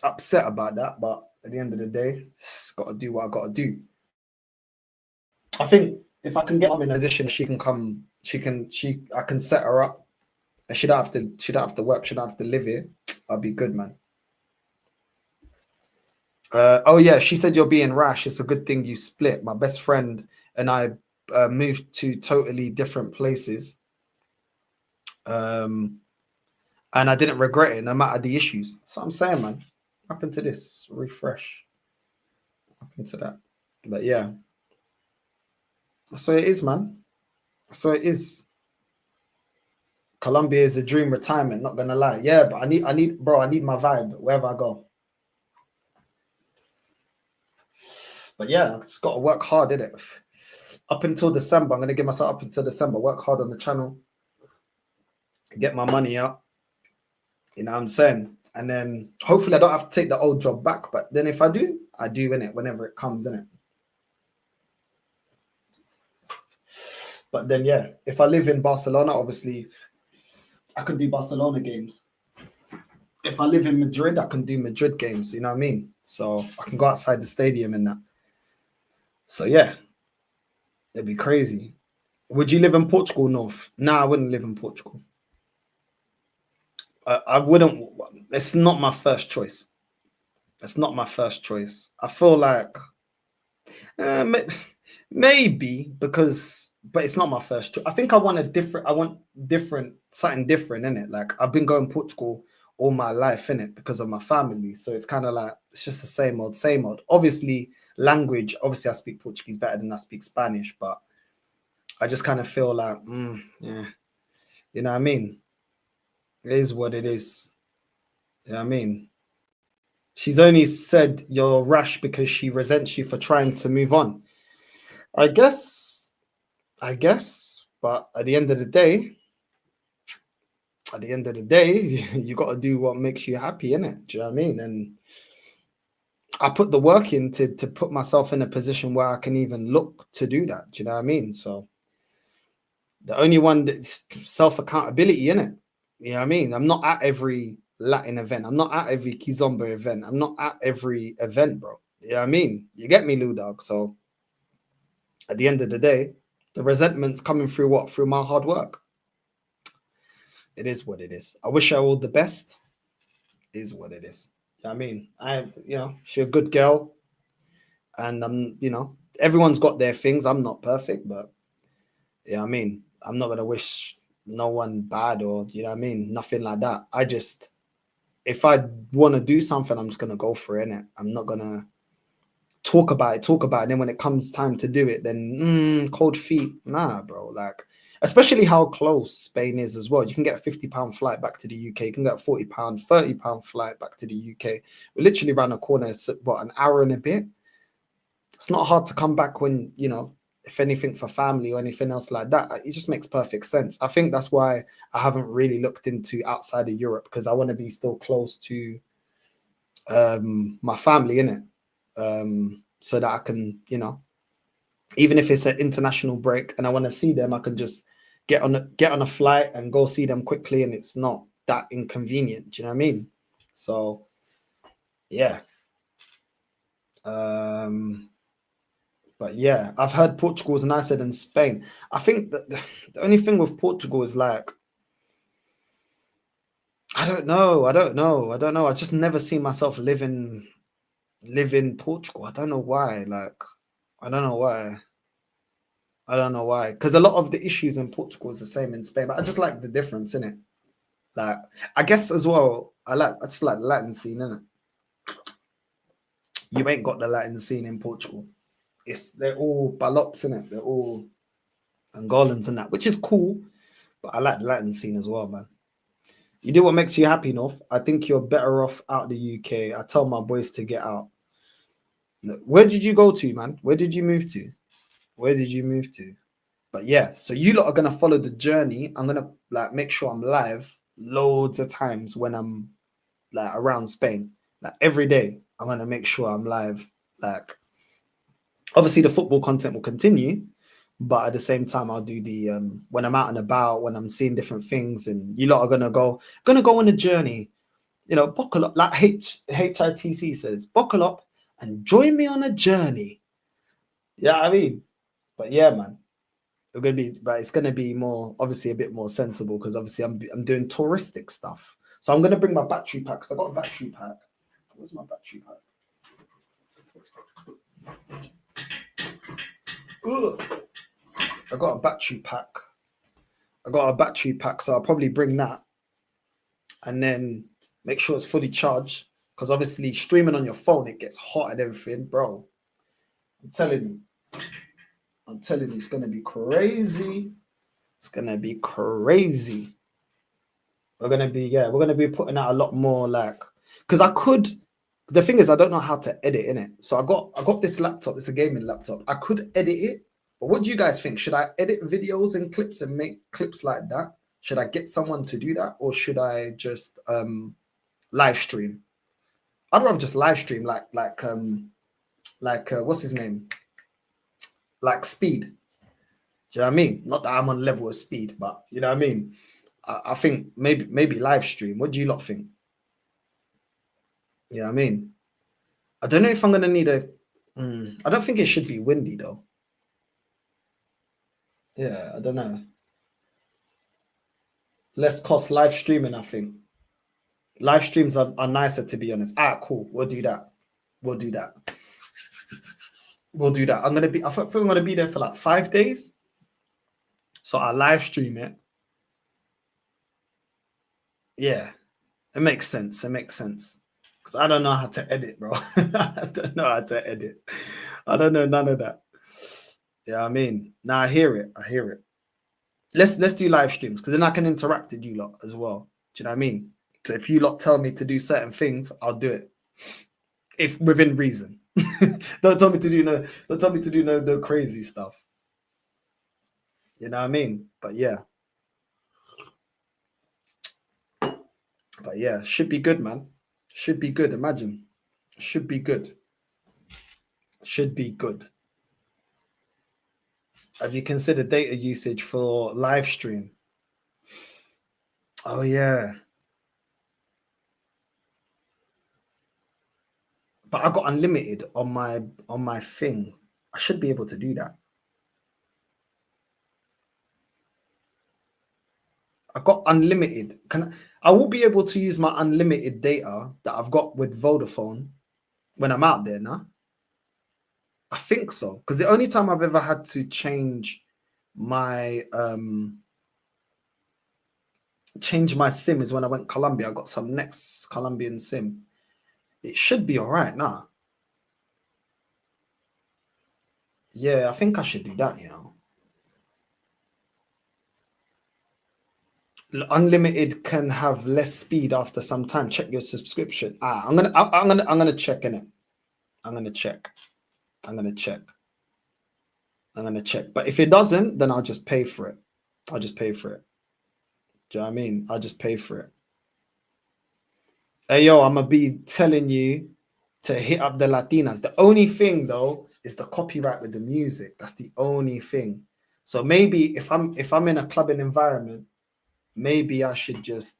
upset about that, but at the end of the day, got to do what I got to do. I think if I can get mom in a position, she can come. I can set her up. She don't have to. She don't have to work. She don't have to live here. I'll be good, man. Oh yeah, she said you're being rash. It's a good thing you split. My best friend and I moved to totally different places, and I didn't regret it no matter the issues. So I'm saying, man, up into this, refresh, up into that. But yeah, so it is, man. So it is. Colombia is a dream retirement. Not gonna lie, yeah, but I need, bro. I need my vibe wherever I go. But yeah, I just got to work hard, innit? Up until December, I'm going to give myself up until December, work hard on the channel, get my money out. You know what I'm saying? And then hopefully I don't have to take the old job back. But then if I do, innit? Whenever it comes, innit? But then, yeah, if I live in Barcelona, obviously I can do Barcelona games. If I live in Madrid, I can do Madrid games. You know what I mean? So I can go outside the stadium and that. So yeah, it'd be crazy. Would you live in Portugal, North? No, I wouldn't live in Portugal. I wouldn't. It's not my first choice. It's not my first choice. I feel like maybe because, but it's not my first choice. I think I want something different in it. Like I've been going Portugal all my life in it because of my family. So it's kind of like it's just the same old, same old. Obviously, language. Obviously, I speak Portuguese better than I speak Spanish, but I just kind of feel like, yeah, you know what I mean? It is what it is. You know what I mean? She's only said you're rash because she resents you for trying to move on. I guess, but at the end of the day, you got to do what makes you happy, innit? Do you know what I mean? And I put the work in to put myself in a position where I can even look to do that. Do you know what I mean? So the only one that's self-accountability, innit? You know what I mean? I'm not at every Latin event. I'm not at every Kizomba event. I'm not at every event, bro. You know what I mean? You get me, Lou Dog. So at the end of the day, the resentment's coming through what? Through my hard work. It is what it is. I wish her all the best. It is what it is. You know what I mean? She's a good girl. And everyone's got their things. I'm not perfect, but yeah, I mean, I'm not gonna wish no one bad or you know what I mean, nothing like that. If I want to do something, I'm just gonna go for it, innit? I'm not gonna talk about it, and then when it comes time to do it, then cold feet. Nah, bro. Like, especially how close Spain is as well. You can get a £50 flight back to the UK, you can get a £40, £30 flight back to the UK. We're literally around the corner, what, an hour and a bit. It's not hard to come back when, if anything for family or anything else like that. It just makes perfect sense. I think that's why I haven't really looked into outside of Europe, because I want to be still close to my family, innit? so that I can, you know, even if it's an international break and I want to see them, I can just get on a flight and go see them quickly, and it's not that inconvenient. Do you know what I mean? So yeah. But yeah, I've heard Portugal is nicer than Spain. I think that the only thing with Portugal is like, I don't know. I just never see myself live in Portugal. I don't know why. Like, I don't know why. Because a lot of the issues in Portugal is the same in Spain, but I just like the difference in it. Like, I guess as well, I just like the Latin scene, innit? You ain't got the Latin scene in Portugal. They're all balops, innit? They're all Angolans and that, which is cool. But I like the Latin scene as well, man. You do what makes you happy, North. I think you're better off out of the UK. I tell my boys to get out. Where did you go to, man? Where did you move to? But yeah, so you lot are gonna follow the journey. I'm gonna like make sure I'm live loads of times when I'm like around Spain. Like every day, I'm gonna make sure I'm live. Like obviously the football content will continue, but at the same time I'll do the when I'm out and about, when I'm seeing different things, and you lot are gonna go on a journey. You know, buckle up, like HITC says, buckle up and join me on a journey. Yeah, I mean, but yeah, man, it's gonna be more, obviously a bit more sensible, because obviously I'm doing touristic stuff. So I'm gonna bring my battery pack, because I got a battery pack. Where's my battery pack? Ugh. I got a battery pack, so I'll probably bring that and then make sure it's fully charged, because obviously streaming on your phone, it gets hot and everything, bro. I'm telling you, it's gonna be crazy. It's gonna be crazy. We're gonna be putting out a lot more, like, because the thing is, I don't know how to edit in it. So I got this laptop, it's a gaming laptop. I could edit it, but what do you guys think? Should I edit videos and clips and make clips like that? Should I get someone to do that, or should I just live stream? I'd rather just live stream, like what's his name? Like Speed. Do you know what I mean? Not that I'm on level of Speed, but you know what I mean? I think maybe live stream. What do you lot think? You know what I mean? I don't know if I'm gonna need I don't think it should be windy though. Yeah, I don't know. Less cost live streaming, I think. Live streams are nicer, to be honest. Cool. We'll do that. I think I'm gonna be there for like 5 days. So I live stream it. Yeah, it makes sense. Because I don't know how to edit, bro. I don't know how to edit. I don't know none of that. Yeah, I mean, now I hear it. Let's do live streams, because then I can interact with you lot as well. Do you know what I mean? So if you lot tell me to do certain things, I'll do it. If within reason. Don't tell me to do no crazy stuff. You know what I mean? But yeah, should be good, man. Should be good. Imagine. Should be good. Have you considered data usage for live stream? Oh yeah. But I got unlimited on my thing. I should be able to do that. I got unlimited. I will be able to use my unlimited data that I've got with Vodafone when I'm out there now. I think so. Because the only time I've ever had to change my SIM is when I went Colombia. I got some next Colombian SIM. It should be all right now. Yeah, I think I should do that, you know. Unlimited can have less speed after some time. Check your subscription. I'm gonna check in it. I'm gonna check. But if it doesn't, then I'll just pay for it. Do you know what I mean? I'll just pay for it. Hey yo, I'm gonna be telling you to hit up the Latinas. The only thing though is the copyright with the music. That's the only thing. So maybe if I'm in a clubbing environment, maybe I should just,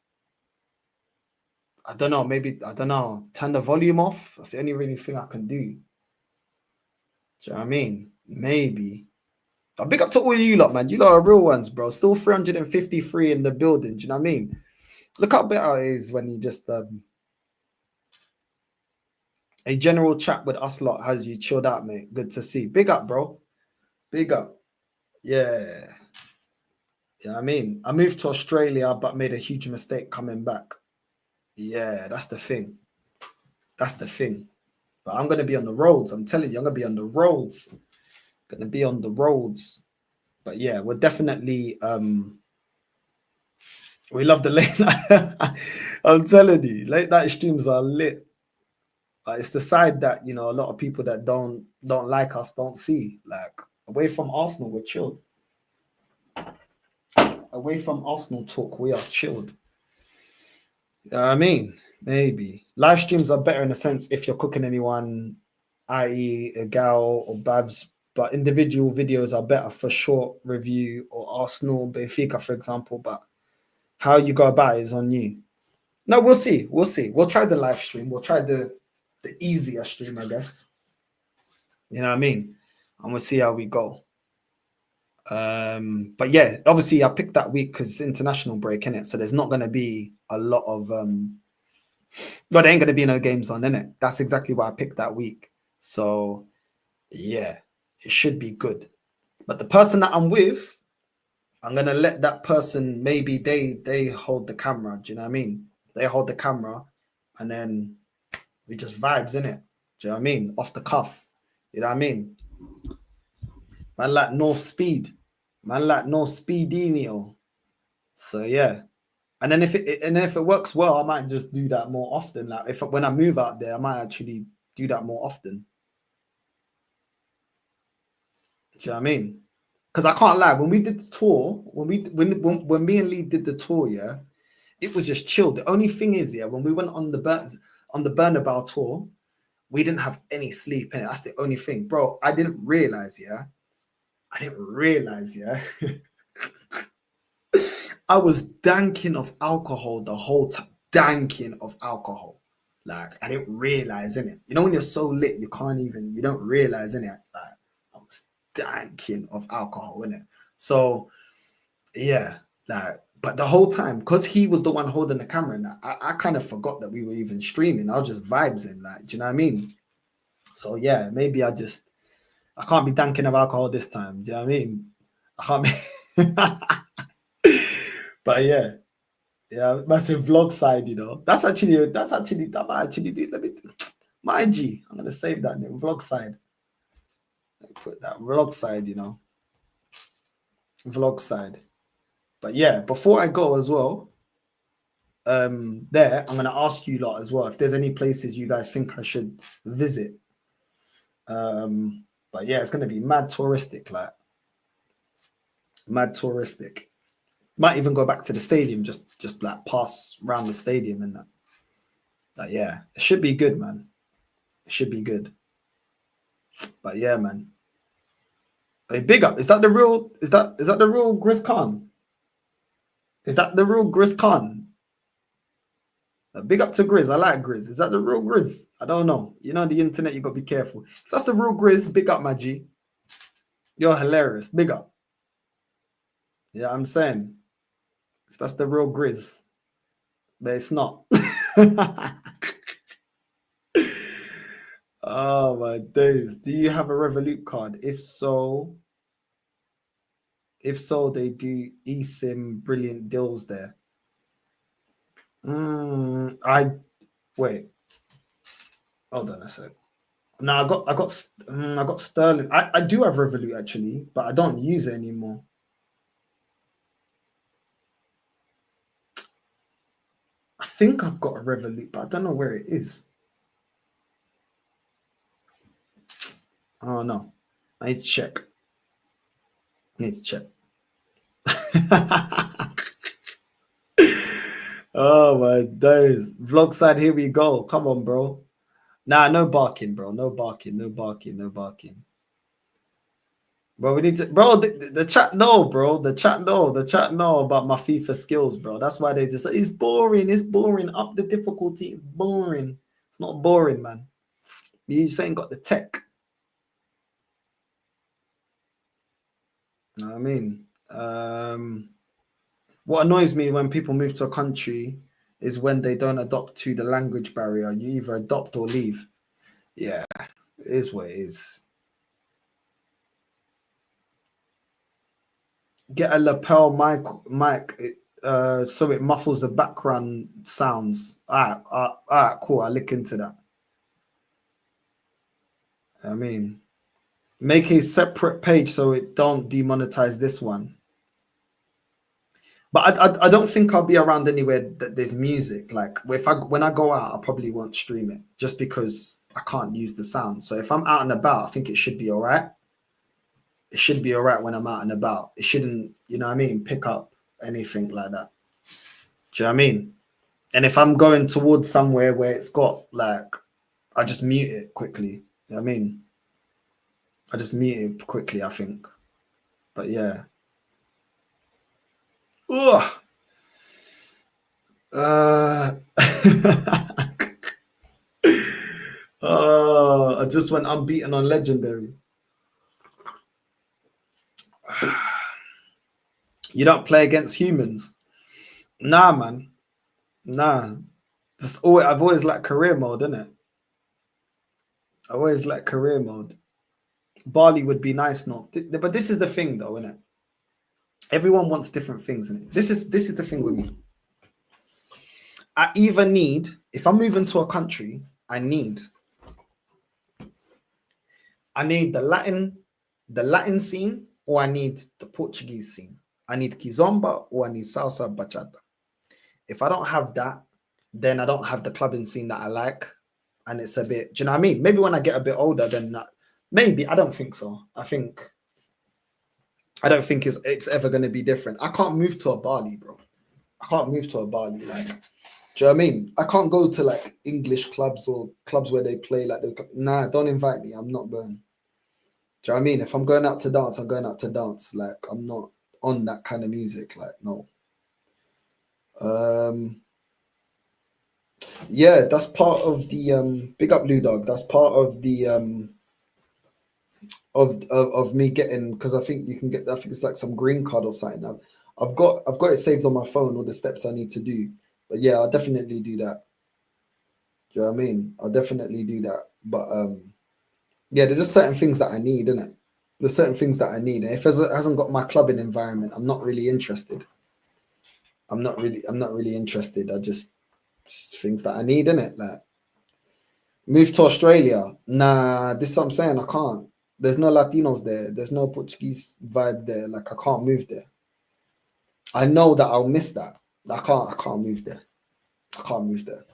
I don't know, turn the volume off. That's the only really thing I can do. Do you know what I mean? Maybe. But big up to all you lot, man. You lot are real ones, bro. Still 353 in the building. Do you know what I mean? Look how better it is when you just a general chat with us lot has you chilled out, mate. Good to see. Big up, bro. Big up. Yeah. Yeah, I mean, I moved to Australia, but made a huge mistake coming back. Yeah, that's the thing. That's the thing. But I'm gonna be on the roads. I'm telling you, I'm gonna be on the roads. Gonna be on the roads. But yeah, we're definitely we love the late night. I'm telling you, late night streams are lit. It's the side that, you know, a lot of people that don't like us don't see. Like, away from Arsenal, we're chilled. Away from Arsenal talk, we are chilled. You know what I mean? Maybe live streams are better in a sense if you're cooking anyone, i.e. a gal or Babs, but individual videos are better for short review or Arsenal, Benfica, for example. But how you go about it is on you. No, we'll see. We'll see. We'll try the live stream. We'll try the easier stream, I guess. You know what I mean? And we'll see how we go. But yeah, obviously I picked that week because it's international break, innit? So there's not going to be a lot of there ain't going to be no games on, innit? That's exactly why I picked that week. So yeah, it should be good. But the person that I'm with, I'm going to let that person, maybe they hold the camera. Do you know what I mean? They hold the camera and then we just vibes, innit? Do you know what I mean? Off the cuff. You know what I mean? Man like North Speed. Man like North Speedinho. So yeah. And then if it works well, I might just do that more often. Like when I move out there, I might actually do that more often. Do you know what I mean? Because I can't lie, when we did the tour, when me and Lee did the tour, yeah, it was just chill. The only thing is, yeah, when we went on the Bernabeu tour, we didn't have any sleep in it. That's the only thing, bro. I didn't realize, yeah. I was danking of alcohol the whole time. Danking of alcohol. Like, I didn't realize, innit? You know, when you're so lit, you don't realize, innit? Like, I was danking of alcohol, innit? So, yeah, like, but the whole time, because he was the one holding the camera, and I kind of forgot that we were even streaming. I was just vibes in, like, do you know what I mean? So, yeah, maybe I can't be danking of alcohol this time. Do you know what I mean? I can't be. But yeah, massive vlog side, you know. That might actually do. Let me, my G, I'm gonna save that name, vlog side. Put that vlog side, you know, vlog side. But yeah, before I go as well, I'm gonna ask you lot as well if there's any places you guys think I should visit. But yeah, it's gonna be mad touristic, like mad touristic. Might even go back to the stadium, just like pass around the stadium and that. But yeah, it should be good, man. It should be good. But yeah, man. Hey, big up. Is that the real Grizz Khan? Is that the real Grizz Khan? Big up to Grizz. I like Grizz. Is that the real Grizz? I don't know. You know, the internet, you got to be careful. If that's the real Grizz, big up, my G. You're hilarious. Big up. Yeah, I'm saying. If that's the real Grizz. But it's not. Oh, my days. Do you have a Revolut card? If so, they do eSIM brilliant deals there. Wait. Hold on a sec. No, I got Sterling. I do have Revolut actually, but I don't use it anymore. I think I've got a Revolut, but I don't know where it is. Oh no. I need to check. Oh my days. Vlog side, here we go. Come on, bro. Nah, no barking, bro. No barking. No barking. No barking. Bro, we need to, bro. The chat, no, bro. The chat, no. The chat, no about my FIFA skills, bro. That's why they just. It's boring. It's boring. Up the difficulty. It's boring. It's not boring, man. You just ain't got the tech. You know what I mean? What annoys me when people move to a country is when they don't adopt to the language barrier. You either adopt or leave. Yeah, it is what it is. Get a lapel mic, so it muffles the background sounds. All right, cool. I'll look into that. I mean, make a separate page so it don't demonetize this one. But I don't think I'll be around anywhere that there's music. Like when I go out, I probably won't stream it just because I can't use the sound. So if I'm out and about, I think it should be all right. It should be all right when I'm out and about. It shouldn't, you know what I mean, pick up anything like that. Do you know what I mean? And if I'm going towards somewhere where it's got like, I just mute it quickly. You know what I mean? I just mute it quickly, I think. But yeah. Ugh. I just went unbeaten on Legendary. You don't play against humans? Nah, man. Nah. I've always liked career mode, innit? I always like career mode. Barley would be nice, no. But this is the thing, though, innit? Everyone wants different things, innit? This is the thing with me. I either need, if I'm moving to a country, I need the Latin scene, or I need the Portuguese scene. I need kizomba or I need salsa bachata. If I don't have that, then I don't have the clubbing scene that I like. And it's a bit, do you know what I mean? Maybe when I get a bit older, then maybe. I don't think so. I don't think it's ever going to be different. I can't move to a Bali, bro. I can't move to a Bali. Like, do you know what I mean? I can't go to like English clubs or clubs where they play like, nah, don't invite me. I'm not going. Do you know what I mean? If I'm going out to dance, I'm going out to dance. Like, I'm not on that kind of music. Like, no. Yeah, that's part of the big up Lou Dog. That's part of the of me getting, because I think you can get, I think it's like some green card or something. I've got it saved on my phone, all the steps I need to do. But yeah, I'll definitely do that. Do you know what I mean? I'll definitely do that. But yeah, there's just certain things that I need, innit? There's certain things that I need. And if it hasn't got my clubbing environment, I'm not really interested. I'm not really interested. I just things that I need, innit? Like, move to Australia. Nah, this is what I'm saying. I can't. There's no Latinos there. There's no Portuguese vibe there. Like, I can't move there. I know that I'll miss that. I can't move there. I can't move there.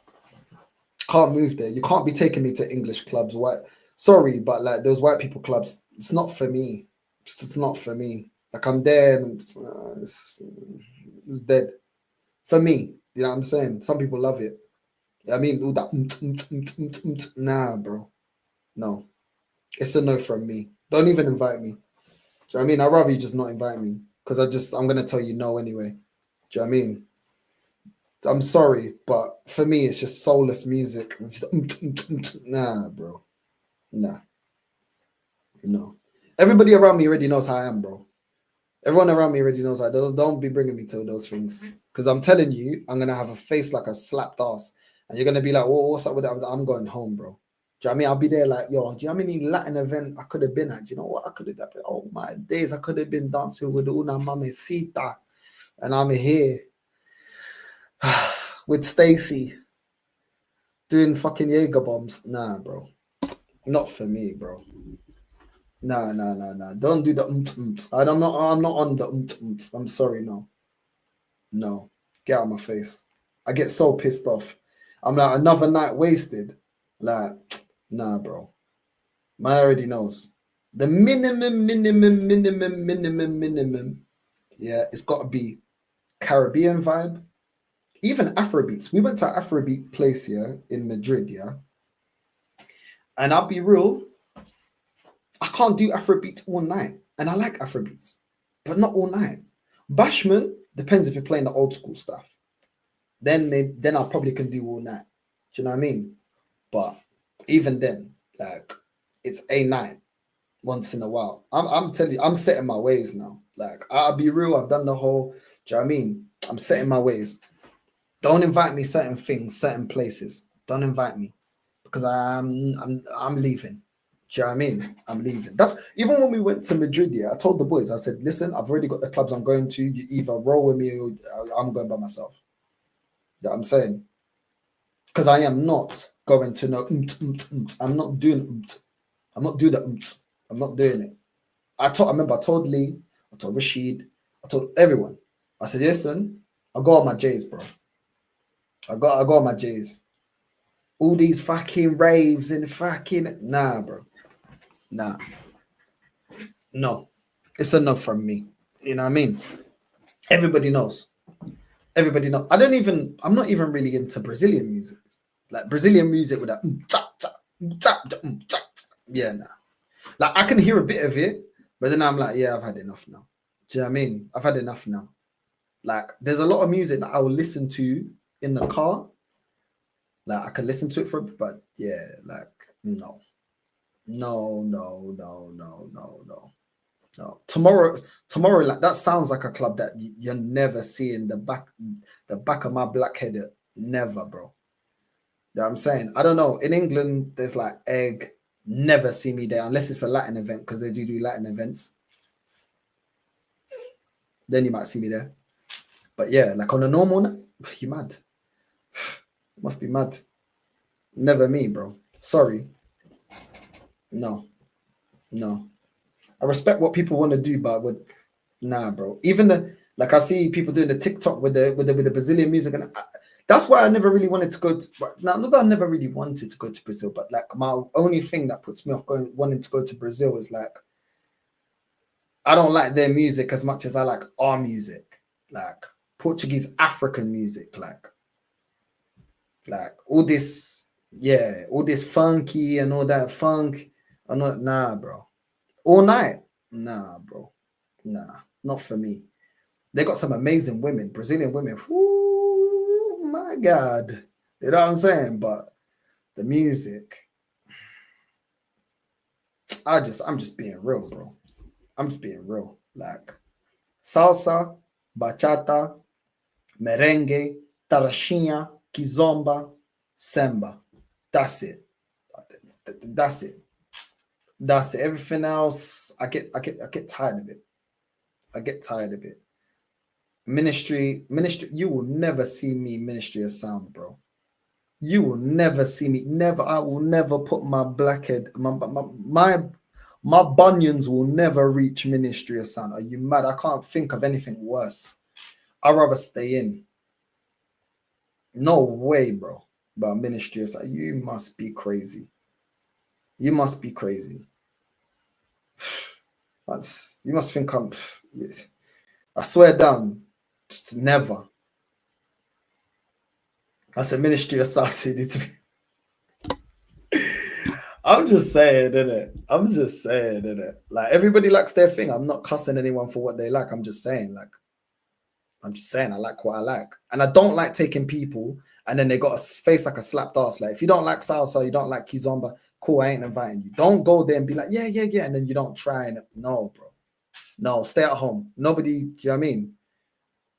Can't move there. You can't be taking me to English clubs. Sorry, but like those white people clubs, it's not for me. It's not for me. Like, I'm there and it's dead. For me, you know what I'm saying? Some people love it. I mean, all that. Nah, bro. No. It's a no from me. Don't even invite me. Do you know what I mean? I'd rather you just not invite me, because I'm going to tell you no anyway. Do you know what I mean? I'm sorry, but for me, it's just soulless music. It's just, nah, bro. Nah. No. Everybody around me already knows how I am, bro. Everyone around me already knows. Don't be bringing me to those things, because I'm telling you, I'm gonna have a face like a slapped ass, and you're gonna be like, "Well, what's up with that?" I'm going home, bro. Do you know what I mean? I'll be there like, "Yo, do you know how many Latin event I could have been at? Do you know what I could have done? Oh my days, I could have been dancing with una mamacita, and I'm here with Stacy doing fucking Jaeger bombs." Nah, bro, not for me, bro. Nah. Don't do the I'm not on the I'm sorry, no. No. Get out of my face. I get so pissed off. I'm like, another night wasted. Like, nah, bro. Man already knows. The minimum. Yeah, it's got to be Caribbean vibe. Even Afrobeats. We went to an Afrobeat place here in Madrid, yeah. And I'll be real, I can't do Afrobeats all night. And I like Afrobeats, but not all night. Bashment depends if you're playing the old school stuff. Then I probably can do all night. Do you know what I mean? But even then, like, it's a night once in a while. I'm telling you, I'm setting my ways now. Like, I'll be real, I've done the whole, do you know what I mean? I'm setting my ways. Don't invite me certain things, certain places. Don't invite me. Because I'm leaving. Do you know what I mean? I'm leaving. That's even when we went to Madrid, yeah, I told the boys, I said, listen, I've already got the clubs I'm going to. You either roll with me or I'm going by myself. You know what I'm saying? Because I am not going to no I'm not doing I'm not doing that I'm not doing it. I remember I told Lee, I told Rashid, I told everyone. I said, listen, I go on my J's, bro. I go on my J's. All these fucking raves and fucking nah, bro. Nah. No. It's enough from me. You know what I mean? Everybody knows. Everybody knows. I'm not even really into Brazilian music. Like Brazilian music with that yeah, nah. Like I can hear a bit of it, but then I'm like, yeah, I've had enough now. Do you know what I mean? I've had enough now. Like there's a lot of music that I will listen to in the car. Like I can listen to it but yeah, like no. Tomorrow, like that sounds like a club that you're never seeing the back of my black head. Never, bro. You know what I'm saying? I don't know. In England, there's like Egg. Never see me there unless it's a Latin event because they do Latin events. Then you might see me there. But yeah, like on a normal night, you mad. Must be mad. Never me, bro. Sorry. No. I respect what people want to do, but nah, bro. Even I see people doing the TikTok with the Brazilian music, and that's why I never really wanted to go to. Not that I never really wanted to go to Brazil, but like my only thing that puts me off wanting to go to Brazil is like I don't like their music as much as I like our music, like Portuguese African music, like all this, yeah, all this funky and all that funk. I'm not, nah, bro. All night, nah, bro, nah, not for me. They got some amazing women, Brazilian women. Ooh, my God, you know what I'm saying? But the music, I'm just being real, bro. I'm just being real. Like salsa, bachata, merengue, tarraxinha, kizomba, samba. That's it. That's it. That's it. Everything else, I get tired of it. I get tired of it. Ministry, you will never see me Ministry of Sound, bro. You will never see me. Never. I will never put my blackhead. My bunions will never reach Ministry of Sound. Are you mad? I can't think of anything worse. I'd rather stay in. No way, bro. But Ministry of Sound, you must be crazy. You must be crazy. You must think I'm. I swear down, never. That's a Ministry of Sound. I'm just saying, innit? Like everybody likes their thing. I'm not cussing anyone for what they like. I'm just saying, I like what I like. And I don't like taking people and then they got a face like a slapped ass. Like if you don't like salsa, you don't like kizomba, cool, I ain't inviting you. Don't go there and be like, yeah. And then you don't try and no, bro. No, stay at home. Nobody, do you know what I mean?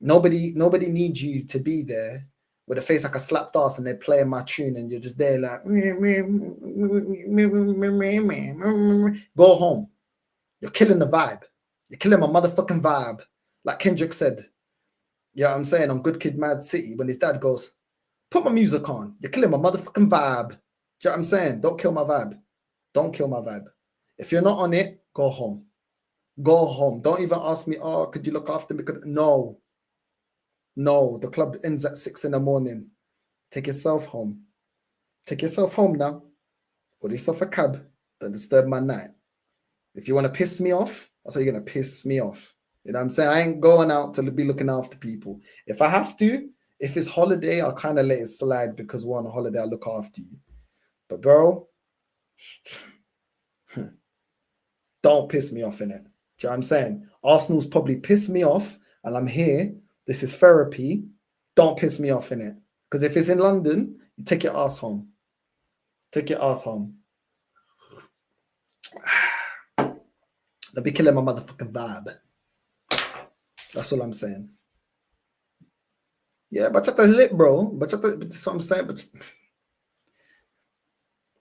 Nobody needs you to be there with a face like a slapped ass and they're playing my tune and you're just there like go home. You're killing the vibe. You're killing my motherfucking vibe. Like Kendrick said. Yeah, I'm saying on Good Kid Mad City when his dad goes, put my music on. You're killing my motherfucking vibe. Do you know what I'm saying? Don't kill my vibe. Don't kill my vibe. If you're not on it, go home. Go home. Don't even ask me, oh, could you look after me? No, the club ends at 6 a.m. Take yourself home. Take yourself home now. Or yourself a cab. Don't disturb my night. If you want to piss me off, that's how you're going to piss me off. You know what I'm saying? I ain't going out to be looking after people. If I have to, if it's holiday, I'll kind of let it slide because we're on a holiday, I'll look after you. But bro, Don't piss me off in it. Do you know what I'm saying? Arsenal's probably pissed me off, and I'm here. This is therapy. Don't piss me off in it. Because if it's in London, you take your ass home. Take your ass home. They'll be killing my motherfucking vibe. That's all I'm saying. Yeah, bachata's lit, bro. Bachata, that's what I'm saying. But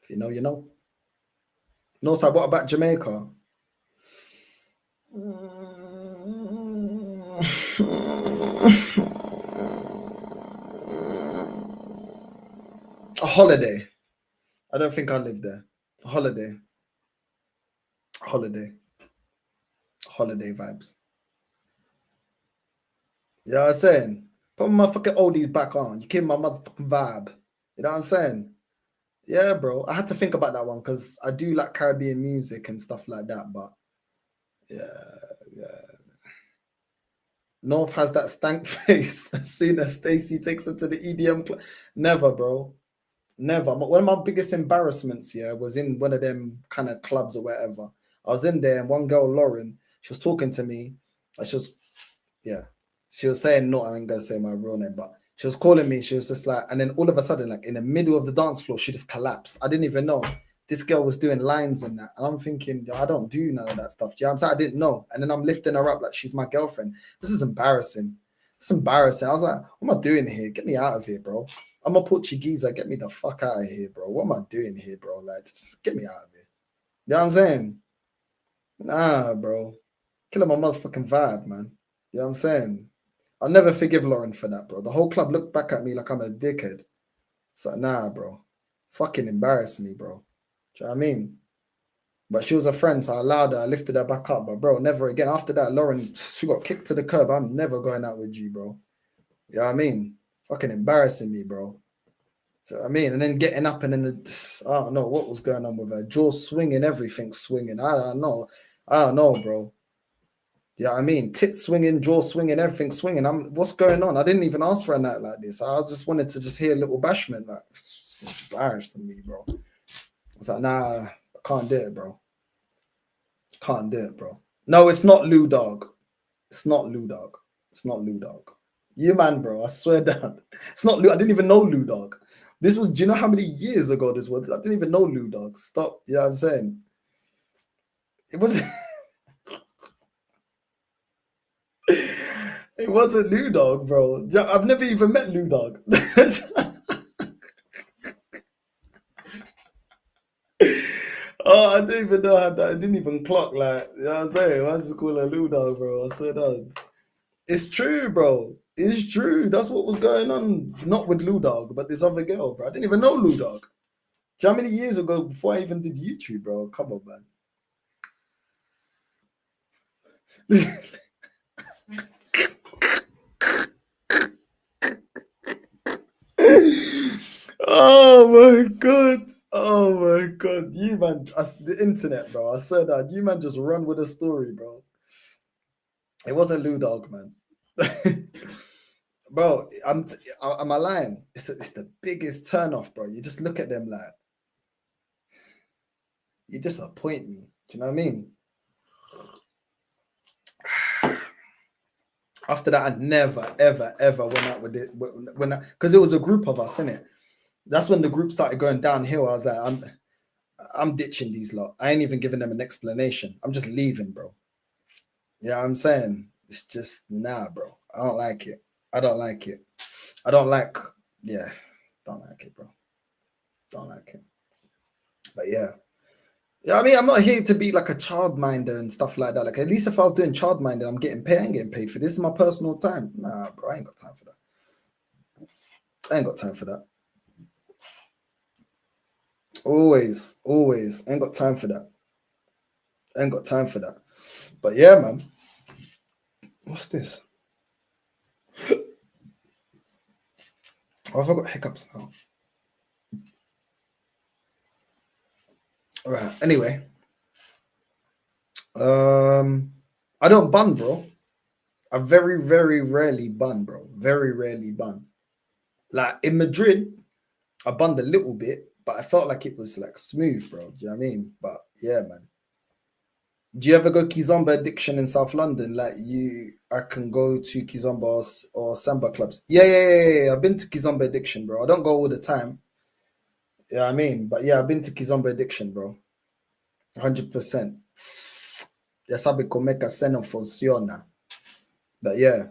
if you know, you know. No, so what about Jamaica? A holiday. I don't think I live there. A holiday. Holiday. Holiday vibes. You know what I'm saying? Put my fucking oldies back on. You kill my motherfucking vibe. You know what I'm saying? Yeah, bro. I had to think about that one because I do like Caribbean music and stuff like that. But yeah. North has that stank face as soon as Stacey takes him to the EDM club. Never, bro. Never. One of my biggest embarrassments, was in one of them kind of clubs or whatever. I was in there and one girl, Lauren, she was talking to me. She was saying, no, I ain't gonna say my real name, but she was calling me. She was just like, and then all of a sudden, like in the middle of the dance floor, she just collapsed. I didn't even know. This girl was doing lines and that. And I'm thinking, I don't do none of that stuff. Do you know what I'm saying? I didn't know. And then I'm lifting her up like she's my girlfriend. This is embarrassing. It's embarrassing. I was like, what am I doing here? Get me out of here, bro. I'm a Portuguese. Get me the fuck out of here, bro. What am I doing here, bro? Like, just get me out of here. You know what I'm saying? Nah, bro. Killing my motherfucking vibe, man. You know what I'm saying? I'll never forgive Lauren for that, bro. The whole club looked back at me like I'm a dickhead. It's like, nah, bro. Fucking embarrass me, bro. Do you know what I mean? But she was a friend, so I allowed her. I lifted her back up. But, bro, never again. After that, Lauren, she got kicked to the curb. I'm never going out with you, bro. You know what I mean? Fucking embarrassing me, bro. Do you know what I mean? And then getting up and then, I don't know what was going on with her. Jaw swinging, everything swinging. I don't know, bro. You know what I mean? Tits swinging, jaw swinging, everything swinging. What's going on? I didn't even ask for a night like this. I just wanted to just hear a little bashment. Like, it's embarrassing me, bro. I was like, nah, I can't do it, bro. Can't do it, bro. No, it's not Lou Dog. It's not Lou Dog. It's not Lou Dog. You man, bro. I swear down. It's not Lou. I didn't even know Lou Dog. This was, do you know how many years ago this was? I didn't even know Lou Dog. Stop. You know what I'm saying? It wasn't. It wasn't Lou Dog, bro. I've never even met Lou Dog. Oh, I didn't even know how that. I didn't even clock, like, you know what I'm saying? Why does it call her Lou Dog, bro? I swear down. It's true, bro. It's true. That's what was going on. Not with Lou Dog, but this other girl, bro. I didn't even know Lou Dog. Do you know how many years ago before I even did YouTube, bro? Come on, man. Oh my god. Oh my god. You man, the internet, bro. I swear that you man just run with a story, bro. It wasn't Lou Dog, man. Bro, am I lying? It's the biggest turn off, bro. You just look at them like, you disappoint me. Do you know what I mean? After that, I never, ever, ever went out with it. Because it was a group of us, innit? That's when the group started going downhill. I was like, I'm ditching these lot. I ain't even giving them an explanation. I'm just leaving, bro. Yeah, I'm saying it's just nah, bro. I don't like it. I don't like it. I don't like, yeah, don't like it, bro. Don't like it. But yeah. Yeah, I mean, I'm not here to be like a childminder and stuff like that. Like, at least if I was doing childminder, I'm getting paid. I ain't getting paid for this. This is my personal time. Nah, bro, I ain't got time for that. I ain't got time for that. Always. Ain't got time for that. Ain't got time for that. But yeah, man. What's this? Oh, have I got hiccups now? All right. Anyway. I don't bun, bro. I very, very rarely bun, bro. Very rarely bun. Like in Madrid, I bunned a little bit, but I felt like it was like smooth, bro. Do you know what I mean? But yeah, man. Do you ever go Kizomba Addiction in South London? Like I can go to Kizomba or Samba clubs. Yeah. I've been to Kizomba Addiction, bro. I don't go all the time. Yeah, I mean, but yeah, I've been to Kizomba Addiction, bro. 100%. Ya sabe como é que a cena funciona. But yeah.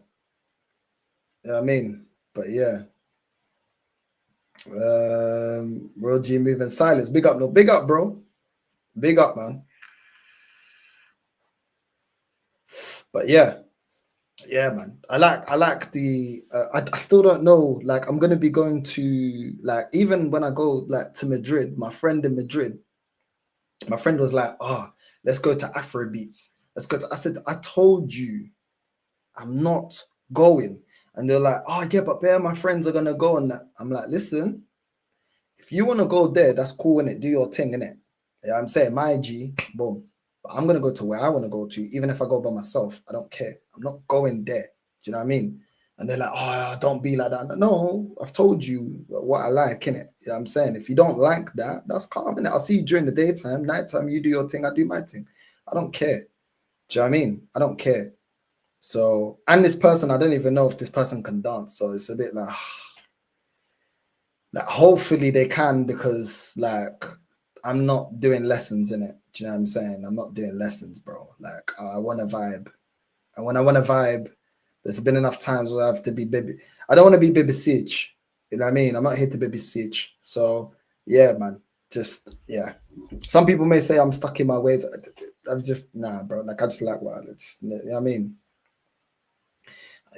Yeah, I mean, but yeah. Real G moving silence. Big up, no, big up, bro. Big up, man. But yeah, man. I like the. I still don't know. Like, I'm gonna be going to, like, even when I go like to Madrid. My friend in Madrid, my friend was like, let's go to Afro Beats. Let's go to. I said, I told you, I'm not going. And they're like, oh yeah, but there my friends are gonna go on that. I'm like, listen, if you want to go there, that's cool, innit? Do your thing, innit? Yeah, I'm saying my G, boom. But I'm gonna go to where I want to go to, even if I go by myself. I don't care. I'm not going there. Do you know what I mean? And they're like, oh, don't be like that. No, I've told you what I like, innit? You know what I'm saying? If you don't like that, that's calm, innit? I'll see you during the daytime, nighttime, you do your thing, I do my thing. I don't care. Do you know what I mean? I don't care. So, and this person, I don't even know if this person can dance. So it's a bit like hopefully they can, because like I'm not doing lessons in it. Do you know what I'm saying? I'm not doing lessons, bro. Like I want to vibe. And when I want to vibe, there's been enough times where I have to be baby. I don't want to be baby siege. You know what I mean? I'm not here to baby siege. So yeah, man. Just yeah. Some people may say I'm stuck in my ways. I'm just nah, bro. Like I just like what it's, you know what I mean?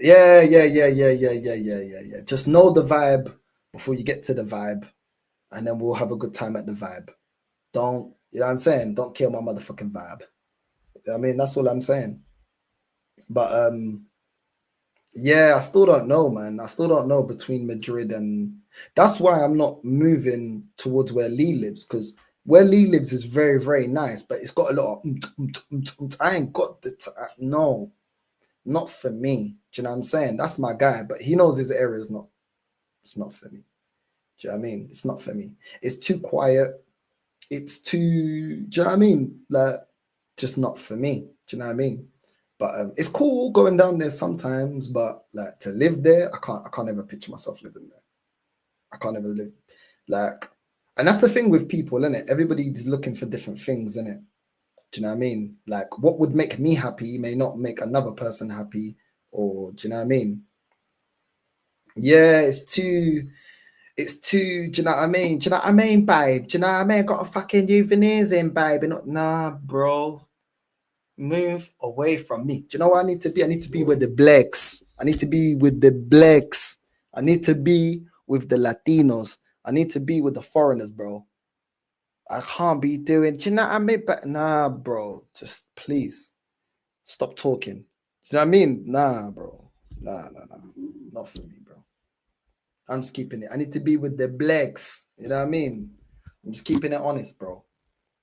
Yeah. Just know the vibe before you get to the vibe, and then we'll have a good time at the vibe. Don't, you know what I'm saying? Don't kill my motherfucking vibe. You know what I mean, that's all I'm saying. But yeah, I still don't know, man. I still don't know between Madrid and that's why I'm not moving towards where Lee lives, because where Lee lives is very, very nice, but it's got a lot of I ain't got the no. Not for me. Do you know what I'm saying? That's my guy, but he knows his area is not. It's not for me. Do you know what I mean? It's not for me. It's too quiet. It's too. Do you know what I mean? Like, just not for me. Do you know what I mean? But it's cool going down there sometimes. But like to live there, I can't ever picture myself living there. I can't ever live like. And that's the thing with people, isn't it? Everybody's looking for different things, isn't it? Do you know what I mean? Like what would make me happy may not make another person happy, or do you know what I mean? Yeah, it's too, do you know what I mean? Do you know what I mean, babe? Do you know what I mean? I got a fucking new veneers in, babe. And nah, bro. Move away from me. Do you know what I need to be? I need to be with the blacks. I need to be with the blacks. I need to be with the Latinos. I need to be with the foreigners, bro. I can't be doing, do you know what I mean? But nah, bro, just please stop talking. Do you know what I mean? Nah, bro. Nah. Not for me, bro. I'm just keeping it. I need to be with the blacks. You know what I mean? I'm just keeping it honest, bro.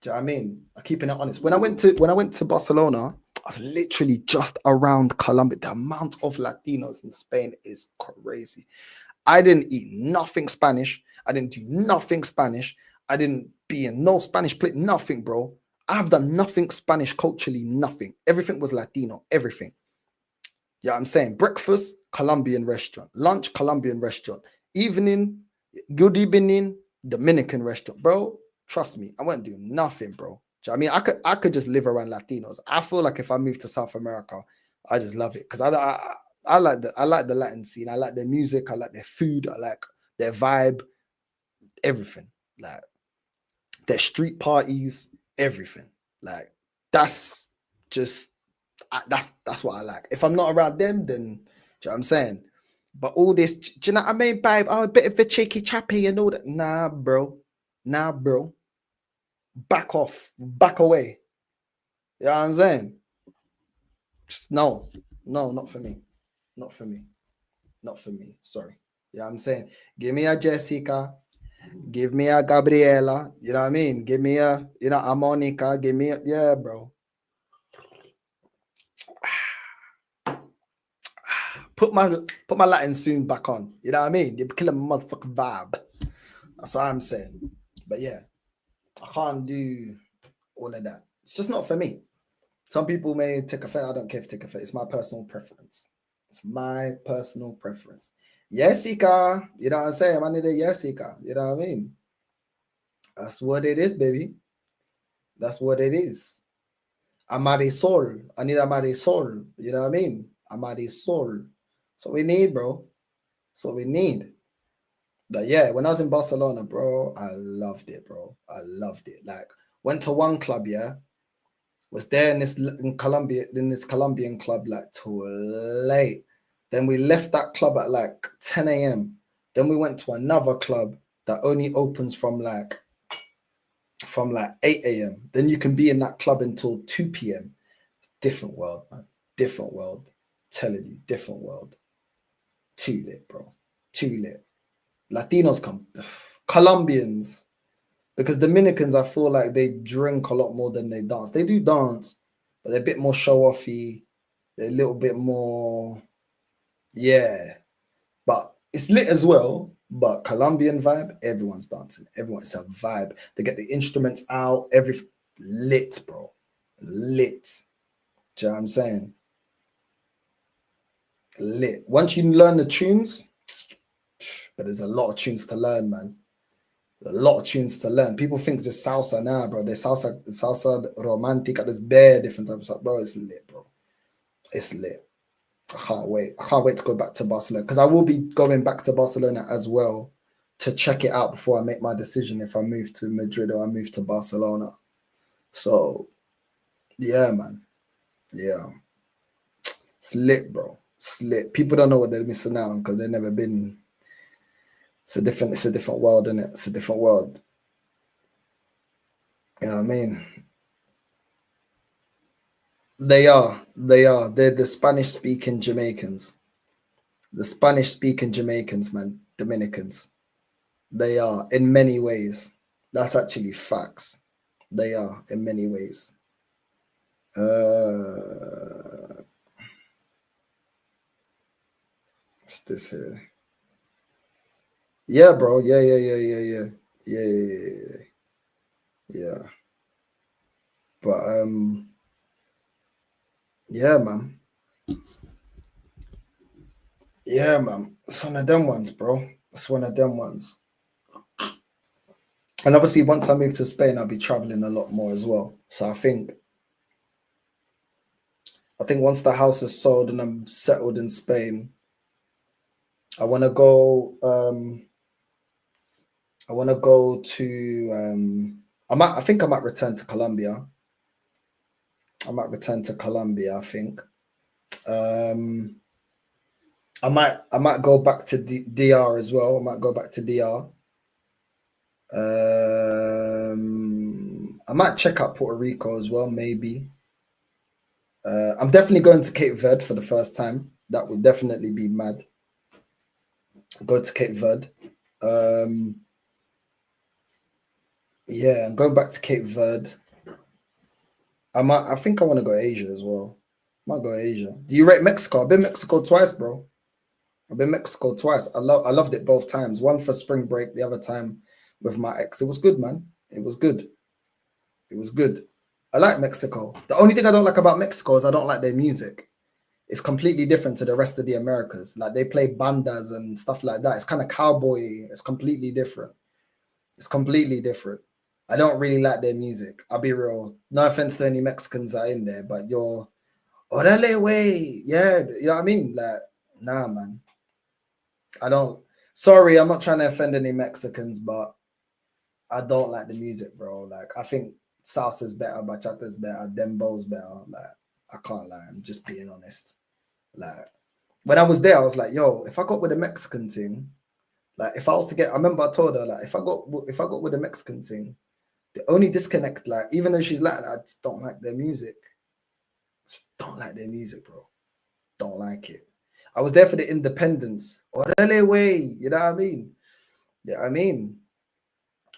Do you know what I mean? I'm keeping it honest. When I went to Barcelona, I was literally just around Colombia. The amount of Latinos in Spain is crazy. I didn't eat nothing Spanish. I didn't do nothing Spanish. I didn't be in no Spanish play, nothing, bro. I've done nothing Spanish culturally, nothing. Everything was Latino, everything. Yeah, I'm saying breakfast, Colombian restaurant, lunch, Colombian restaurant, evening, good evening, Dominican restaurant, bro. Trust me, I won't do nothing, bro. Do you know what I mean? I could just live around Latinos. I feel like if I move to South America, I just love it because I like the Latin scene. I like their music. I like their food. I like their vibe. Everything. Like their street parties. Everything. Like that's just that's what I like. If I'm not around them, then do you know what I'm saying? But all this, do you know what I mean, babe? I'm a bit of a cheeky chappy and all that. Nah, bro. Back off. Back away. You know what I'm saying? Just, no, not for me. Not for me. Not for me. Sorry. Yeah, I'm saying, give me a Jessica, give me a Gabriela. You know what I mean? Give me a, a Monica. Give me a, yeah, bro. Put my Latin soon back on. You know what I mean? You're killing my motherfucking vibe. That's what I'm saying. But yeah, I can't do all of that. It's just not for me. Some people may take offense. I don't care if take offense. It's my personal preference. It's my personal preference. Yes, Ika. You know what I'm saying? I need a yes, Ika. You know what I mean? That's what it is, baby. That's what it is. Amarisol. I need Amarisol. You know what I mean? Amarisol. So we need, bro. So we need. But yeah, when I was in Barcelona, bro, I loved it, bro. I loved it. Like, went to one club, yeah. Was there in this Colombian club like till late. Then we left that club at like 10 a.m. Then we went to another club that only opens from like 8 a.m. Then you can be in that club until 2 p.m. Different world, man. Different world. Telling you, different world. Too lit, bro. Too lit. Latinos come. Colombians. Because Dominicans, I feel like they drink a lot more than they dance. They do dance, but they're a bit more show-offy. They're a little bit more, yeah. But it's lit as well. But Colombian vibe, everyone's dancing. It's a vibe. They get the instruments out. Lit, bro. Lit. Do you know what I'm saying? Lit. Once you learn the tunes, but there's a lot of tunes to learn, man. A lot of tunes to learn. People think just salsa now, bro. There's salsa romantica. There's bare different types of stuff, bro. It's lit, bro. It's lit. I can't wait. I can't wait to go back to Barcelona because I will be going back to Barcelona as well to check it out before I make my decision if I move to Madrid or I move to Barcelona. So, yeah, man. Yeah. It's lit, bro. It's lit. People don't know what they're missing out on because they've never been. It's a different world, isn't it? It's a different world. You know what I mean? They are. They're the Spanish-speaking Jamaicans. The Spanish-speaking Jamaicans, man. Dominicans. They are in many ways. That's actually facts. They are in many ways. What's this here? Yeah, bro. Yeah. But yeah, man. Yeah, man. It's one of them ones, bro. It's one of them ones. And obviously, once I move to Spain, I'll be traveling a lot more as well. So I think once the house is sold and I'm settled in Spain, I want to go. I want to go to. I think I might return to Colombia. I think. I might go back to DR as well. I might go back to DR. I might check out Puerto Rico as well, maybe. I'm definitely going to Cape Verde for the first time. That would definitely be mad. Go to Cape Verde. Yeah, I'm going back to Cape Verde. I think I want to go Asia as well. I might go Asia. Do you rate Mexico? I've been Mexico twice, bro. I've been Mexico twice. I loved it both times. One for spring break, the other time with my ex. It was good, man. It was good. I like Mexico. The only thing I don't like about Mexico is I don't like their music. It's completely different to the rest of the Americas. Like they play bandas and stuff like that. It's kind of cowboy. It's completely different. I don't really like their music. I'll be real. No offense to any Mexicans that are in there, but you're orale way. Yeah, you know what I mean? Like, nah, man. Sorry, I'm not trying to offend any Mexicans, but I don't like the music, bro. Like, I think salsa's better, bachata's better, dembo's better. Like, I can't lie. I'm just being honest. Like, when I was there, I was like, yo, if I got with a Mexican thing, like, if I was to get, I remember I told her, like, if I got with a Mexican thing, the only disconnect, like, even though she's Latin, I just don't like their music. Just don't like their music, bro. Don't like it. I was there for the independence. Orale way, you know what I mean? Yeah, I mean,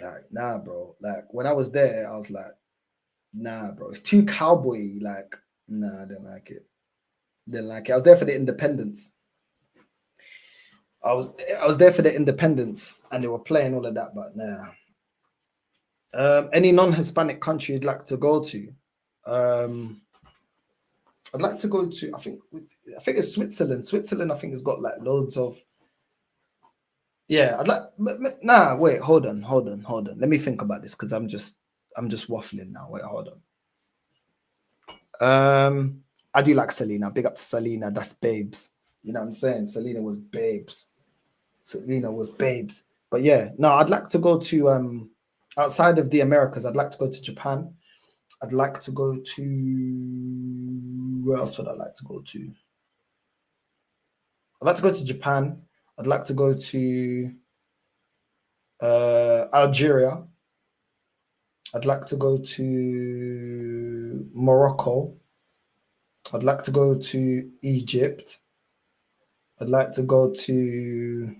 like, nah, bro. Like, when I was there, I was like, nah, bro. It's too cowboy. Like, nah, I didn't like it. I was there for the independence. I was there for the independence, and they were playing all of that, but nah. Any non-Hispanic country you'd like to go to? I'd like to go to. I think it's Switzerland. Switzerland, I think, has got like loads of. Yeah, I'd like. Nah, wait, hold on. Let me think about this because I'm just waffling now. Wait, hold on. I do like Selena. Big up to Selena. That's babes. You know what I'm saying? Selena was babes. But yeah, no, I'd like to go to outside of the Americas. I'd like to go to Japan. I'd like to go to where else would I like to go to? I'd like to go to Japan. I'd like to go to Algeria. I'd like to go to Morocco. I'd like to go to Egypt. I'd like to go to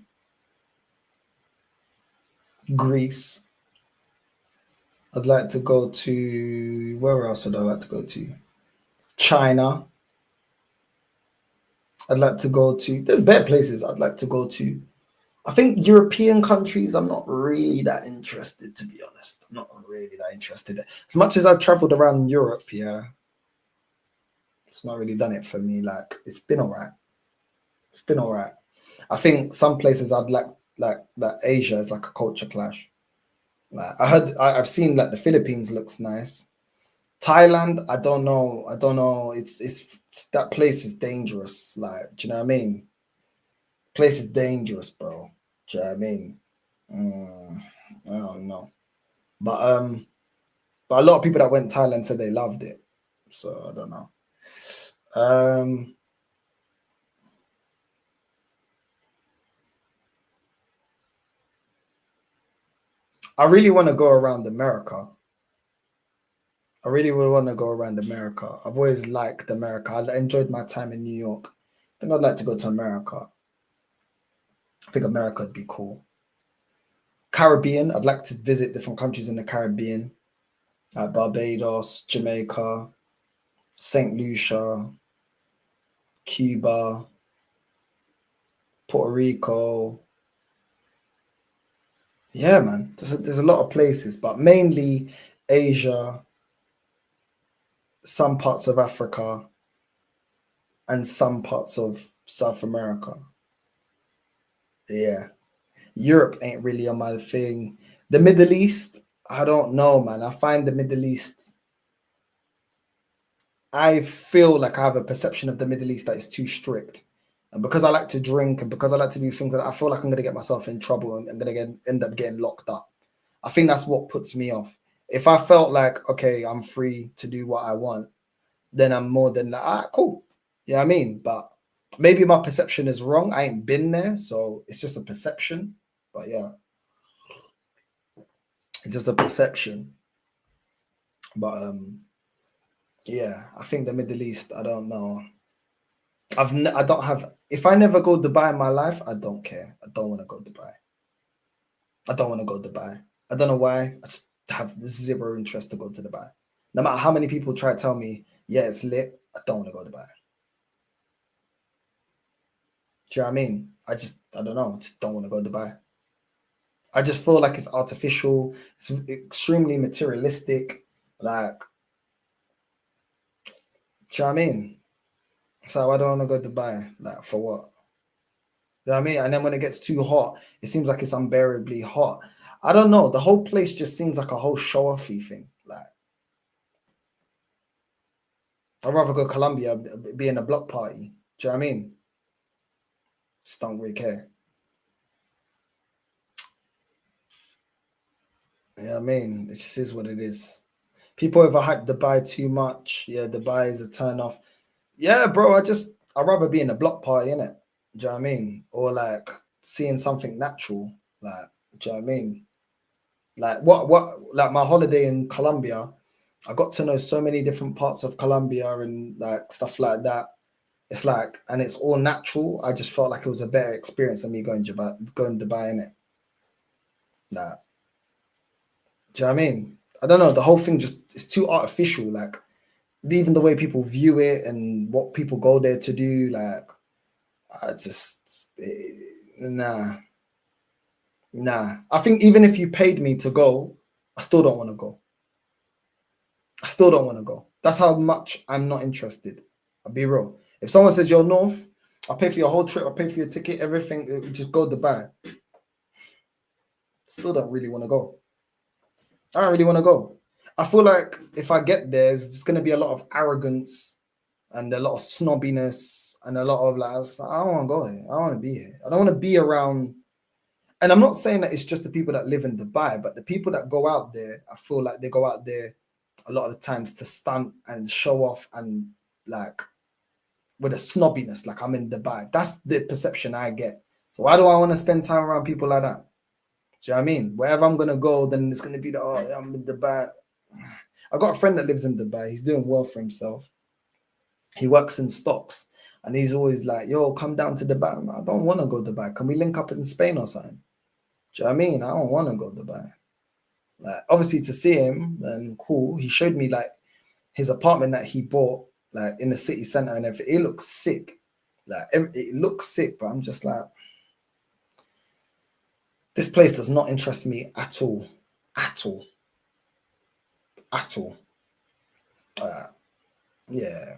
Greece. I'd like to go to, where else would I like to go to? China. I'd like to go to, there's better places I'd like to go to. I think European countries, I'm not really that interested, to be honest. I'm not really that interested. As much as I've traveled around Europe, yeah, it's not really done it for me. Like, it's been all right. I think some places I'd like that Asia is like a culture clash. Like I've seen like the Philippines looks nice. Thailand, I don't know. It's that place is dangerous. Like, do you know what I mean? Place is dangerous, bro. Do you know what I mean? I don't know. But a lot of people that went to Thailand said they loved it. So I don't know. I really want to go around America. I really would want to go around America. I've always liked America. I enjoyed my time in New York. I think I'd like to go to America. I think America would be cool. Caribbean, I'd like to visit different countries in the Caribbean, like Barbados, Jamaica, St. Lucia, Cuba, Puerto Rico. Yeah, man, there's a lot of places, but mainly Asia, some parts of Africa, and some parts of South America. Yeah. Europe ain't really on my thing. The Middle East, I don't know, man. I find the Middle East, I feel like I have a perception of the Middle East that is too strict. And because I like to drink and because I like to do things that I feel like I'm going to get myself in trouble and I'm going to end up getting locked up. I think that's what puts me off. If I felt like, okay, I'm free to do what I want, then I'm more than like, ah, cool. You know what I mean? But maybe my perception is wrong. I ain't been there, so it's just a perception. But yeah, it's just a perception. But yeah, I think the Middle East, I don't know. I don't have, if I never go Dubai in my life, I don't care. I don't want to go Dubai. I don't want to go Dubai. I don't know why. I just have zero interest to go to Dubai. No matter how many people try to tell me, yeah, it's lit, I don't want to go Dubai. Do you know what I mean? I don't know. I just don't want to go Dubai. I just feel like it's artificial. It's extremely materialistic. Like, do you know what I mean? So I don't want to go Dubai. Like, for what? You know what I mean? And then when it gets too hot, it seems like it's unbearably hot. I don't know. The whole place just seems like a whole show-offy thing. Like, I'd rather go Colombia, be in a block party. Do you know what I mean? Just don't really care. You know what I mean? It just is what it is. People overhype Dubai too much. Yeah, Dubai is a turn off. Yeah, bro, I'd rather be in a block party, innit? Do you know what I mean? Or like seeing something natural. Like, do you know what I mean? Like like my holiday in Colombia, I got to know so many different parts of Colombia and like stuff like that. It's like, and it's all natural. I just felt like it was a better experience than me going Dubai, innit? Nah. Do you know what I mean? I don't know. The whole thing it's too artificial. Like, even the way people view it and what people go there to do, like, nah. I think even if you paid me to go, I still don't want to go. I still don't want to go. That's how much I'm not interested. I'll be real. If someone says you're North, I'll pay for your whole trip, I'll pay for your ticket, everything, just go Dubai. Still don't really want to go. I don't really want to go. I feel like if I get there, there's just going to be a lot of arrogance and a lot of snobbiness and a lot of like, I don't want to go here. I don't want to be here. I don't want to be around. And I'm not saying that it's just the people that live in Dubai, but the people that go out there, I feel like they go out there a lot of the times to stunt and show off and like with a snobbiness, like I'm in Dubai. That's the perception I get. So why do I want to spend time around people like that? Do you know what I mean? Wherever I'm gonna go, then it's gonna be the I'm in Dubai. I got a friend that lives in Dubai. He's doing well for himself. He works in stocks, and he's always like, "Yo, come down to Dubai." I don't want to go to Dubai. Can we link up in Spain or something? Do you know what I mean? I don't want to go to Dubai. Like, obviously, to see him, then cool. He showed me like his apartment that he bought, like in the city center, and everything. It looks sick. Like it looks sick, but I'm just like, this place does not interest me at all, at all, at all. Yeah.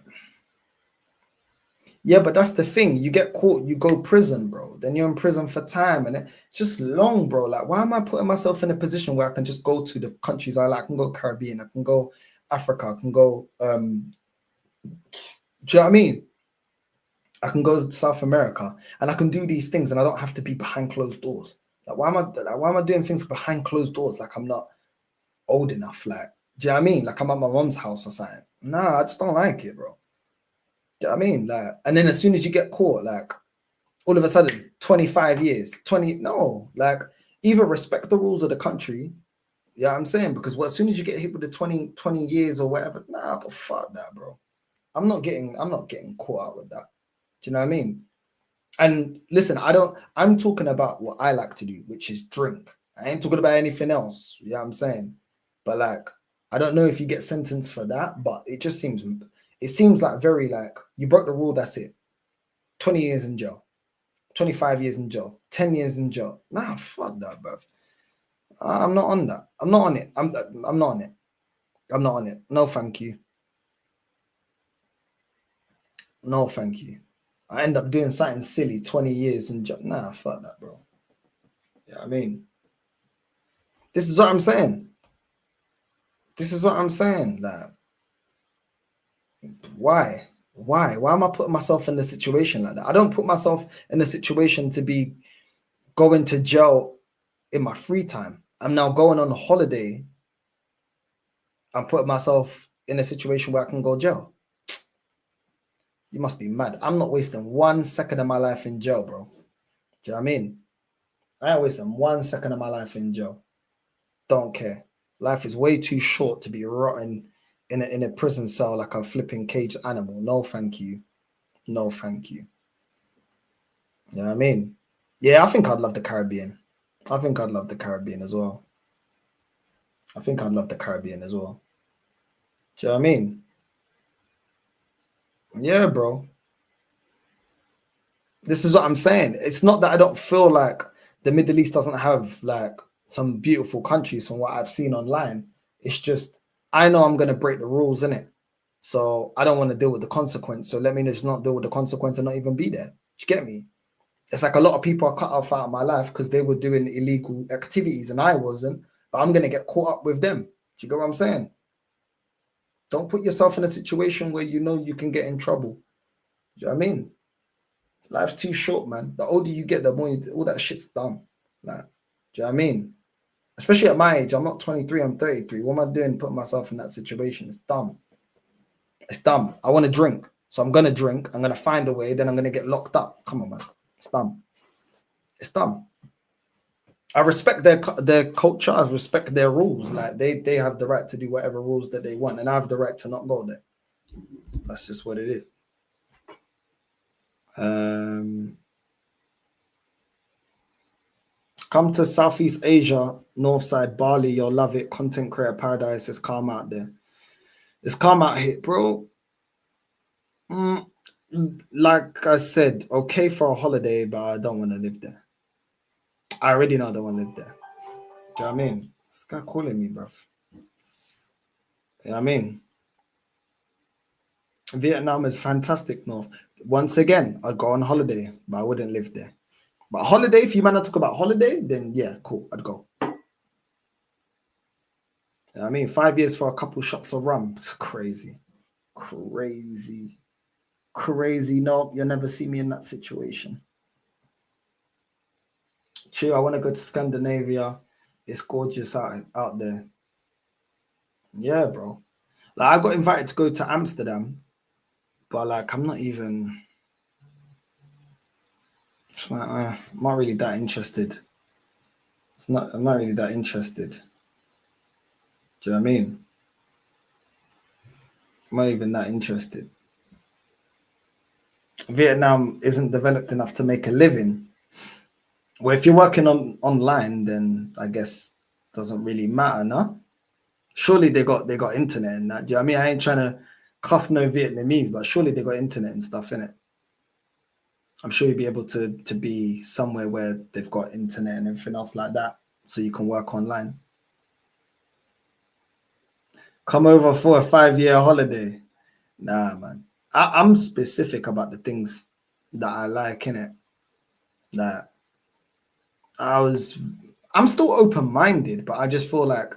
Yeah, but that's the thing. You get caught, you go prison, bro. Then you're in prison for time, and it's just long, bro. Like, why am I putting myself in a position where I can just go to the countries I like? I can go Caribbean, I can go Africa, I can go. Do you know what I mean? I can go to South America, and I can do these things, and I don't have to be behind closed doors. Like, why am I doing things behind closed doors? Like, I'm not old enough. Like, do you know what I mean? Like, I'm at my mom's house or something. Nah, I just don't like it, bro. Do you know what I mean? Like, and then as soon as you get caught, like, all of a sudden, 25 years, 20, no, like, either respect the rules of the country, yeah, I'm saying, because as soon as you get hit with the 20 years or whatever, nah, but fuck that, bro. I'm not getting caught out with that. Do you know what I mean? And listen, I'm talking about what I like to do, which is drink. I ain't talking about anything else. Yeah, I'm saying. But like, I don't know if you get sentenced for that, but it seems like very like, you broke the rule, that's it. 20 years in jail, 25 years in jail, 10 years in jail. Nah, fuck that, bro. I'm not on that. I'm not on it. I'm not on it. I'm not on it. No, thank you. No, thank you. I end up doing something silly, 20 years in jail. Nah, fuck that, bro. Yeah, I mean, this is what I'm saying. This is what I'm saying. Like, why? Why am I putting myself in a situation like that? I don't put myself in a situation to be going to jail in my free time. I'm now going on a holiday. I'm putting myself in a situation where I can go jail. You must be mad. I'm not wasting 1 second of my life in jail, bro. Do you know what I mean? I ain't wasting 1 second of my life in jail. Don't care. Life is way too short to be rotting in a prison cell like a flipping caged animal. No, thank you. No, thank you. You know what I mean? Yeah, I think I'd love the Caribbean. I think I'd love the Caribbean as well. I think I'd love the Caribbean as well. Do you know what I mean? Yeah, bro. This is what I'm saying. It's not that I don't feel like the Middle East doesn't have like some beautiful countries from what I've seen online. It's just, I know I'm going to break the rules, innit? So I don't want to deal with the consequence. So let me just not deal with the consequence and not even be there. Do you get me? It's like a lot of people are cut off out of my life because they were doing illegal activities and I wasn't, but I'm going to get caught up with them. Do you get what I'm saying? Don't put yourself in a situation where you know you can get in trouble. Do you know what I mean? Life's too short, man. The older you get, the more all that shit's dumb. Like, do you know what I mean? Especially at my age, I'm not 23, I'm 33. What am I doing putting myself in that situation? It's dumb. It's dumb. I want to drink. So I'm going to drink. I'm going to find a way. Then I'm going to get locked up. Come on, man. It's dumb. It's dumb. I respect their culture. I respect their rules. Like, they have the right to do whatever rules that they want. And I have the right to not go there. That's just what it is. Come to Southeast Asia, Northside, Bali, you'll love it. Content creator paradise. It's calm out there. It's calm out here, bro. Like I said, okay for a holiday, but I don't want to live there. I already know I don't want to live there. Do you know what I mean? This guy calling me, bruv. You know what I mean? Vietnam is fantastic, North. Once again, I'd go on holiday, but I wouldn't live there. But holiday, if you man talk about holiday, then yeah, cool, I'd go. You know what I mean, 5 years for a couple shots of rum. It's crazy. Crazy. Crazy. No, you'll never see me in that situation. True, I want to go to Scandinavia. It's gorgeous out there. Yeah, bro. Like I got invited to go to Amsterdam, but like I'm not even. It's like, I'm not really that interested. I'm not really that interested. Do you know what I mean? I'm not even that interested. Vietnam isn't developed enough to make a living. Well, if you're working online, then I guess it doesn't really matter, no? Surely they got internet and that. Do you know what I mean? I ain't trying to cuss no Vietnamese, but surely they got internet and stuff in it. I'm sure you'll be able to be somewhere where they've got internet and everything else like that, so you can work online. Come over for a 5-year holiday. Nah, man. I'm specific about the things that I like, innit? That I'm still open-minded, but I just feel like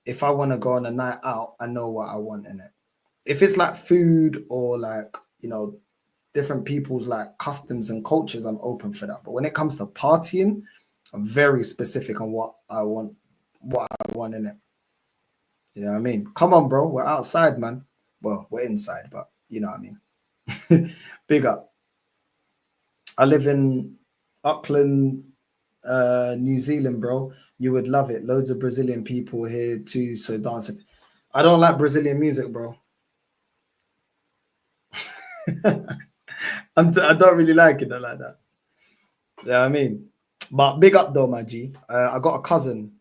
if I want to go on a night out, I know what I want in it. If it's like food or like, you know, different people's like customs and cultures, I'm open for that. But when it comes to partying, I'm very specific on what I want in it. You know what I mean? Come on, bro. We're outside, man. Well, we're inside, but you know what I mean. Big up. I live in Auckland, New Zealand, bro. You would love it. Loads of Brazilian people here too, so dancing. I don't like Brazilian music, bro. I don't really like it like that. Yeah, I mean, but big up though, my G. I got a cousin.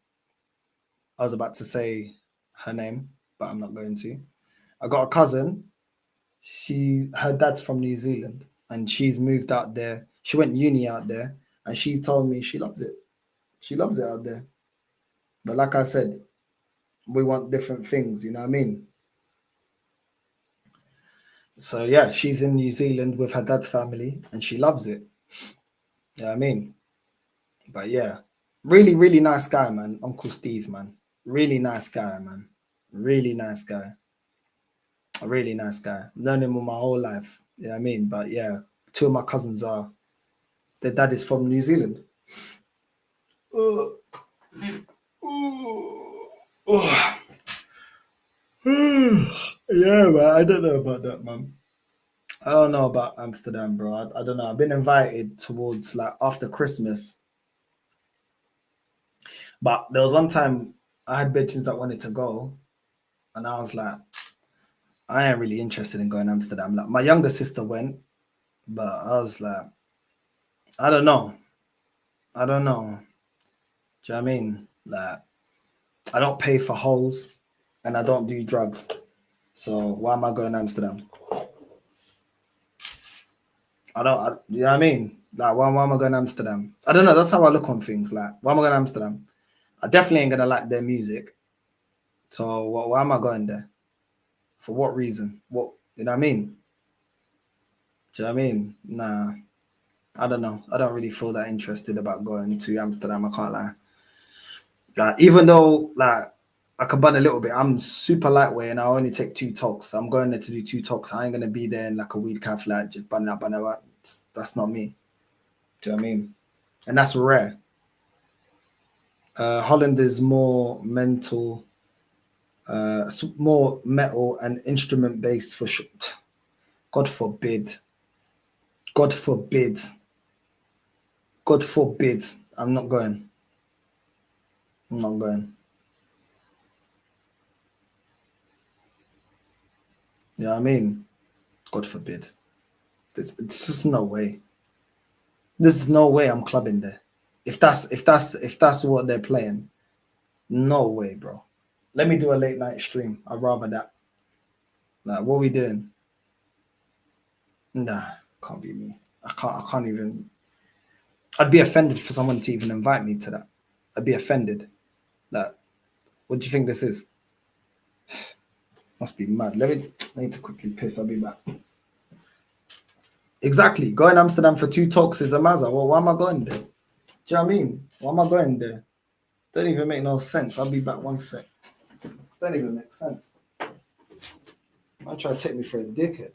I was about to say her name, but I'm not going to. I got a cousin. Her dad's from New Zealand, and she's moved out there. She went uni out there, and she told me she loves it. She loves it out there. But like I said, we want different things. You know what I mean? So yeah, she's in New Zealand with her dad's family, and she loves it. You know what I mean? But yeah, really, really nice guy, man. Uncle Steve, man. Really nice guy, man. Really nice guy. A really nice guy. Known him all my whole life. You know what I mean? But yeah, two of my cousins their dad is from New Zealand. Yeah, man. I don't know about that, man. I don't know about Amsterdam, bro. I don't know. I've been invited towards like after Christmas. But there was one time I had bitches that wanted to go, and I was like, I ain't really interested in going to Amsterdam. Like my younger sister went, but I was like, I don't know. Do you know what I mean? Like, I don't pay for holes and I don't do drugs. So why am I going to Amsterdam? You know what I mean? Like, why am I going to Amsterdam? I don't know. That's how I look on things. Like, why am I going to Amsterdam? I definitely ain't going to like their music. So why am I going there? For what reason? You know what I mean? Do you know what I mean? Nah, I don't know. I don't really feel that interested about going to Amsterdam. I can't lie. Like, even though like I can bun a little bit, I'm super lightweight and I only take 2 talks. I'm going there to do 2 talks. I ain't gonna be there in like a weed calf, like just bun out. That's not me. Do you know what I mean? And that's rare. Holland is more mental, more metal and instrument based for sure. God forbid. God forbid. God forbid. I'm not going. I'm not going. You know what I mean? God forbid. It's just no way. There's no way I'm clubbing there. If that's what they're playing, no way, bro. Let me do a late night stream. I'd rather that. Like, what are we doing? Nah, can't be me. I can't even. I'd be offended for someone to even invite me to that. I'd be offended. Like, What do you think this is? Must be mad. I need to quickly piss. I'll be back. Exactly. Going Amsterdam for 2 talks is a mazza. Well, why am I going there? Do you know what I mean? Why am I going there? Don't even make no sense. I'll be back 1 sec. Don't even make sense. Might try to take me for a dickhead.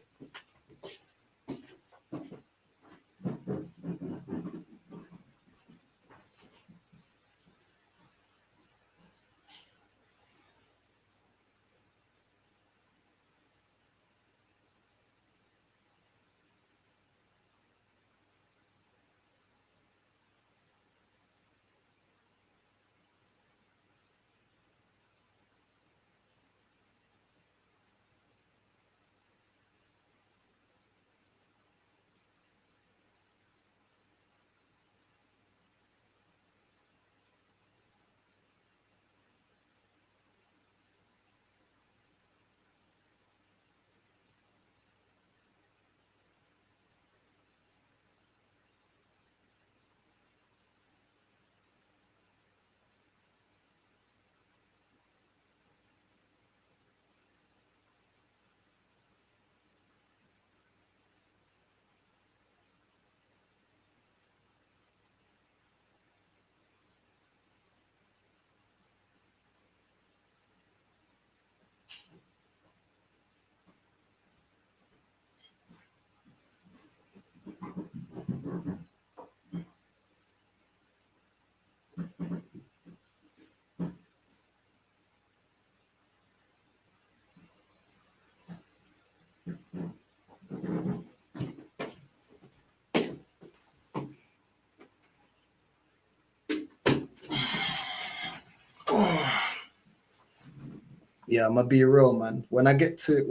Yeah, I'm gonna be real, man. When I get to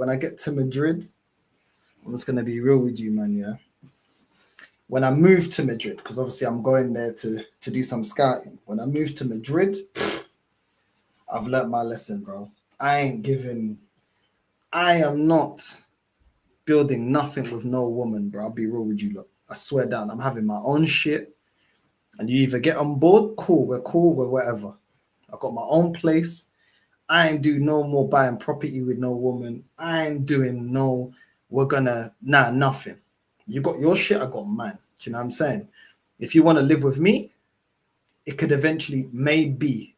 Madrid, I'm just gonna be real with you, man. Yeah. When I moved to Madrid, because obviously I'm going there to do some scouting. When I moved to Madrid, I've learnt my lesson, bro. I am not building nothing with no woman, bro. I'll be real with you, look. I swear down, I'm having my own shit. And you either get on board, cool, we're whatever. I got my own place. I ain't do no more buying property with no woman. I ain't doing no, nothing. You got your shit, I got mine. Do you know what I'm saying? If you want to live with me, it could eventually maybe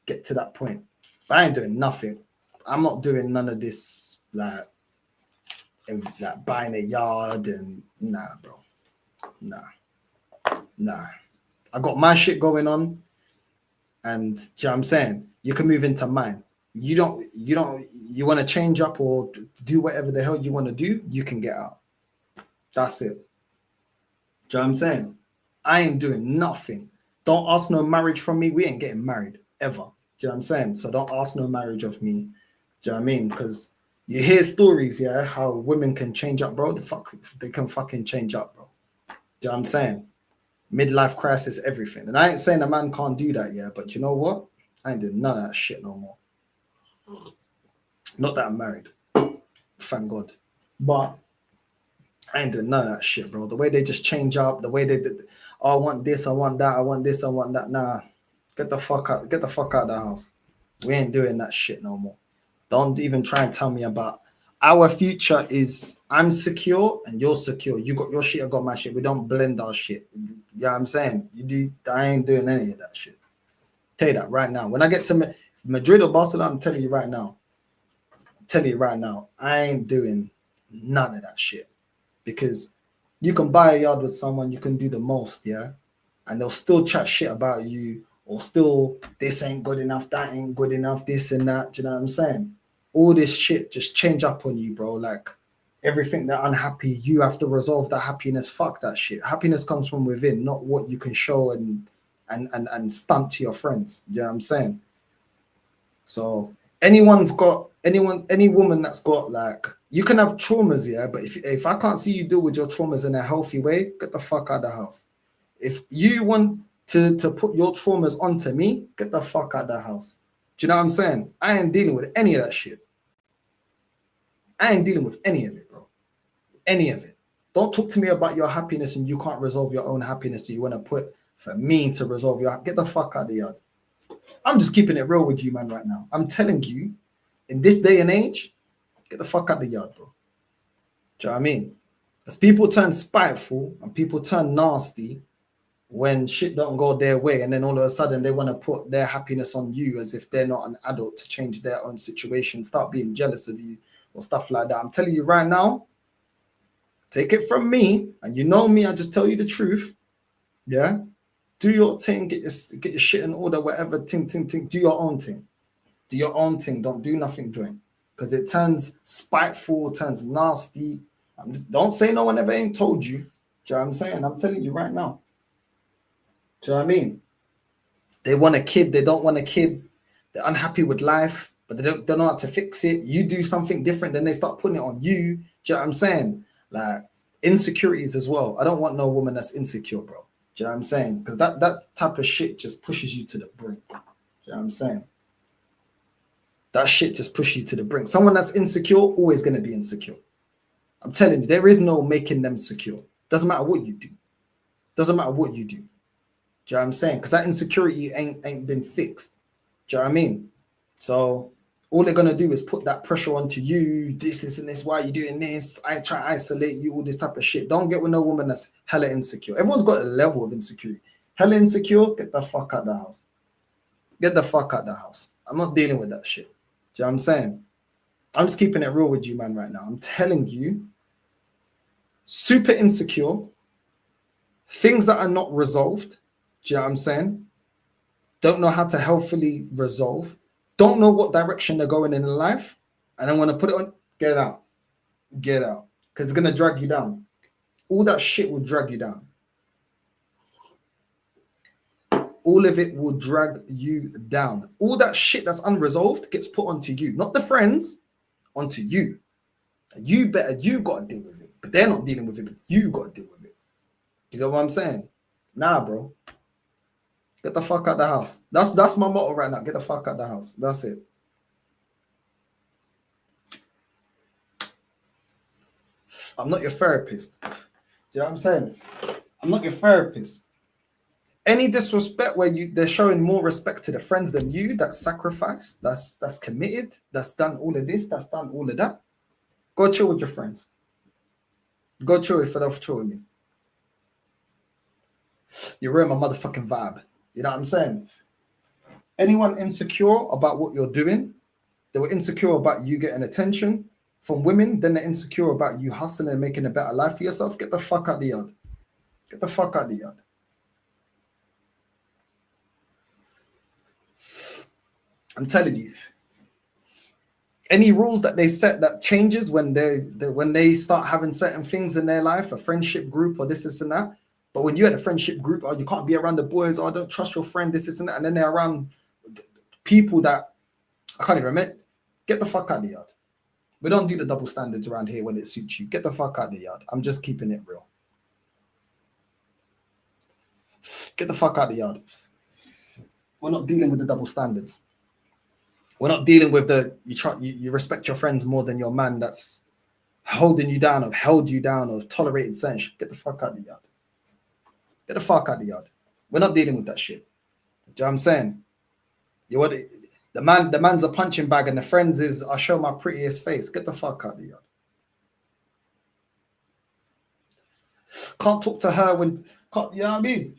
get to that point. But I ain't doing nothing. I'm not doing none of this, like buying a yard and nah, bro. Nah. I got my shit going on. And do you know what I'm saying? You can move into mine. You want to change up or do whatever the hell you want to do, you can get out. That's it. Do you know what I'm saying? I ain't doing nothing. Don't ask no marriage from me. We ain't getting married ever. Do you know what I'm saying? So don't ask no marriage of me. Do you know what I mean? Because you hear stories, yeah, how women can change up, bro. They can fucking change up, bro. Do you know what I'm saying? Midlife crisis, everything. And I ain't saying a man can't do that, yeah, but you know what? I ain't doing none of that shit no more. Not that I'm married. Thank God. But I ain't doing none of that shit, bro. The way they just change up, the way they did, oh, I want this, I want that, I want this, I want that. Nah, get the fuck out of the house. We ain't doing that shit no more. Don't even try and tell me about our future is I'm secure and you're secure. You got your shit, I got my shit. We don't blend our shit. You know what I'm saying? I ain't doing any of that shit. Tell you that right now. When I get to Madrid or Barcelona, I'm telling you right now. I ain't doing none of that shit. Because you can buy a yard with someone, you can do the most, yeah? And they'll still chat shit about you, or still, this ain't good enough, that ain't good enough, this and that. Do you know what I'm saying? All this shit just change up on you, bro. Like, everything that unhappy, you have to resolve that happiness. Fuck that shit. Happiness comes from within, not what you can show and stunt to your friends. You know what I'm saying? So any woman that's got, like, you can have traumas, yeah, but if I can't see you deal with your traumas in a healthy way, get the fuck out of the house. If you want to put your traumas onto me, get the fuck out of the house. Do you know what I'm saying? I ain't dealing with any of that shit. I ain't dealing with any of it, bro. Any of it. Don't talk to me about your happiness and you can't resolve your own happiness. Do you want to put for me to resolve your? Get the fuck out of the yard. I'm just keeping it real with you, man, right now. I'm telling you, in this day and age, get the fuck out the yard, bro. Do you know what I mean? As people turn spiteful and people turn nasty when shit don't go their way, and then all of a sudden they want to put their happiness on you as if they're not an adult to change their own situation, start being jealous of you or stuff like that. I'm telling you right now, take it from me, and you know me, I just tell you the truth. Yeah? Do your thing, get your shit in order, whatever, ting. Do your own thing. Do your own thing. Don't do nothing doing. Because it turns spiteful, turns nasty. Don't say no one ever ain't told you. Do you know what I'm saying? I'm telling you right now. Do you know what I mean? They want a kid, they don't want a kid. They're unhappy with life, but they don't know how to fix it. You do something different, then they start putting it on you. Do you know what I'm saying? Like insecurities as well. I don't want no woman that's insecure, bro. Do you know what I'm saying? Because that type of shit just pushes you to the brink. Do you know what I'm saying? That shit just pushes you to the brink. Someone that's insecure, always going to be insecure. I'm telling you, there is no making them secure. Doesn't matter what you do. Doesn't matter what you do. Do you know what I'm saying? Because that insecurity ain't been fixed. Do you know what I mean? So all they're going to do is put that pressure onto you. This and this. Why are you doing this? I try to isolate you, all this type of shit. Don't get with no woman that's hella insecure. Everyone's got a level of insecurity. Hella insecure, get the fuck out the house. Get the fuck out the house. I'm not dealing with that shit. Do you know what I'm saying? I'm just keeping it real with you, man, right now. I'm telling you, super insecure, things that are not resolved. Do you know what I'm saying? Don't know how to healthily resolve. Don't know what direction they're going in life. And I want to put it on, get out. Get out. Because it's going to drag you down. All that shit will drag you down. All of it will drag you down. All that shit that's unresolved gets put onto you. Not the friends, onto you. And you got to deal with it. But they're not dealing with it, but you got to deal with it. You get what I'm saying? Nah, bro. Get the fuck out the house. That's my motto right now. Get the fuck out the house. That's it. I'm not your therapist. Do you know what I'm saying? I'm not your therapist. Any disrespect where they're showing more respect to the friends than you, that's sacrificed, that's committed, that's done all of this, that's done all of that. Go chill with your friends. Go chill if they're chill with me. You ruin my motherfucking vibe. You know what I'm saying? Anyone insecure about what you're doing, they were insecure about you getting attention from women, then they're insecure about you hustling and making a better life for yourself. Get the fuck out the yard. Get the fuck out the yard. I'm telling you. Any rules that they set that changes when they start having certain things in their life, a friendship group or this and that. But when you had a friendship group, oh, you can't be around the boys, or don't trust your friend, this and that, and then they're around people that I can't even remember. Get the fuck out the yard. We don't do the double standards around here when it suits you. Get the fuck out the yard. I'm just keeping it real. Get the fuck out the yard. We're not dealing with the double standards. We're not dealing with you respect your friends more than your man that's holding you down, or held you down, or tolerated certain shit. Get the fuck out the yard. Get the fuck out the yard. We're not dealing with that shit. Do you know what I'm saying? The man's a punching bag, and the friends is I show my prettiest face. Get the fuck out the yard. Can't talk to her you know what I mean?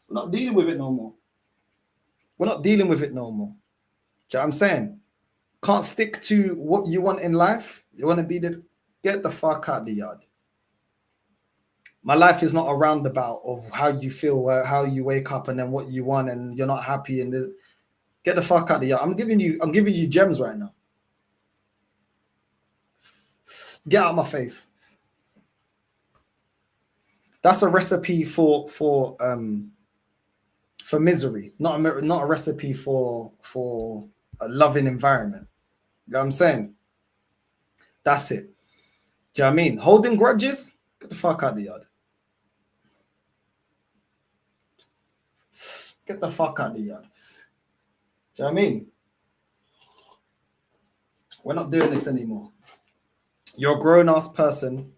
We're not dealing with it no more. We're not dealing with it no more. Do you know what I'm saying? Can't stick to what you want in life. You want to be get the fuck out the yard. My life is not a roundabout of how you feel, how you wake up, and then what you want, and you're not happy. And get the fuck out the yard. I'm giving you gems right now. Get out of my face. That's a recipe for misery, not a recipe for a loving environment. You know what I'm saying? That's it. Do you know what I mean? Holding grudges, get the fuck out of the yard. Get the fuck out of the yard. Do you know what I mean? We're not doing this anymore. You're a grown-ass person.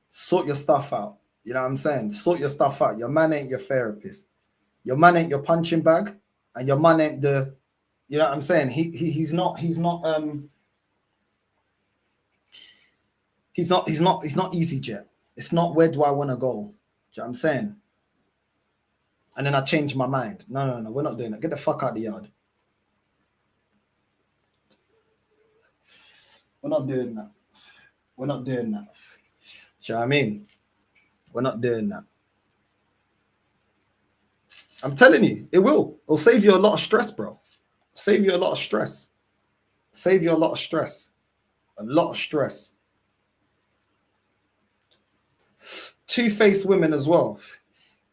Sort your stuff out. You know what I'm saying? Sort your stuff out. Your man ain't your therapist. Your man ain't your punching bag. And your man ain't the You know what I'm saying? He's not EasyJet. It's not where do I want to go. Do you know what I'm saying? And then I changed my mind. No, we're not doing that. Get the fuck out of the yard. We're not doing that. We're not doing that. Do you know what I mean? We're not doing that. I'm telling you, it will. It'll save you a lot of stress, bro. Save you a lot of stress. Save you a lot of stress. A lot of stress. Two-faced women as well.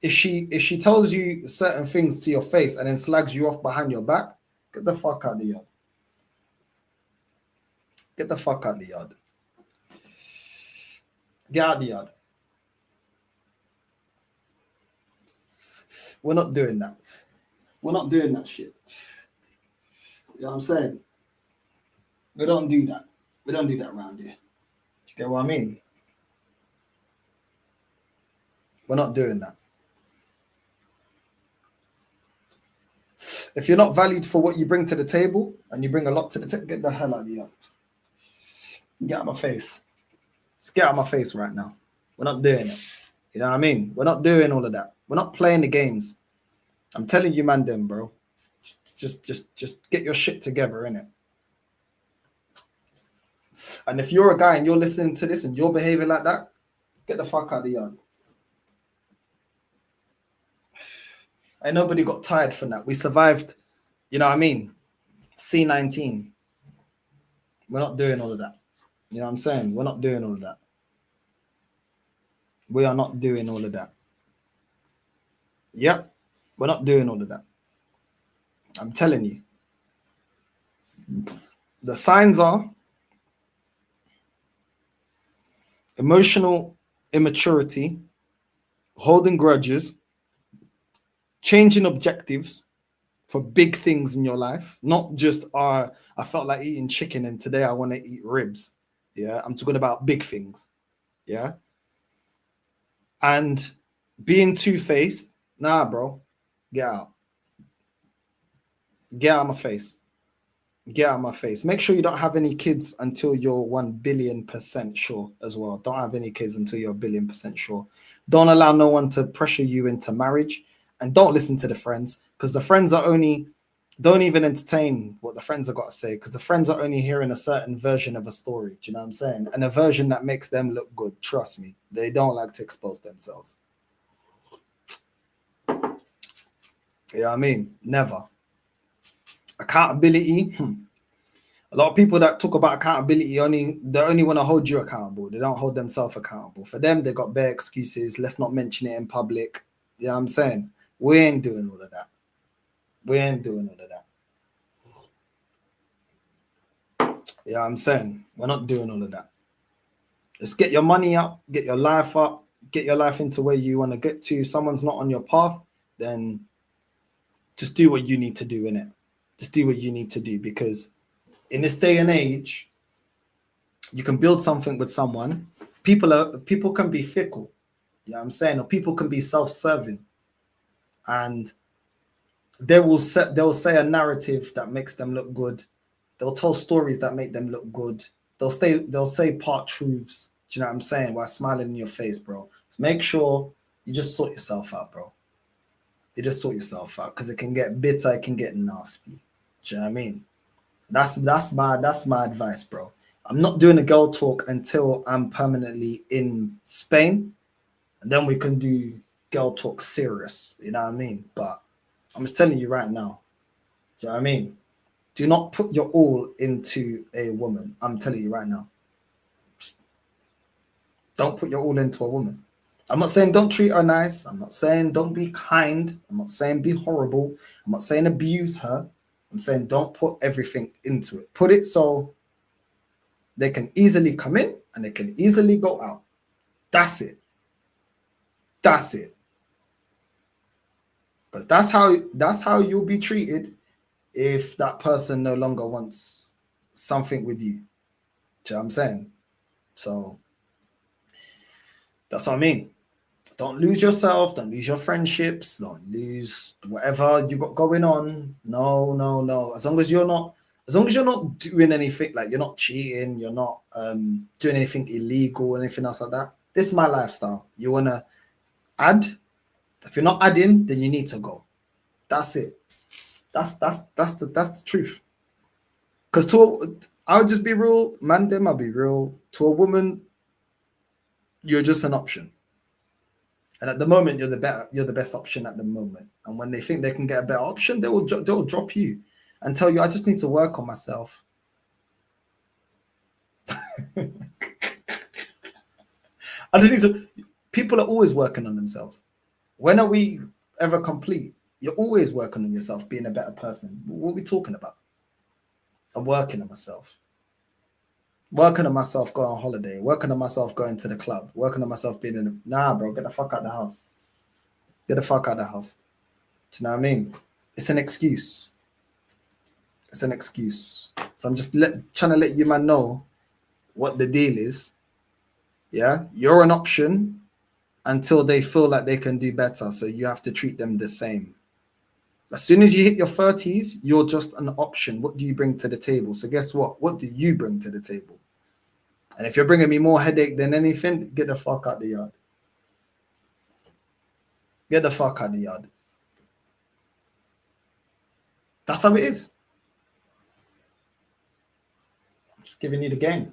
If she tells you certain things to your face and then slags you off behind your back, get the fuck out of the yard. Get the fuck out of the yard. Get out of the yard. We're not doing that. We're not doing that shit. You know what I'm saying? We don't do that. We don't do that around here. Do you get what I mean? We're not doing that. If you're not valued for what you bring to the table, and you bring a lot to the table, get the hell out of the yard. Get out of my face. Just get out of my face right now. We're not doing it. You know what I mean? We're not doing all of that. We're not playing the games. I'm telling you, man, them, bro. Just get your shit together, innit? And if you're a guy and you're listening to this and you're behaving like that, get the fuck out of the yard. And nobody got tired from that. We survived, you know what I mean? C19. We're not doing all of that. You know what I'm saying? We're not doing all of that. We are not doing all of that. Yep. We're not doing all of that. I'm telling you. The signs are emotional immaturity, holding grudges, changing objectives for big things in your life, not just I felt like eating chicken and today I want to eat ribs. Yeah, I'm talking about big things. Yeah. And being two-faced, nah, bro, get out. Get out of my face. Get out of my face. Make sure you don't have any kids until you're 1,000,000,000% sure as well. Don't have any kids until you're 1,000,000,000% sure. Don't allow no one to pressure you into marriage, and don't listen to the friends, because the friends are only, don't even entertain what the friends have got to say, because the friends are only hearing a certain version of a story. Do you know what I'm saying? And a version that makes them look good. Trust me, they don't like to expose themselves. You know what I mean? Never. Accountability. A lot of people that talk about accountability they only want to hold you accountable. They don't hold themselves accountable. For them, they got bare excuses. Let's not mention it in public. You know what I'm saying? We ain't doing all of that. We ain't doing all of that. You know what I'm saying? We're not doing all of that. Just get your money up, get your life up, get your life into where you want to get to. If someone's not on your path, then just do what you need to do, innit? Just do what you need to do, because in this day and age, you can build something with someone. People can be fickle, you know what I'm saying? Or people can be self-serving, and they'll say a narrative that makes them look good. They'll tell stories that make them look good. They'll say part truths, do you know what I'm saying, while smiling in your face, bro. So make sure you just sort yourself out, bro. You just sort yourself out, because it can get bitter, it can get nasty. Do you know what I mean? That's my advice, bro. I'm not doing a girl talk until I'm permanently in Spain, and then we can do girl talk serious. You know what I mean? But I'm just telling you right now. Do you know what I mean? Do not put your all into a woman. I'm telling you right now. Don't put your all into a woman. I'm not saying don't treat her nice. I'm not saying don't be kind. I'm not saying be horrible. I'm not saying abuse her. I'm saying don't put everything into it. Put it so they can easily come in and they can easily go out. That's it. That's it. Because that's how you'll be treated if that person no longer wants something with you. Do you know what I'm saying? So that's what I mean. Don't lose yourself. Don't lose your friendships. Don't lose whatever you got going on. No, no, no. As long as you're not doing anything, like you're not cheating, you're not doing anything illegal, anything else like that. This is my lifestyle. You wanna add? If you're not adding, then you need to go. That's it. That's the truth. Because I'll just be real, man. Them I'll be real. To a woman, you're just an option. And at the moment, you're the best option at the moment. And when they think they can get a better option, they'll drop you and tell you, I just need to work on myself. I just need to. People are always working on themselves. When are we ever complete? You're always working on yourself, being a better person. What are we talking about? I'm working on myself. Working on myself going on holiday. Working on myself going to the club. Working on myself being in nah, bro, get the fuck out of the house. Get the fuck out of the house. Do you know what I mean? It's an excuse. It's an excuse. So I'm just trying to let you man know what the deal is. Yeah, you're an option until they feel like they can do better. So you have to treat them the same. As soon as you hit your 30s, you're just an option. What do you bring to the table? So guess what? What do you bring to the table? And if you're bringing me more headache than anything, get the fuck out the yard. Get the fuck out the yard. That's how it is. I'm just giving you the game.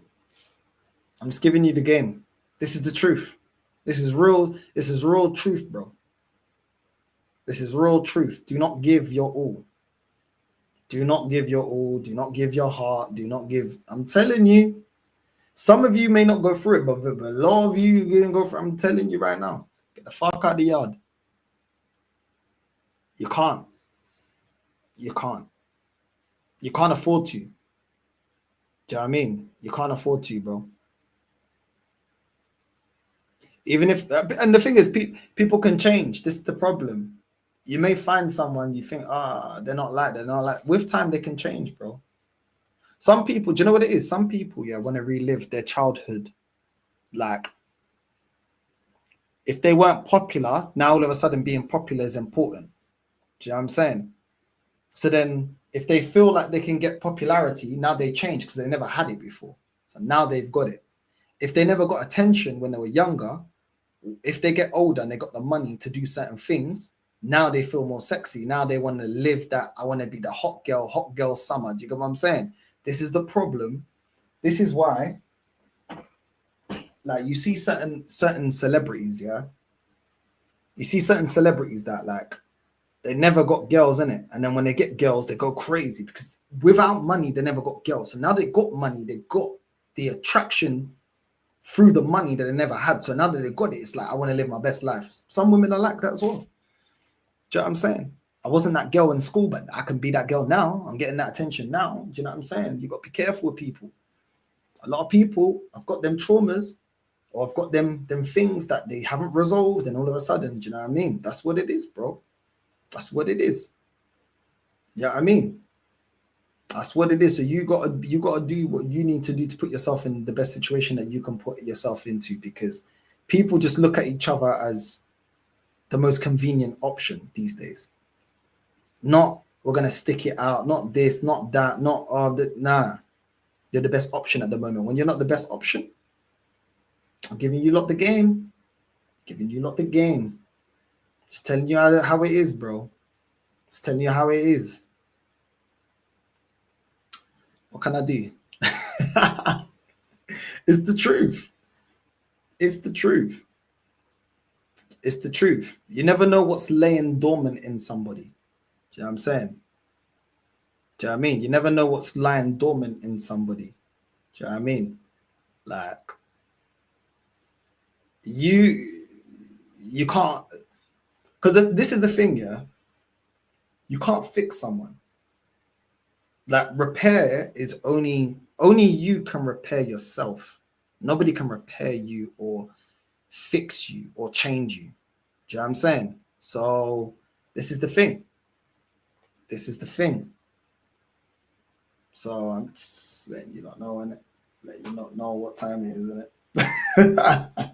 I'm just giving you the game. This is the truth. This is real. This is real truth, bro. This is real truth. Do not give your all. Do not give your all. Do not give your heart. Do not give. I'm telling you, some of you may not go through it, but a lot of you are going to go through. I'm telling you right now, get the fuck out of the yard. You can't. You can't. You can't afford to. Do you know what I mean? You can't afford to, bro. Even if, and the thing is, people can change. This is the problem. You may find someone you think, they're not like. With time, they can change, bro. Some people, do you know what it is? Some people, yeah, want to relive their childhood. Like, if they weren't popular, now all of a sudden being popular is important. Do you know what I'm saying? So then, if they feel like they can get popularity, now they change because they never had it before. So now they've got it. If they never got attention when they were younger, if they get older and they got the money to do certain things, now they feel more sexy. Now they want to live that. I want to be the hot girl summer. Do you get what I'm saying? This is the problem. This is why, like, you see certain celebrities, yeah. You see certain celebrities that, like, they never got girls in it, and then when they get girls, they go crazy because without money, they never got girls. So now they got money, they got the attraction through the money that they never had. So now that they got it, it's like, I want to live my best life. Some women are like that as well. Do you know what I'm saying? I wasn't that girl in school, but I can be that girl now. I'm getting that attention now. Do you know what I'm saying? You got to be careful with people. A lot of people, I've got them traumas, or I've got them things that they haven't resolved, and all of a sudden, do you know what I mean? That's what it is, bro. That's what it is. Yeah, you know what I mean? That's what it is. So you gotta do what you need to do to put yourself in the best situation that you can put yourself into, because people just look at each other as the most convenient option these days. Not, we're gonna stick it out, not this, not that, not nah. You're the best option at the moment. When you're not the best option, I'm giving you lot the game. Giving you lot the game. Just telling you how it is, bro. Just telling you how it is. What can I do? It's the truth. It's the truth. It's the truth. You never know what's laying dormant in somebody. Do you know what I'm saying? Do you know what I mean? You never know what's lying dormant in somebody. Do you know what I mean? Like, you can't, because this is the thing, yeah. You can't fix someone. Like, repair is only you can repair yourself. Nobody can repair you or fix you or change you. Do you know what I'm saying? So this is the thing. This is the thing. So I'm just letting you not know, innit? Letting you not know what time it is, innit?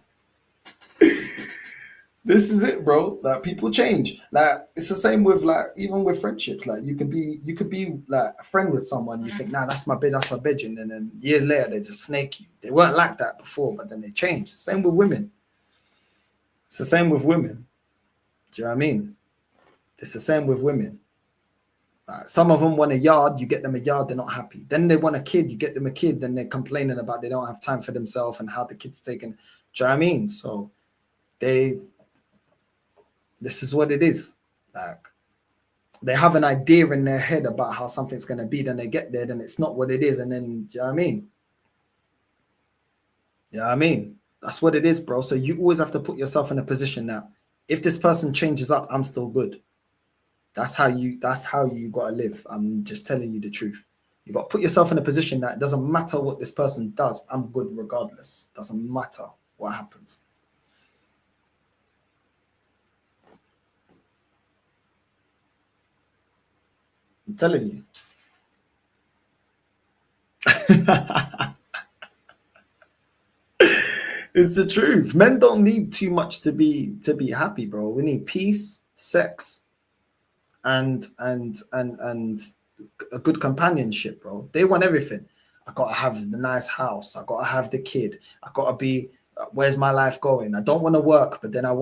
This is it, bro. Like people change. Like it's the same with like even with friendships. Like you could be like a friend with someone. You think, nah, that's my bedroom, and then years later they just snake you. They weren't like that before, but then they change. Same with women. It's the same with women. Do you know what I mean? It's the same with women. Some of them want a yard, you get them a yard, they're not happy. Then they want a kid, you get them a kid, then they're complaining about they don't have time for themselves and how the kid's taken. Do you know what I mean? So this is what it is. Like they have an idea in their head about how something's going to be, then they get there, then it's not what it is. And then, do you know what I mean? You know what I mean? That's what it is, bro. So you always have to put yourself in a position that if this person changes up, I'm still good. That's how you gotta live. I'm just telling you the truth. You got to put yourself in a position that it doesn't matter what this person does, I'm good regardless. Doesn't matter what happens. I'm telling you. It's the truth. Men don't need too much to be happy, bro. We need peace, sex, and a good companionship, bro. They want everything. I gotta have the nice house. I gotta have the kid. I gotta be. Where's my life going? I don't want to work, but then I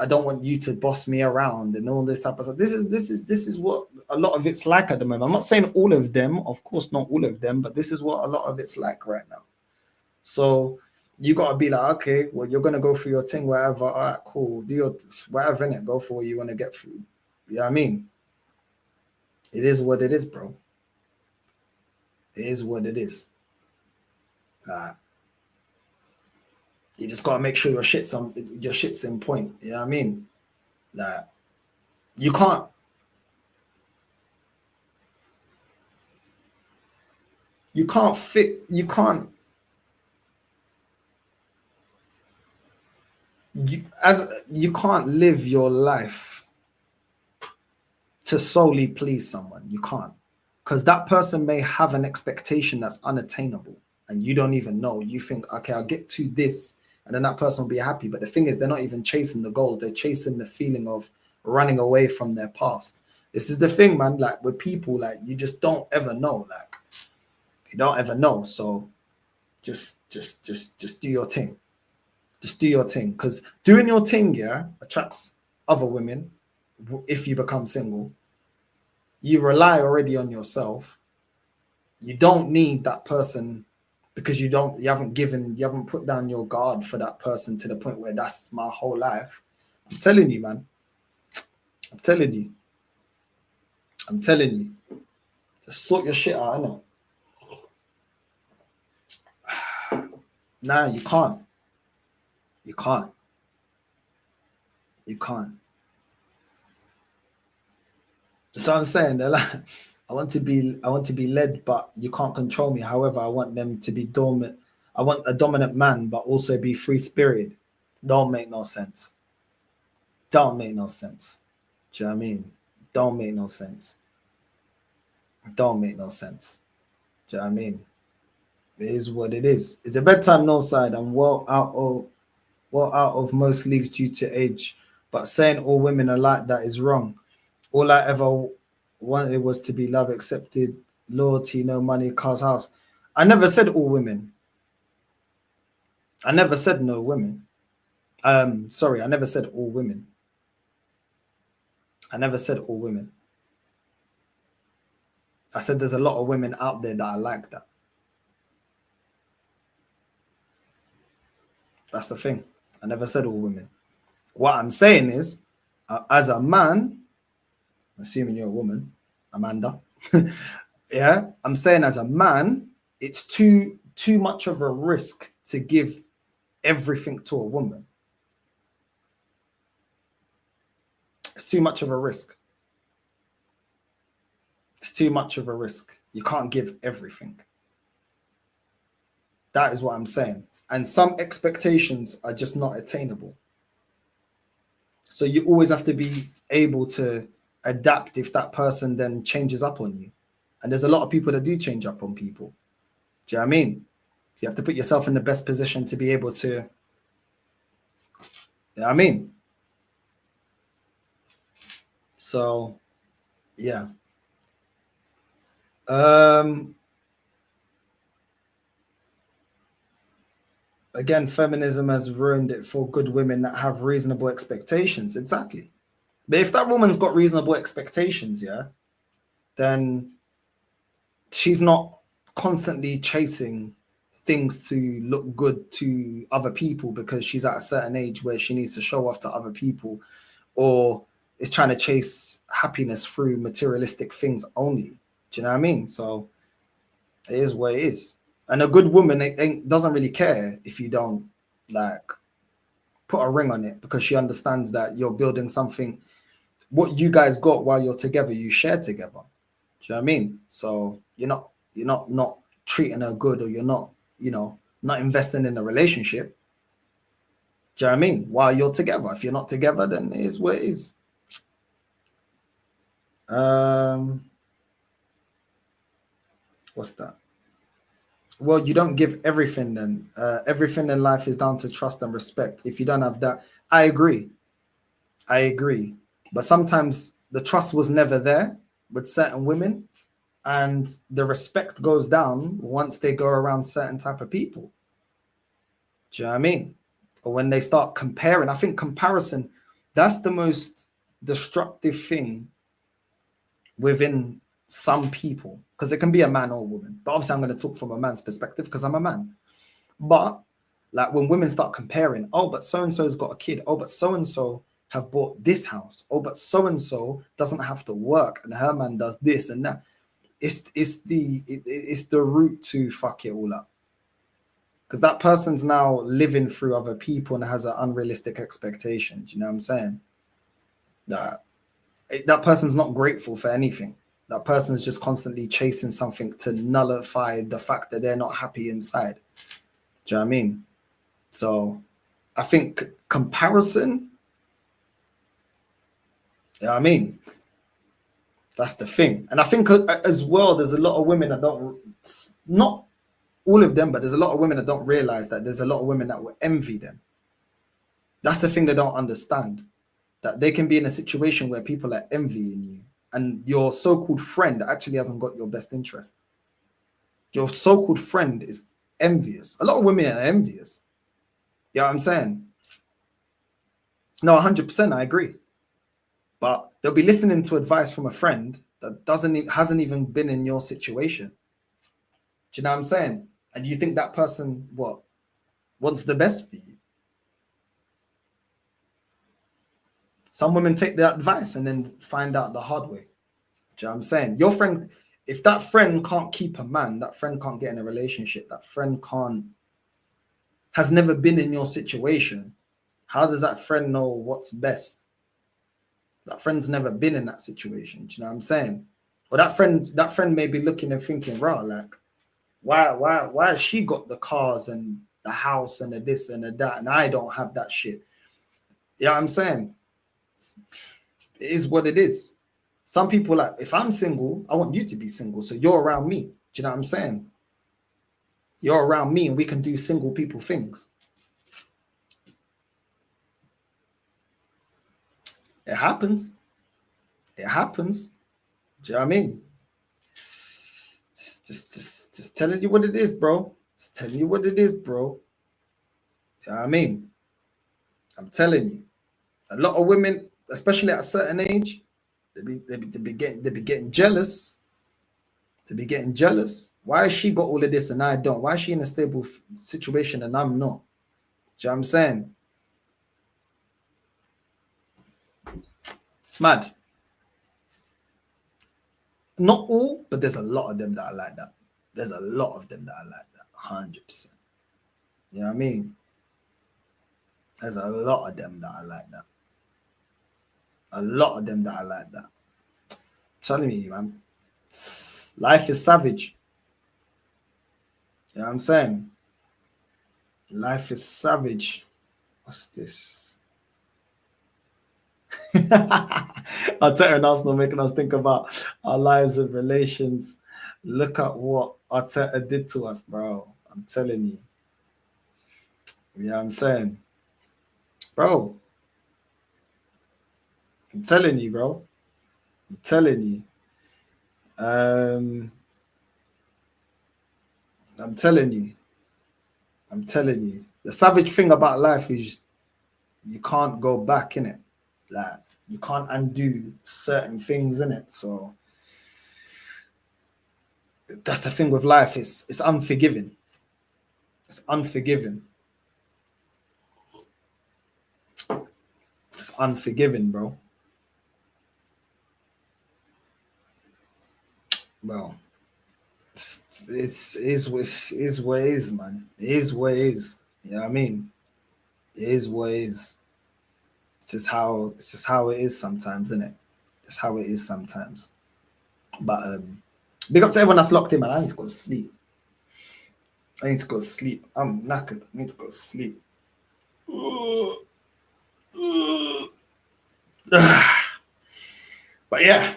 don't want you to boss me around and all this type of stuff. This is what a lot of it's like at the moment. I'm not saying all of them, of course, not all of them, but this is what a lot of it's like right now. So you gotta be like, okay, well, you're gonna go through your thing, whatever. All right, cool. Do your whatever in it. Go for what you want to get through. You know what I mean? It is what it is, bro. It is what it is. You just gotta make sure your shit's in point. You know what I mean? Like you can't you can't live your life to solely please someone. You can't, because that person may have an expectation that's unattainable and you don't even know. You think, okay, I'll get to this and then that person will be happy. But the thing is, they're not even chasing the goals. They're chasing the feeling of running away from their past. This is the thing, man. Like with people, like you just don't ever know. Like you don't ever know. So just do your thing. Just do your thing, because doing your thing, yeah, attracts other women. If you become single, you rely already on yourself. You don't need that person because you haven't put down your guard for that person to the point where that's my whole life. I'm telling you, man. I'm telling you. Just sort your shit out, innit? Nah, you can't. You can't. That's what I'm saying. They're like, I want to be led, but you can't control me. However, I want them to be dormant. I want a dominant man, but also be free spirited. Don't make no sense. Do you know what I mean? Don't make no sense. Do you know what I mean? It is what it is. It's a bedtime no side. I'm well out of most leagues due to age, but saying all women are like that is wrong. All I ever wanted was to be loved, accepted, loyalty, no money, cars, house. I never said all women. I never said no women. Sorry, I never said all women. I never said all women. I said there's a lot of women out there that are like that. That's the thing. I never said all women. What I'm saying is, as a man, assuming you're a woman, Amanda, yeah, I'm saying as a man, it's too much of a risk to give everything to a woman. It's too much of a risk. It's too much of a risk. You can't give everything. That is what I'm saying. And some expectations are just not attainable. So you always have to be able to adapt if that person then changes up on you. And there's a lot of people that do change up on people. Do you know what I mean? So you have to put yourself in the best position to be able to, you know what I mean? So, yeah. Again, feminism has ruined it for good women that have reasonable expectations. Exactly. But if that woman's got reasonable expectations, yeah, then she's not constantly chasing things to look good to other people because she's at a certain age where she needs to show off to other people, or is trying to chase happiness through materialistic things only. Do you know what I mean? So it is what it is. And a good woman doesn't really care if you don't like put a ring on it, because she understands that you're building something. What you guys got while you're together, you share together. Do you know what I mean? So you're not treating her good, or you're not, not investing in a relationship. Do you know what I mean? While you're together. If you're not together, then it is what it is. What's that? Well, you don't give everything then. Everything in life is down to trust and respect. If you don't have that, I agree. But sometimes the trust was never there with certain women, and the respect goes down once they go around certain type of people. Do you know what I mean? Or when they start comparing. I think comparison, that's the most destructive thing within some people, because it can be a man or a woman. But obviously I'm going to talk from a man's perspective because I'm a man. But like when women start comparing, oh, but so-and-so's got a kid. Oh, but so-and-so have bought this house. Oh, but so-and-so doesn't have to work and her man does this and that. It's the route to fuck it all up. Because that person's now living through other people and has an unrealistic expectation. Do you know what I'm saying? That person's not grateful for anything. That person's just constantly chasing something to nullify the fact that they're not happy inside. Do you know what I mean? So I think comparison, I mean, that's the thing. And I think as well, there's a lot of women that don't, not all of them, but there's a lot of women that don't realize that there's a lot of women that will envy them. That's the thing they don't understand. That they can be in a situation where people are envying you, and your so-called friend actually hasn't got your best interest. Your so-called friend is envious. A lot of women are envious. You know what I'm saying? No, 100%, I agree. But they'll be listening to advice from a friend that hasn't even been in your situation. Do you know what I'm saying? And you think that person, wants the best for you? Some women take the advice and then find out the hard way. Do you know what I'm saying? Your friend, if that friend can't keep a man, that friend can't get in a relationship, that friend has never been in your situation, how does that friend know what's best? That friend's never been in that situation. Do you know what I'm saying? Or that friend may be looking and thinking, right, like, why has she got the cars and the house and the this and the that, and I don't have that shit? You know what I'm saying? It is what it is. Some people, like, if I'm single, I want you to be single, so you're around me. Do you know what I'm saying? You're around me and we can do single people things. It happens. It happens. Do you know what I mean? Just telling you what it is, bro. Just telling you what it is, bro. You know what I mean? I'm telling you. A lot of women, especially at a certain age, they be getting jealous. They be getting jealous. Why has she got all of this and I don't? Why is she in a stable situation and I'm not? Do you know what I'm saying? It's mad. Not all, but there's a lot of them that are like that. There's a lot of them that are like that, 100%. You know what I mean? There's a lot of them that are like that. A lot of them that are like that. I'm telling you, man. Life is savage. You know what I'm saying? Life is savage. What's this? Arteta and Arsenal making us think about our lives and relations. Look at what Arteta did to us, bro. I'm telling you. You know what I'm saying? Bro. I'm telling you, bro. I'm telling you. I'm telling you. I'm telling you. The savage thing about life is you can't go back in it. Like you can't undo certain things in it. So that's the thing with life. It's unforgiving. It's unforgiving. It's unforgiving, bro. Bro. It's what it is, man. It is what it is. You know what I mean? It is what it is. It's just how it is sometimes, isn't it? It's how it is sometimes. But big up to everyone that's locked in, man. I need to go to sleep. I need to go to sleep. I'm knackered. I need to go to sleep. But yeah,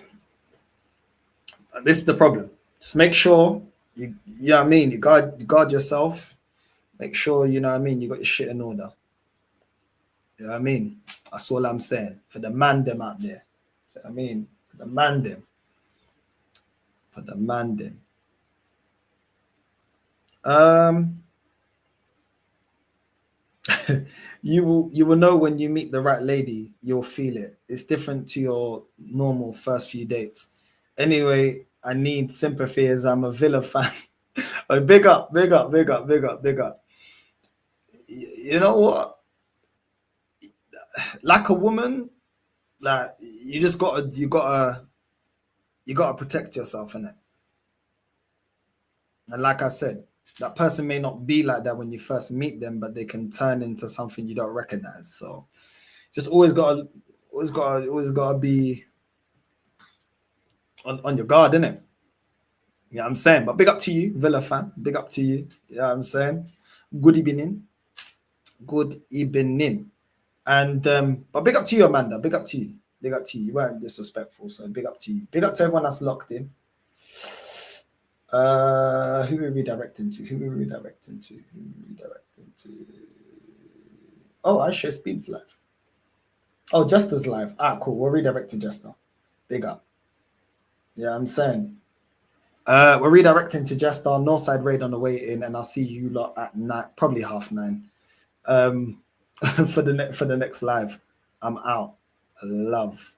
this is the problem. Just make sure you know what I mean, you guard yourself. Make sure, you know what I mean, you got your shit in order. You know what I mean? That's all I'm saying. For the man them out there. You know what I mean? For the man them. For the man them. You will know when you meet the right lady, you'll feel it. It's different to your normal first few dates. Anyway, I need sympathy as I'm a Villa fan. Oh, big up. You know what? Like a woman, like you gotta protect yourself in it. And like I said, that person may not be like that when you first meet them, but they can turn into something you don't recognize. So just always gotta be on your guard, innit? You know what I'm saying? But big up to you, Villa fan. Big up to you. You know what I'm saying? Good evening. Good evening. And but big up to you, Amanda. Big up to you. Big up to you. You weren't disrespectful, so big up to you. Big up to everyone that's locked in. Who are we redirecting to? Oh, I share Speed's live. Oh, Jester's live. Ah, cool. We'll redirect to Jester. Big up. Yeah, I'm saying. We're redirecting to Jester. Northside raid on the way in, and I'll see you lot at night, probably 9:30. For the next live. I'm out. Love.